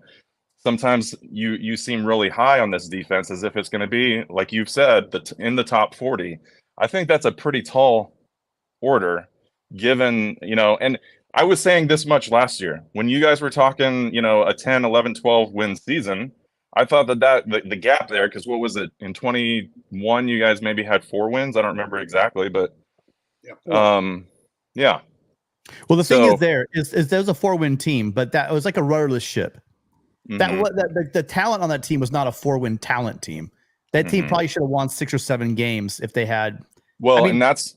[SPEAKER 5] Sometimes you seem really high on this defense as if it's going to be, like you've said, in the top 40. I think that's a pretty tall order given, and I was saying this much last year when you guys were talking, a 10, 11, 12 win season. I thought that the gap there, because what was it in 21? You guys maybe had 4 wins. I don't remember exactly, but yeah.
[SPEAKER 1] Well, the thing is there was a 4-win team, but that was like a rudderless ship. The talent on that team was not a 4-win talent team. That team probably should have won 6 or 7 games if they had.
[SPEAKER 5] Well, and that's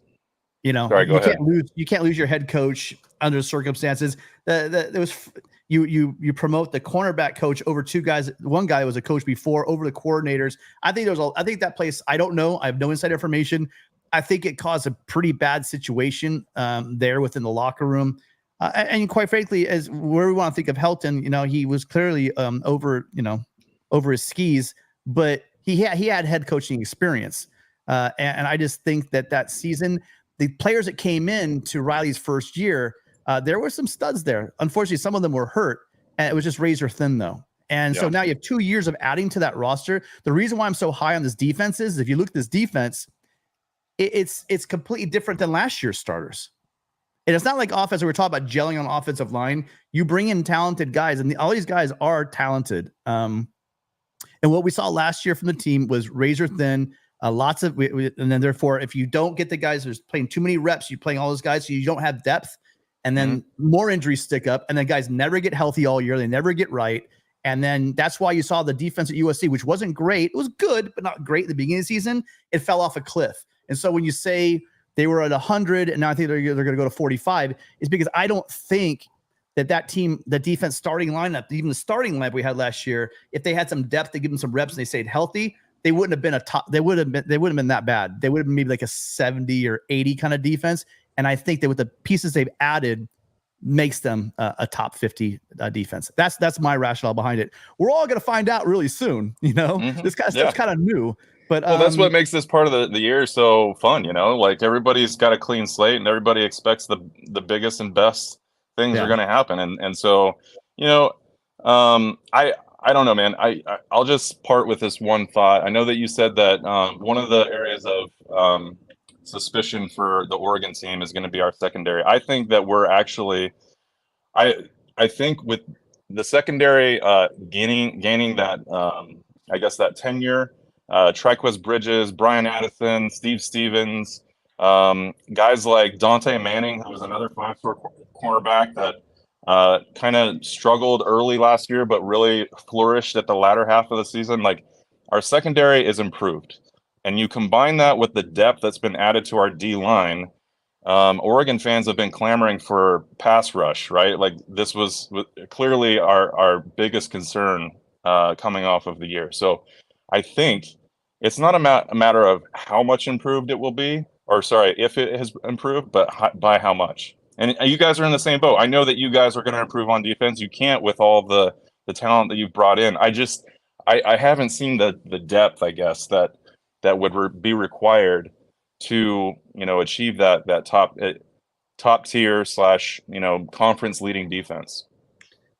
[SPEAKER 5] sorry, go ahead.
[SPEAKER 1] You can't lose your head coach under circumstances. There was you promote the cornerback coach over 2 guys. One guy was a coach before over the coordinators. I think that place. I don't know. I have no inside information. I think it caused a pretty bad situation there within the locker room. And quite frankly, as where we want to think of Helton, he was clearly over his skis, but he had head coaching experience. And I just think that season, the players that came in to Riley's first year, there were some studs there. Unfortunately, some of them were hurt, and it was just razor thin though. And so now you have 2 years of adding to that roster. The reason why I'm so high on this defense is if you look at this defense, it's completely different than last year's starters. And it's not like offense. We're talking about gelling on offensive line. You bring in talented guys, and all these guys are talented. And what we saw last year from the team was razor thin. And then therefore, if you don't get the guys who's playing too many reps, you're playing all those guys, so you don't have depth, and then more injuries stick up, and then guys never get healthy all year. They never get right. And then that's why you saw the defense at USC, which wasn't great. It was good, but not great at the beginning of the season. It fell off a cliff. And so when you say they were at 100 and now I think they're going to go to 45, is because I don't think that team, the defense starting lineup, even the starting lineup we had last year, if they had some depth to give them some reps and they stayed healthy, they wouldn't have been they wouldn't have been that bad. They would have been maybe like a 70 or 80 kind of defense. And I think that with the pieces they've added makes them a top 50 defense. That's my rationale behind it. We're all going to find out really soon. This kind of stuff's kind of new. But
[SPEAKER 5] that's what makes this part of the year so fun, like everybody's got a clean slate and everybody expects the biggest and best things are going to happen. And so, I don't know, man. I'll just part with this one thought. I know that you said that one of the areas of suspicion for the Oregon team is going to be our secondary. I think that we're actually, I think with the secondary gaining that, I guess that tenure, Triquez Bridges, Brian Addison, Steve Stevens, guys like Dante Manning, who was another 5-star cornerback that kind of struggled early last year, but really flourished at the latter half of the season. Like, our secondary is improved. And you combine that with the depth that's been added to our D line. Oregon fans have been clamoring for pass rush, right? Like, this was clearly our biggest concern coming off of the year. So I think it's not a matter of how much improved it will be, or sorry, if it has improved, but by how much. And you guys are in the same boat. I know that you guys are going to improve on defense. You can't with all the talent that you've brought in. I haven't seen the depth, I guess, that would be required to, achieve that top tier / conference leading defense.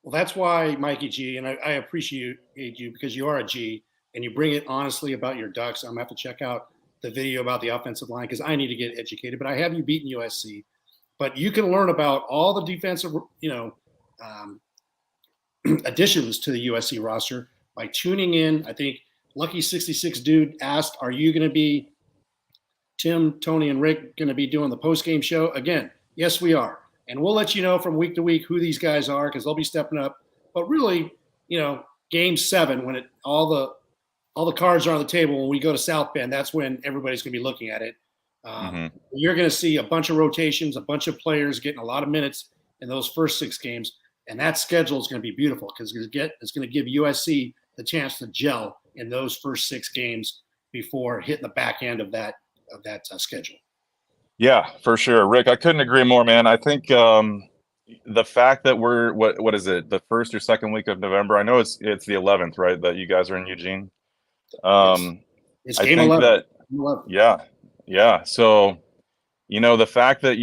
[SPEAKER 2] Well, that's why, Mikey G, and I appreciate you because you are a G and you bring it honestly about your Ducks. I'm going to have to check out the video about the offensive line because I need to get educated. But I have you beaten USC. But you can learn about all the defensive, additions to the USC roster by tuning in. I think Lucky 66 Dude asked, are you going to be, Tim, Tony, and Rick, going to be doing the post-game show? Again, yes, we are. And we'll let you know from week to week who these guys are because they'll be stepping up. But really, Game 7, when all the all the cards are on the table. When we go to South Bend, that's when everybody's going to be looking at it. You're going to see a bunch of rotations, a bunch of players getting a lot of minutes in those first 6 games, and that schedule is going to be beautiful because it's going to give USC the chance to gel in those first 6 games before hitting the back end of that schedule.
[SPEAKER 5] Yeah, for sure, Rick. I couldn't agree more, man. I think the fact that we're what is it, the first or second week of November? I know it's the 11th, right? That you guys are in Eugene.
[SPEAKER 2] It's
[SPEAKER 5] I
[SPEAKER 2] game
[SPEAKER 5] think
[SPEAKER 2] 11.
[SPEAKER 5] that
[SPEAKER 2] 11.
[SPEAKER 5] yeah. So the fact that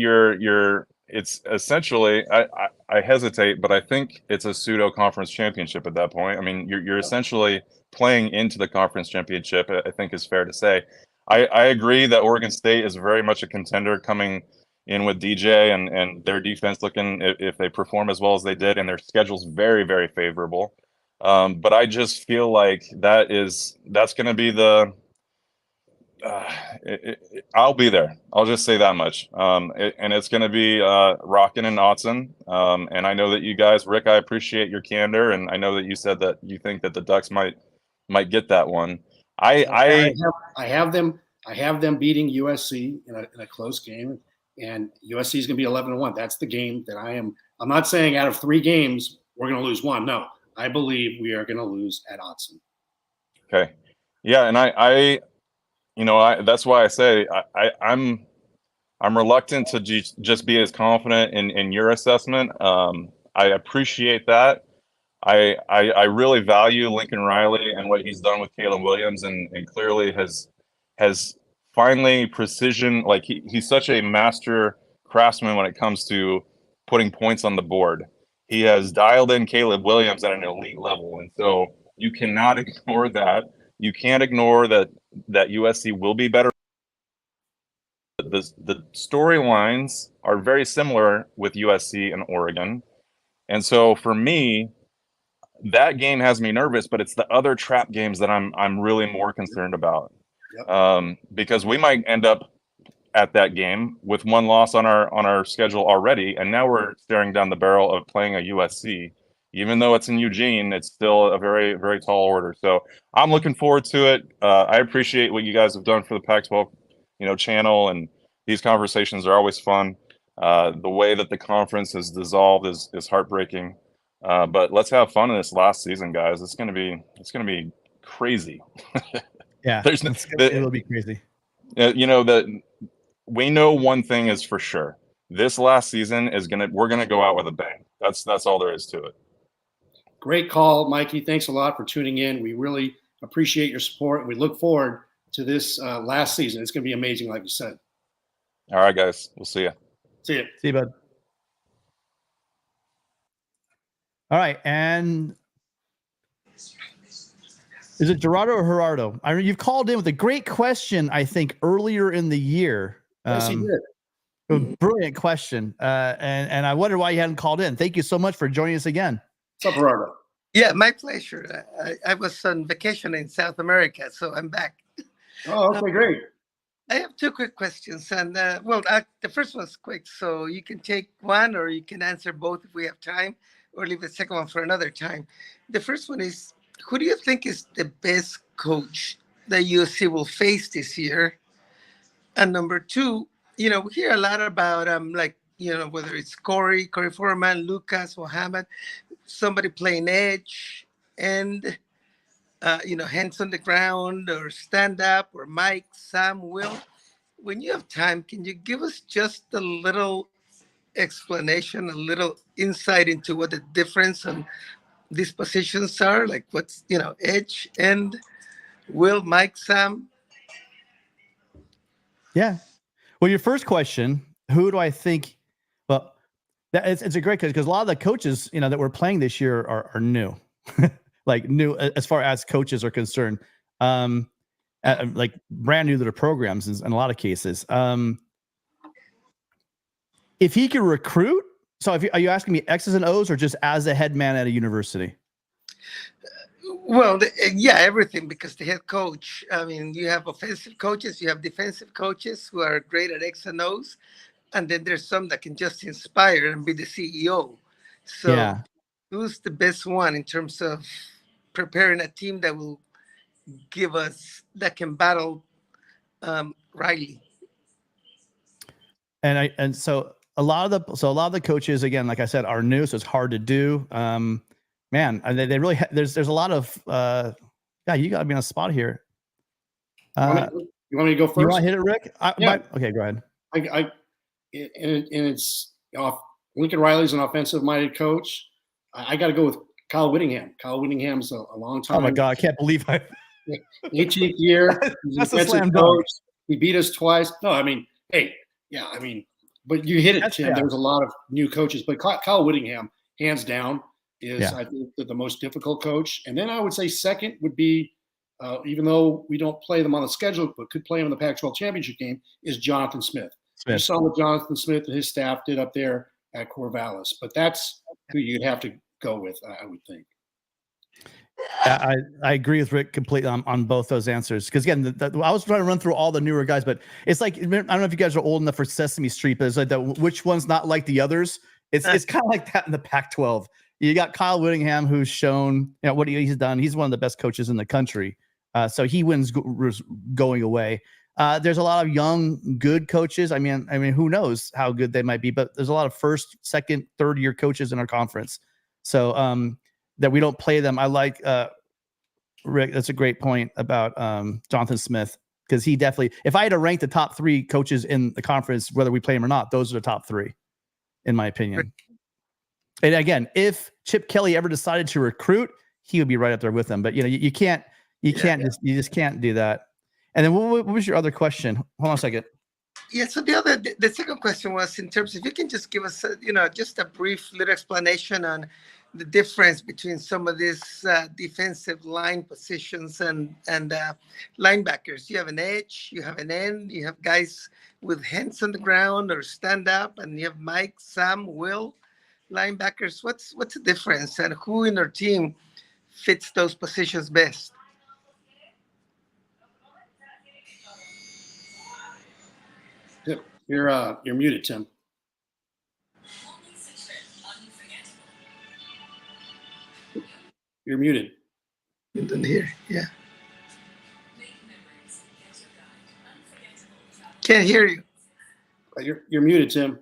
[SPEAKER 5] it's essentially I hesitate, but I think it's a pseudo conference championship at that point. I mean, you're essentially playing into the conference championship. I think is fair to say. I agree that Oregon State is very much a contender coming in with DJ and their defense looking if they perform as well as they did, and their schedule's very, very favorable. But I just feel like that's going to be I'll be there. I'll just say that much. And it's going to be rocking and autzen. And I know that you guys, Rick, I appreciate your candor, and I know that you said that you think that the Ducks might get that one. I
[SPEAKER 2] have them beating USC in a close game, and USC is going to be 11-1. That's the game that I'm not saying out of 3 games we're going to lose 1. No, I believe we are going to lose at Autzen.
[SPEAKER 5] Okay, yeah, and I that's why I say I'm reluctant to just be as confident in your assessment. I appreciate that. I really value Lincoln Riley and what he's done with Caleb Williams, and clearly has finally precision. Like he's such a master craftsman when it comes to putting points on the board. He has dialed in Caleb Williams at an elite level, and so you cannot ignore that. You can't ignore that USC will be better. The storylines are very similar with USC and Oregon, and so for me, that game has me nervous, but it's the other trap games that I'm really more concerned about. Yep. Because we might end up at that game with 1 loss on our schedule already, and now we're staring down the barrel of playing a USC. Even though it's in Eugene, it's still a very, very tall order. So I'm looking forward to it. I appreciate what you guys have done for the Pac-12, channel, and these conversations are always fun. The way that the conference has dissolved is heartbreaking. But let's have fun in this last season, guys. It's gonna be crazy.
[SPEAKER 1] Yeah, it'll be crazy.
[SPEAKER 5] That we know one thing is for sure. This last season we're gonna go out with a bang. That's all there is to it.
[SPEAKER 2] Great call, Mikey. Thanks a lot for tuning in. We really appreciate your support, and we look forward to this last season. It's gonna be amazing, like you said.
[SPEAKER 5] All right, guys. We'll see you.
[SPEAKER 2] See you.
[SPEAKER 1] See you, bud. All right, and is it Gerardo or Gerardo? I mean, you've called in with a great question, I think, earlier in the year.
[SPEAKER 2] Yes, he did.
[SPEAKER 1] A brilliant question, and I wonder why you hadn't called in. Thank you so much for joining us again.
[SPEAKER 2] What's up, Gerardo?
[SPEAKER 6] Yeah, my pleasure. I was on vacation in South America, so I'm back.
[SPEAKER 2] Oh, okay, great.
[SPEAKER 6] I have 2 quick questions, and the first one's quick, so you can take one or you can answer both if we have time, or leave the second one for another time. The first one is, who do you think is the best coach that USC will face this year? And number 2, we hear a lot about whether it's Corey Foreman, Lucas, Mohammed, somebody playing edge, and hands on the ground or stand up, or Mike, Sam, Will. When you have time, can you give us just a little explanation, a little insight into what the difference on these positions are? Like what's, edge, end, Will, Mike, Sam?
[SPEAKER 1] Yeah. Well, your first question, who do I think? Well, it's a great question because a lot of the coaches, that we're playing this year are new. Like new as far as coaches are concerned, like brand new to the programs in a lot of cases. If he could recruit, so are you asking me X's and O's or just as a head man at a university?
[SPEAKER 6] Well, everything, because the head coach, I mean, you have offensive coaches, you have defensive coaches who are great at X and O's, and then there's some that can just inspire and be the CEO. So who's the best one in terms of preparing a team that will give us that can battle Riley?
[SPEAKER 1] And so a lot of the coaches, again, like I said, are new, so it's hard to do. Man, they really there's a lot of yeah, you got to be on a spot here.
[SPEAKER 2] You want me to go first?
[SPEAKER 1] You want to hit it, Rick?
[SPEAKER 2] Yeah.
[SPEAKER 1] Okay, go ahead.
[SPEAKER 2] And it's off. Lincoln Riley's an offensive-minded coach. I got to go with Kyle Whittingham. Kyle Whittingham's a long time.
[SPEAKER 1] Oh my God, I can't believe
[SPEAKER 2] 18th year.
[SPEAKER 1] That's a slam
[SPEAKER 2] coach. He beat us twice. No, I mean, hey, yeah, I mean, but you hit it, Tim.
[SPEAKER 1] Yeah.
[SPEAKER 2] There's a lot of new coaches, but Kyle Whittingham, hands down, is
[SPEAKER 1] Yeah.
[SPEAKER 2] I think the most difficult coach. And then I would say second would be, even though we don't play them on the schedule, but could play them in the Pac-12 Championship game, is Jonathan Smith. You saw what Jonathan Smith and his staff did up there at Corvallis, but that's who you'd have to go with, I would think.
[SPEAKER 1] I agree with Rick completely on both those answers. Because again, I was trying to run through all the newer guys, but it's like, I don't know if you guys are old enough for Sesame Street, but it's like that, which one's not like the others. It's kind of like that in the Pac-12. You got Kyle Whittingham, who's shown what he's done. He's one of the best coaches in the country. So he wins going away. There's a lot of young, good coaches. I mean, who knows how good they might be, but there's a lot of first, second, third year coaches in our conference. So that we don't play them. I like Rick. That's a great point about Jonathan Smith, because he definitely, if I had to rank the top 3 coaches in the conference, whether we play them or not, those are the top 3, in my opinion. And again, if Chip Kelly ever decided to recruit, he would be right up there with them. But you can't just can't do that. And then what was your other question? Hold on a second.
[SPEAKER 6] Yeah, so the second question was, in terms, if you can just give us just a brief little explanation on the difference between some of these defensive line positions and linebackers. You have an edge, you have an end, you have guys with hands on the ground or stand up, and you have Mike, Sam, Will, linebackers. What's the difference, and who in our team fits those positions best?
[SPEAKER 2] You're muted, Tim. You're muted.
[SPEAKER 6] You didn't hear. Yeah. Can't hear you.
[SPEAKER 2] You're muted, Tim.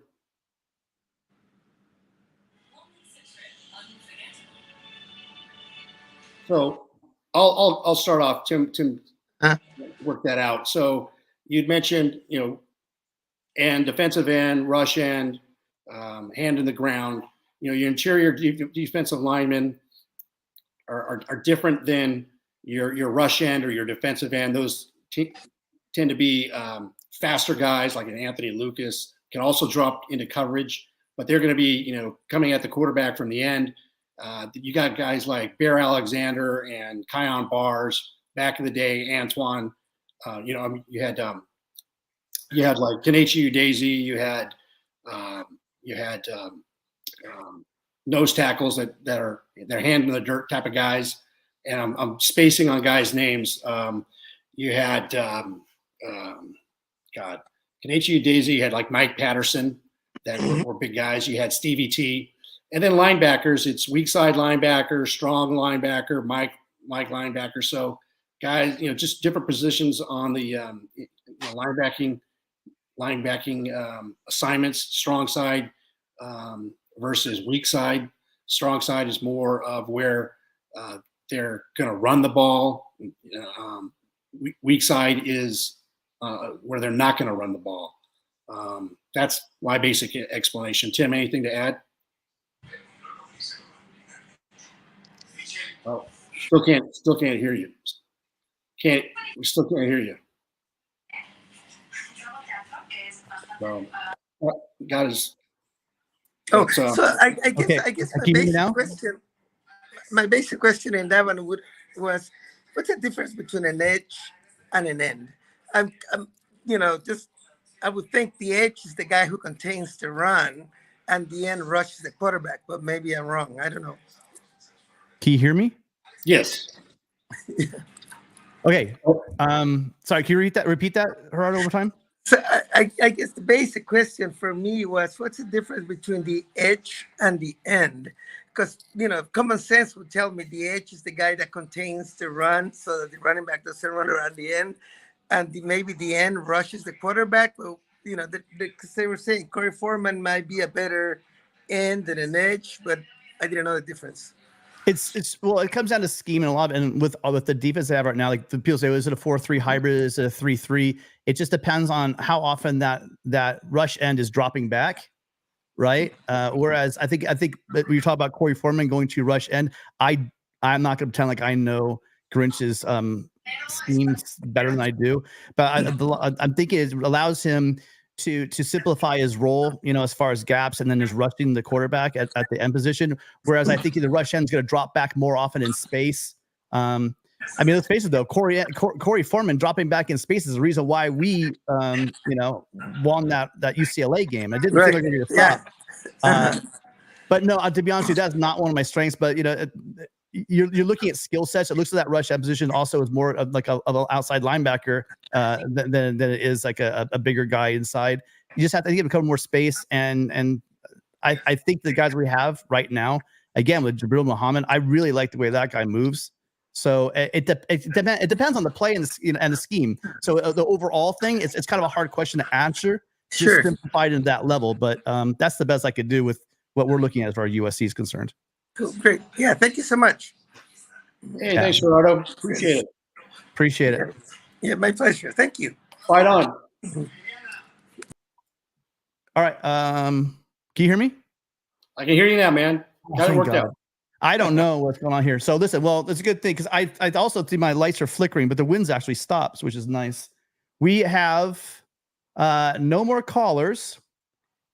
[SPEAKER 2] So I'll start off. Tim work that out. So you'd mentioned, and defensive end, rush end, hand in the ground. Your interior defensive linemen are different than your rush end or your defensive end. Those tend to be faster guys like an Anthony Lucas, can also drop into coverage, but they're going to be, coming at the quarterback from the end. You got guys like Bear Alexander and Kion Bars back in the day. Antoine, you had like Kenechi Udeze. You had nose tackles that are their hand in the dirt type of guys. And I'm spacing on guys' names. You had Kenechi Udeze. You had like Mike Patterson that were big guys. You had Stevie T. And then linebackers, it's weak side linebacker, strong linebacker, Mike linebacker. So guys, just different positions on the linebacking assignments. Strong side versus weak side. Strong side is more of where they're going to run the ball. Weak side is where they're not going to run the ball. That's my basic explanation. Tim, anything to add? Oh, still can't hear you. We still can't hear you. God is.
[SPEAKER 6] Oh, so I guess
[SPEAKER 1] okay.
[SPEAKER 6] My basic question in that one was, what's the difference between an edge and an end? I would think the edge is the guy who contains the run, and the end rushes the quarterback. But maybe I'm wrong. I don't know.
[SPEAKER 1] Can you hear me?
[SPEAKER 2] Yes.
[SPEAKER 1] Okay. Sorry. Can you repeat that, Gerardo, over time?
[SPEAKER 6] So I guess the basic question for me was, what's the difference between the edge and the end? because common sense would tell me the edge is the guy that contains the run, so that the running back doesn't run around the end, and maybe the end rushes the quarterback. But because they were saying Corey Foreman might be a better end than an edge, but I didn't know the difference.
[SPEAKER 1] Well, it comes down to scheme and a lot, and with the defense they have right now, like the people say, is it a 4-3 hybrid? Is it a 3-3? It just depends on how often that rush end is dropping back, right? Whereas I think when you talk about Corey Foreman going to rush end, I'm not going to pretend like I know Grinch's schemes better than I do, but I'm thinking it allows him to simplify his role, as far as gaps, and then there's rushing the quarterback at the end position. Whereas I think the rush end is going to drop back more often in space. Let's face it though, Corey Foreman dropping back in space is the reason why we, won that UCLA game. I didn't think we were going to stop. But no, to be honest with you, that's not one of my strengths. But you're looking at skill sets. It looks like that rush end position also is more of like of an outside linebacker than it is like a bigger guy inside. You just have to give him more space. And I think the guys we have right now, again with Jabril Muhammad, I really like the way that guy moves. So it depends on the play and the scheme. So the overall thing, it's kind of a hard question to answer.
[SPEAKER 6] Sure.
[SPEAKER 1] Just simplified into that level, but that's the best I could do with what we're looking at as far as USC is concerned.
[SPEAKER 6] Cool. Great. Yeah. Thank you so much.
[SPEAKER 2] Hey, thanks, Gerardo. Appreciate it.
[SPEAKER 6] Yeah, my pleasure. Thank you.
[SPEAKER 2] Right on.
[SPEAKER 1] All right. Can you hear me?
[SPEAKER 2] I can hear you now, man. Got it worked out.
[SPEAKER 1] I don't know what's going on here. So listen, well, it's a good thing because I also see my lights are flickering, but the wind's actually stops, which is nice. We have no more callers,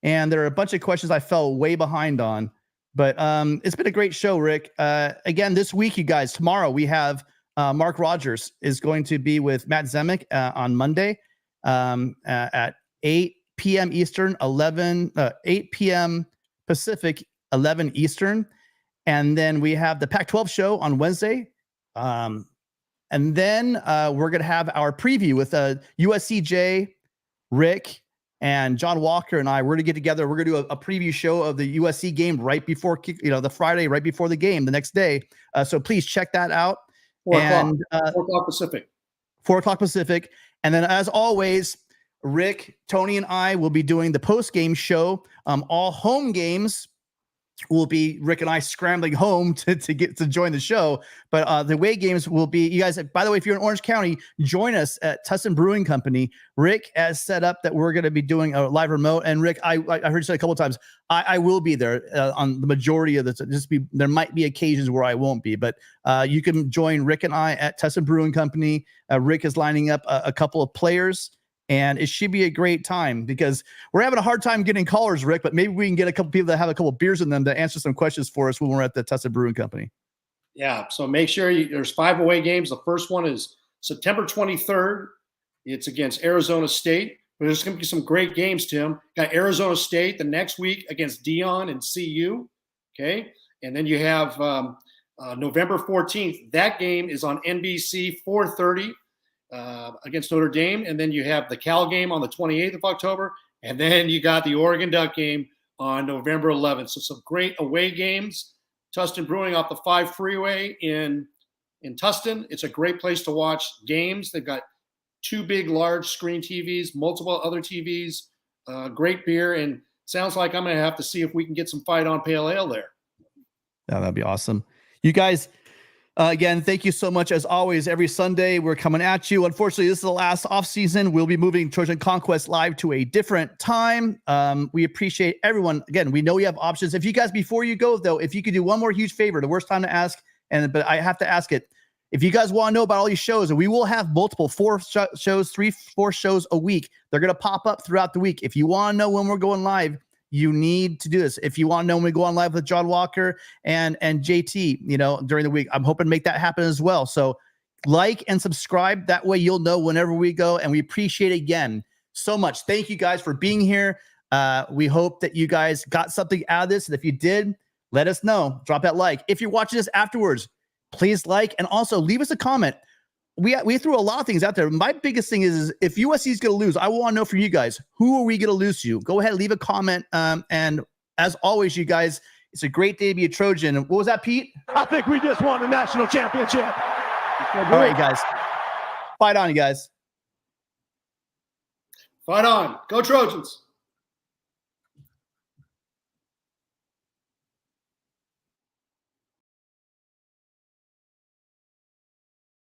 [SPEAKER 1] and there are a bunch of questions I fell way behind on. But it's been a great show, Rick. Again, this week, you guys, tomorrow we have Mark Rogers is going to be with Matt Zemek on Monday at 8 p.m. Eastern, 8 p.m. Pacific, 11 Eastern. And then we have the Pac-12 show on Wednesday. And then we're going to have our preview with USCJ, Rick, and John Walker and I. We're going to get together. We're going to do a preview show of the USC game right before, the Friday, right before the game, the next day. So please check that out.
[SPEAKER 2] 4 o'clock Pacific.
[SPEAKER 1] 4 o'clock Pacific. And then as always, Rick, Tony, and I will be doing the post-game show. All home games will be Rick and I scrambling home to join the show. But the away games will be, you guys, by the way, if you're in Orange County, join us at Tustin Brewing Company. Rick has set up that we're going to be doing a live remote. And Rick, I heard you say a couple of times, I will be there on the majority of the, there might be occasions where I won't be, but you can join Rick and I at Tustin Brewing Company. Rick is lining up a couple of players. And it should be a great time because we're having a hard time getting callers, Rick, but maybe we can get a couple people that have a couple beers in them to answer some questions for us when we're at the Tustin Brewing Company.
[SPEAKER 2] Yeah. So make sure there's 5 away games. The first one is September 23rd. It's against Arizona State. But there's going to be some great games, Tim. Got Arizona State the next week against Dion and CU. Okay. And then you have November 14th. That game is on NBC 4:30. Against Notre Dame, and then you have the Cal game on the 28th of October, and then you got the Oregon Duck game on November 11th. So some great away games. Tustin Brewing off the 5 freeway in Tustin. It's a great place to watch games. They've got 2 big, large screen TVs, multiple other TVs, great beer, and sounds like I'm going to have to see if we can get some Fight On Pale Ale there.
[SPEAKER 1] Yeah, that'd be awesome. You guys, again, thank you so much. As always, every Sunday, we're coming at you. Unfortunately, this is the last off season. We'll be moving Trojan Conquest live to a different time. We appreciate everyone. Again, we know you have options. If you guys, before you go, though, if you could do one more huge favor, the worst time to ask, but I have to ask it. If you guys want to know about all these shows, and we will have multiple 4 shows, 3-4 shows a week. They're going to pop up throughout the week. If you want to know when we're going live, you need to do this. If you want to know when we go on live with John Walker and JT, during the week, I'm hoping to make that happen as well. So like and subscribe. That way you'll know whenever we go, and we appreciate it again so much. Thank you guys for being here. We hope that you guys got something out of this. And if you did, let us know. Drop that like. If you're watching this afterwards, please like, and also leave us a comment. We threw a lot of things out there. My biggest thing is if USC is going to lose, I want to know from you guys, who are we going to lose to? Go ahead, leave a comment. And as always, you guys, It's a great day to be a Trojan. What was that, Pete?
[SPEAKER 7] I think we just won the national championship.
[SPEAKER 1] All right, you guys. Fight on, you guys.
[SPEAKER 2] Fight on. Go Trojans.